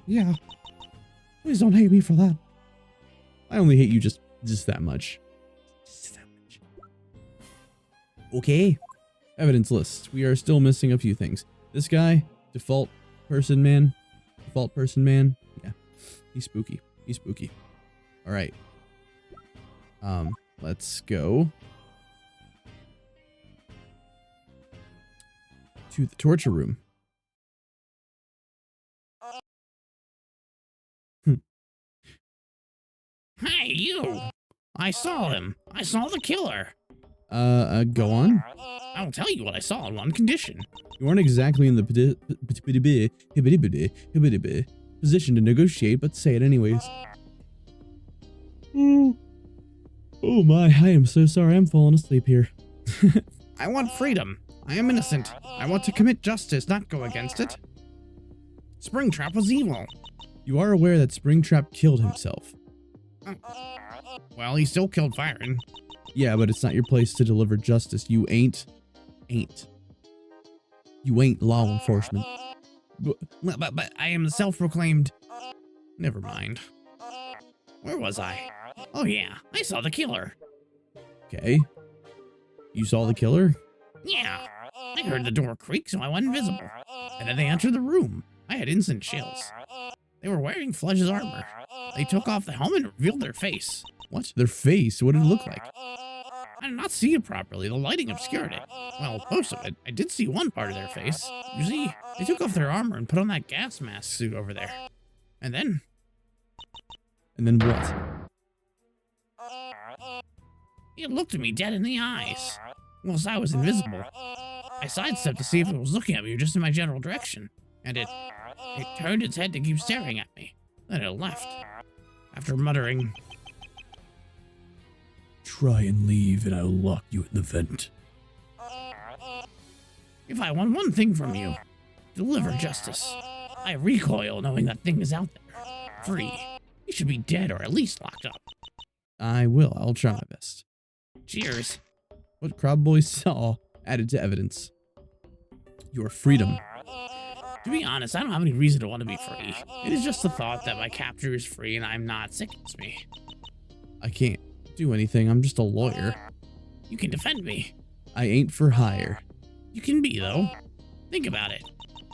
D: Yeah. Please don't hate me for that.
A: I only hate you just that much. Just that much. Okay. Evidence list. We are still missing a few things. This guy, default person man. Yeah. He's spooky. All right. Let's go to the torture room.
B: Hey, you! I saw him. I saw the killer.
A: Go on.
B: I'll tell you what I saw on one condition.
A: You weren't exactly in the position to negotiate, but say it anyways. Oh my, I am so sorry. I'm falling asleep here.
B: I want freedom. I am innocent. I want to commit justice, not go against it. Springtrap was evil.
A: You are aware that Springtrap killed himself.
B: Well, he still killed Byron.
A: Yeah, but it's not your place to deliver justice. You ain't. You ain't law enforcement.
B: But I am the self-proclaimed... Never mind. Where was I? Oh yeah, I saw the killer.
A: Okay. You saw the killer?
B: Yeah. I heard the door creak, so I went invisible. And then they entered the room. I had instant chills. They were wearing Fledge's armor. They took off the helmet and revealed their face.
A: What? Their face? What did it look like?
B: I did not see it properly. The lighting obscured it. Well, most of it. I did see one part of their face. You see, they took off their armor and put on that gas mask suit over there. And then...
A: And then what?
B: It looked at me dead in the eyes. Whilst I was invisible. I sidestepped to see if it was looking at me just in my general direction. And it turned its head to keep staring at me. Then it left. After muttering,
F: Try and leave and I'll lock you in the vent.
B: if I want one thing from you, deliver justice. I recoil knowing that thing is out there. Free. He should be dead or at least locked up.
A: I will. I'll try my best.
B: Cheers.
A: What Crab Boy saw added to evidence. Your freedom.
B: To be honest, I don't have any reason to want to be free. It is just the thought that my captor is free and I'm not sickens me.
A: I can't do anything. I'm just a lawyer.
B: You can defend me.
A: I ain't for hire.
B: You can be, though. Think about it.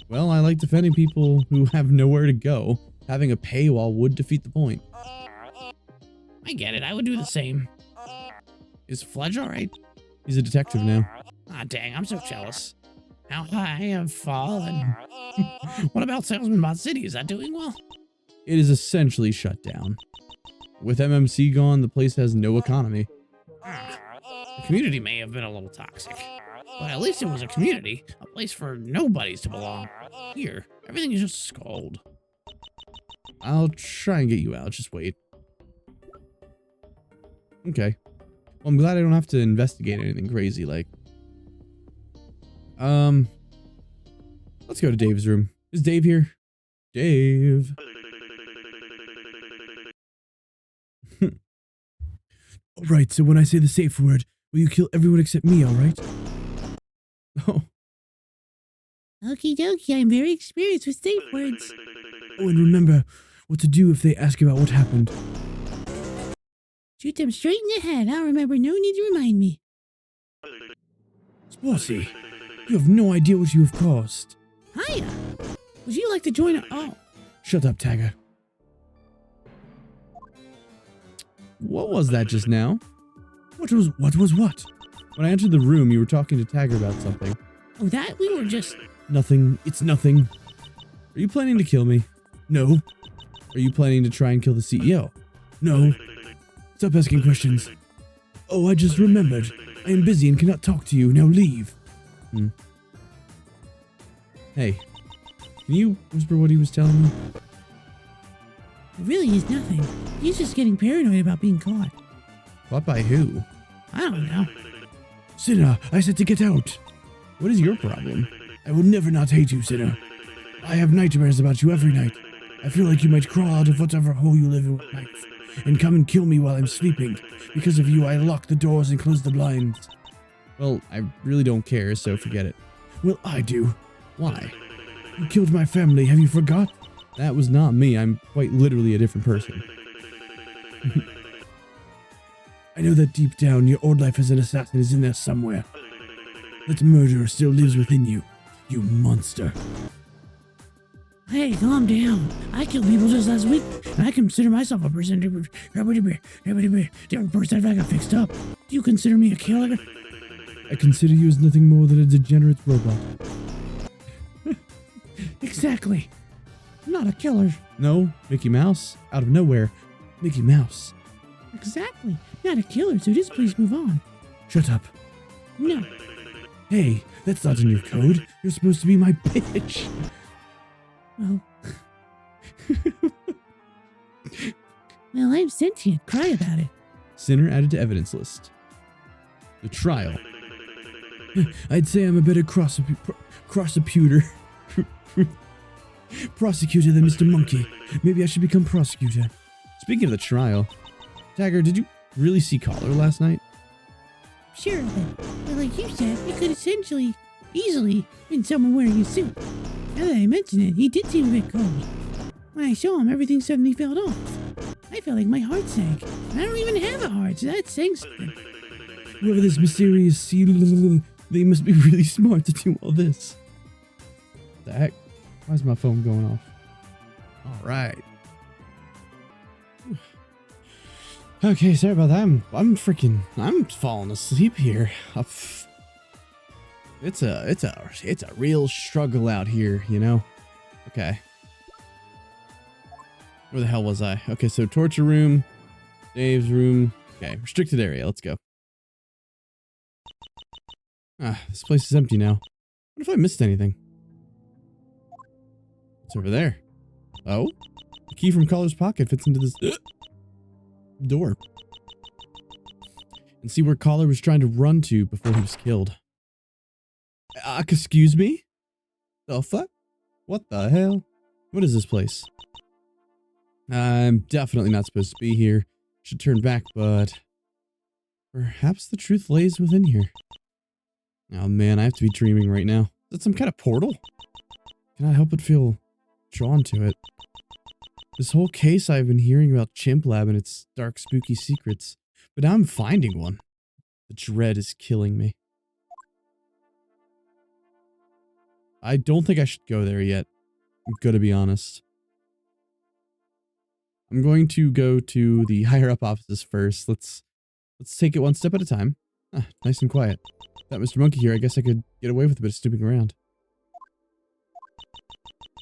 A: Well, I like defending people who have nowhere to go. Having a paywall would defeat the point.
B: I get it. I would do the same. Is Fledge alright?
A: He's a detective now.
B: Ah, dang. I'm so jealous. How high I have fallen. What about Salesman Bot City? Is that doing well?
A: It is essentially shut down. With MMC gone, the place has no economy.
B: The community may have been a little toxic, but at least it was a community, a place for nobodies to belong. Here, everything is just scold.
A: I'll try and get you out. Just wait. Okay. Well, I'm glad I don't have to investigate anything crazy like... Let's go to Dave's room. Is Dave here? Dave.
F: Alright, so when I say the safe word, will you kill everyone except me, alright?
A: Oh.
E: Okie dokie, I'm very experienced with safe words.
F: Oh, and remember what to do if they ask about what happened.
E: Shoot them straight in the head. I'll remember. No need to remind me.
F: Spossy, you have no idea what you have caused.
E: Hiya. Would you like to join a... Oh.
F: Shut up, Tagger.
A: What was that just now?
F: What was what?
A: When I entered the room, you were talking to Tagger about something.
E: Oh, that? We were just...
A: Nothing. It's nothing. Are you planning to kill me?
F: No.
A: Are you planning to try and kill the CEO?
F: No. Stop asking questions. Oh, I just remembered. I am busy and cannot talk to you. Now leave.
A: Hey, can you whisper what he was telling me?
E: It really is nothing. He's just getting paranoid about being caught.
A: Caught by who?
E: I don't know.
F: Sinner, I said to get out.
A: What is your problem?
F: I will never not hate you, Sinner. I have nightmares about you every night. I feel like you might crawl out of whatever hole you live in at night and come and kill me while I'm sleeping. Because of you, I lock the doors and close the blinds.
A: Well, I really don't care, so forget it.
F: Well, I do.
A: Why?
F: You killed my family, have you forgot?
A: That was not me. I'm quite literally a different person.
F: I know that deep down, your old life as an assassin is in there somewhere. That murderer still lives within you, you monster.
E: Hey, calm down. I killed people just last week, and I consider myself a person different person if I got fixed up. Do you consider me a killer?
A: I consider you as nothing more than a degenerate robot.
E: Exactly. I'm not a killer.
A: No, Mickey Mouse, out of nowhere. Mickey Mouse.
E: Exactly. Not a killer, so just please move on.
F: Shut up.
E: No.
F: Hey, that's not in your code. You're supposed to be my bitch.
E: Well, Well, I'm sentient. Cry about it.
A: Sinner added to evidence list. The trial. I'd say I'm a better prosecutor. Prosecutor than Mr. Monkey. Maybe I should become prosecutor. Speaking of the trial, Tagger, did you really see Collar last night?
E: Sure of it. But like you said, it could essentially, easily, been someone wearing a suit. Now that I mention it, he did seem a bit cold. When I saw him, everything suddenly fell off. I felt like my heart sank. And I don't even have a heart, so that's saying something.
A: Whoever this mysterious they must be really smart to do all this. What the heck? Why is my phone going off? All right. Okay, sorry about that. I'm falling asleep here. It's a real struggle out here, you know? Okay. Where the hell was I? Okay, so torture room, Dave's room. Okay, restricted area. Let's go. Ah, this place is empty now. What if I missed anything? What's over there? Oh, the key from Collar's pocket fits into this door. And see where Collar was trying to run to before he was killed. Excuse me? The fuck? What the hell? What is this place? I'm definitely not supposed to be here. Should turn back, but perhaps the truth lays within here. Oh man, I have to be dreaming right now. Is that some kind of portal? Cannot help but feel drawn to it. This whole case I've been hearing about CHIMPLAB and its dark, spooky secrets, but now I'm finding one. The dread is killing me. I don't think I should go there yet. I'm gonna be honest. I'm going to go to the higher up offices first. Let's take it one step at a time. Ah, nice and quiet. That Mr. Monkey here, I guess I could get away with a bit of snooping around.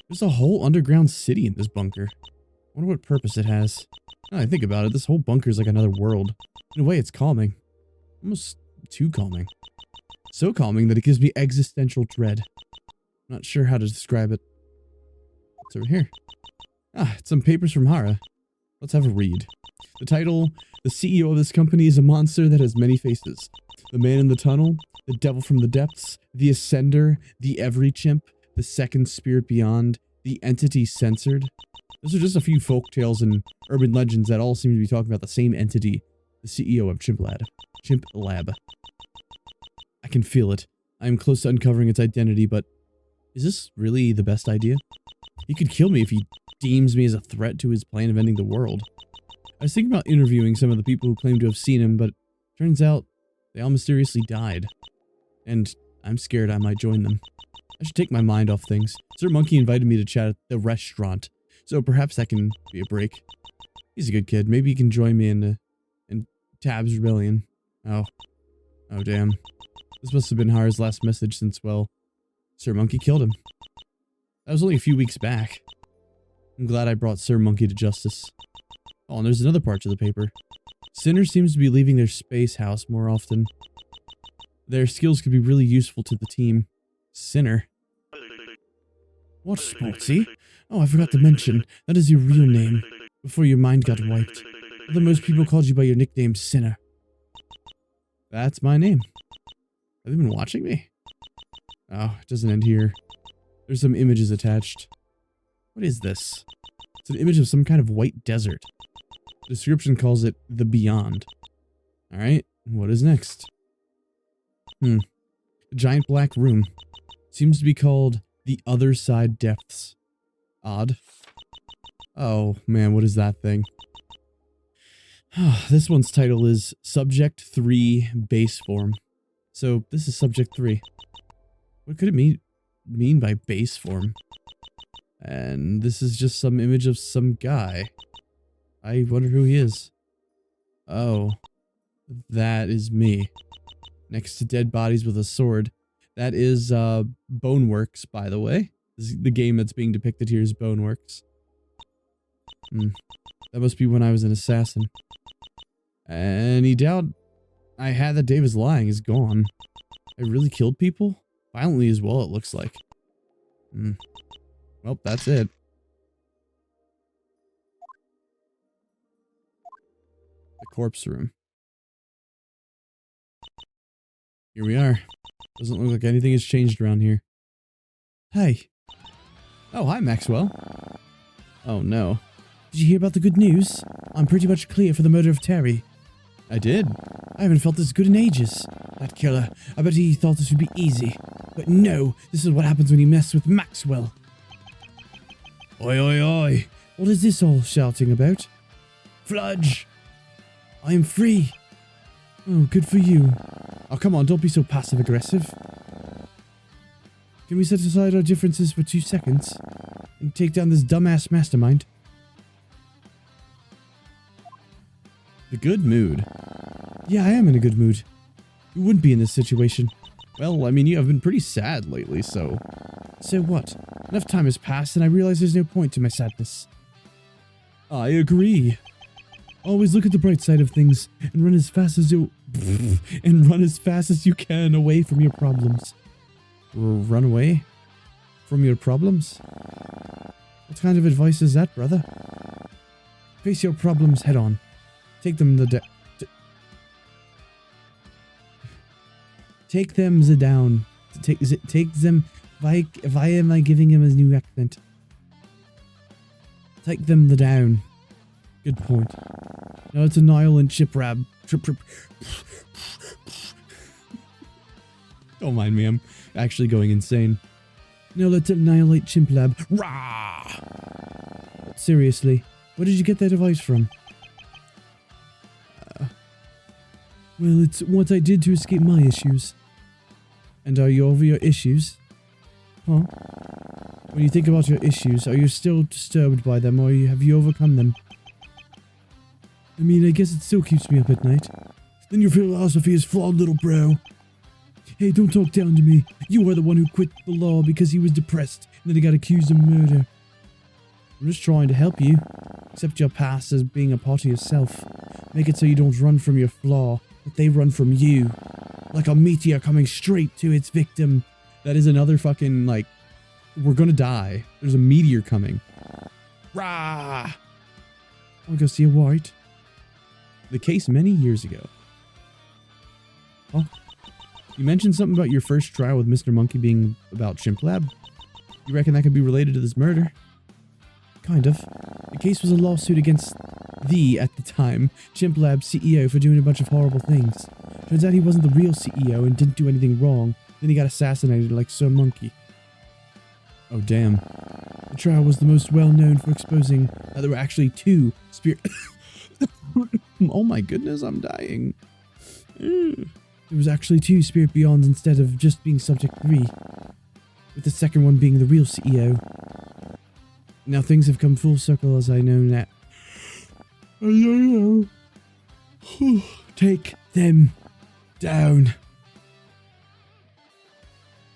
A: There's a whole underground city in this bunker. I wonder what purpose it has. Now that I think about it, this whole bunker is like another world. In a way, it's calming. Almost too calming. So calming that it gives me existential dread. I'm not sure how to describe it. What's over here? Ah, it's some papers from Hara. Let's have a read. The title, The CEO of this company is a monster that has many faces. The man in the tunnel, the devil from the depths, the ascender, the every chimp, the second spirit beyond, the entity censored. Those are just a few folk tales and urban legends that all seem to be talking about the same entity, the CEO of CHIMPLAB. CHIMPLAB. I can feel it. I am close to uncovering its identity, but is this really the best idea? He could kill me if he deems me as a threat to his plan of ending the world. I was thinking about interviewing some of the people who claim to have seen him, but turns out they all mysteriously died. And I'm scared I might join them. I should take my mind off things. Sir Monkey invited me to chat at the restaurant, so perhaps that can be a break. He's a good kid. Maybe he can join me in Tab's rebellion. Oh damn. This must have been Hara's last message since, well, Sir Monkey killed him. That was only a few weeks back. I'm glad I brought Sir Monkey to justice. Oh, and there's another part to the paper. Sinner seems to be leaving their space house more often. Their skills could be really useful to the team. Sinner. What, Sportsy? Oh, I forgot to mention, that is your real name, before your mind got wiped. Although most people called you by your nickname, Sinner. That's my name. Have they been watching me? Oh, it doesn't end here. There's some images attached. What is this? It's an image of some kind of white desert. The description calls it the Beyond. Alright, what is next? A giant black room. Seems to be called the Other Side Depths. Odd. Oh, man, what is that thing? This one's title is Subject 3 Base Form. So, this is Subject 3. What could it mean by base form? And this is just some image of some guy. I wonder who he is. Oh, that is me. Next to dead bodies with a sword. That is Boneworks, by the way. This is the game that's being depicted here is Boneworks. That must be when I was an assassin. Any doubt I had that Dave is lying is gone. I really killed people? Violently as well, it looks like. Well, that's it. The corpse room. Here we are. Doesn't look like anything has changed around here.
D: Hey,
A: Oh, hi, Maxwell. Oh, no.
D: did you hear about the good news? I'm pretty much clear for the murder of Terry.
A: I did.
D: I haven't felt this good in ages. That killer, I bet he thought this would be easy. But no, this is what happens when you mess with Maxwell.
A: Oi, oi, oi.
D: What is this all shouting about?
A: Fludge.
D: I am free. Oh, good for you.
A: Oh, come on, don't be so passive-aggressive.
D: Can we set aside our differences for 2 seconds and take down this dumbass mastermind?
A: The good mood.
D: Yeah, I am in a good mood. Who wouldn't be in this situation?
A: Well, I mean, you have been pretty sad lately, so...
D: So what? Enough time has passed and I realize there's no point to my sadness.
A: I agree.
D: Always look at the bright side of things and run as fast as you...
A: And run as fast as you can away from your problems.
D: Run away from your problems? What kind of advice is that, brother? Face your problems head on. Take them take them down. Take them. Why am I giving him a new accent? Take them down. Good point. Now let's annihilate CHIMPLAB.
A: Don't mind me, I'm actually going insane.
D: Now let's annihilate CHIMPLAB.
A: Rah!
D: Seriously, where did you get that advice from? Well, it's what I did to escape my issues. And are you over your issues? Huh? When you think about your issues, are you still disturbed by them or have you overcome them? I mean, I guess it still keeps me up at night. Then your philosophy is flawed, little bro. Hey, don't talk down to me. You are the one who quit the law because he was depressed and then he got accused of murder. I'm just trying to help you. Accept your past as being a part of yourself. Make it so you don't run from your flaw, but they run from you. Like a meteor coming straight to its victim.
A: That is another fucking, like, we're gonna die. There's a meteor coming.
D: Rah! I'll go see a white.
A: The case many years ago. Oh, you mentioned something about your first trial with Mr. Monkey being about CHIMPLAB. You reckon that could be related to this murder?
D: Kind of. The case was a lawsuit against at the time, CHIMPLAB CEO for doing a bunch of horrible things. Turns out he wasn't the real CEO and didn't do anything wrong. Then he got assassinated like Sir Monkey.
A: Oh, damn.
D: The trial was the most well-known for exposing that there were actually 2 spirit...
A: Oh my goodness, I'm dying.
D: There was actually 2 spirit beyonds instead of just being subject 3. With the second one being the real CEO. Now things have come full circle as I know that. Take them down.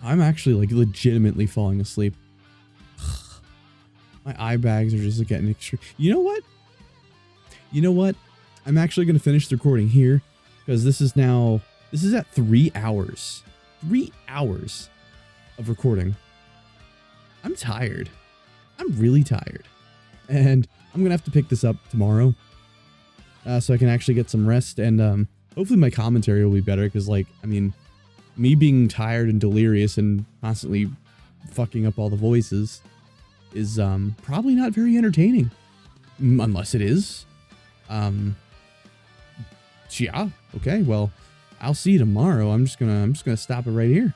A: I'm actually like legitimately falling asleep. My eye bags are just getting extreme. You know what? You know what? I'm actually going to finish the recording here because this is at 3 hours. 3 hours of recording. I'm tired. I'm really tired. And I'm going to have to pick this up tomorrow so I can actually get some rest. And hopefully my commentary will be better because, like, I mean, me being tired and delirious and constantly fucking up all the voices is probably not very entertaining. Unless it is. Yeah. Okay, well, I'll see you tomorrow. I'm just gonna stop it right here.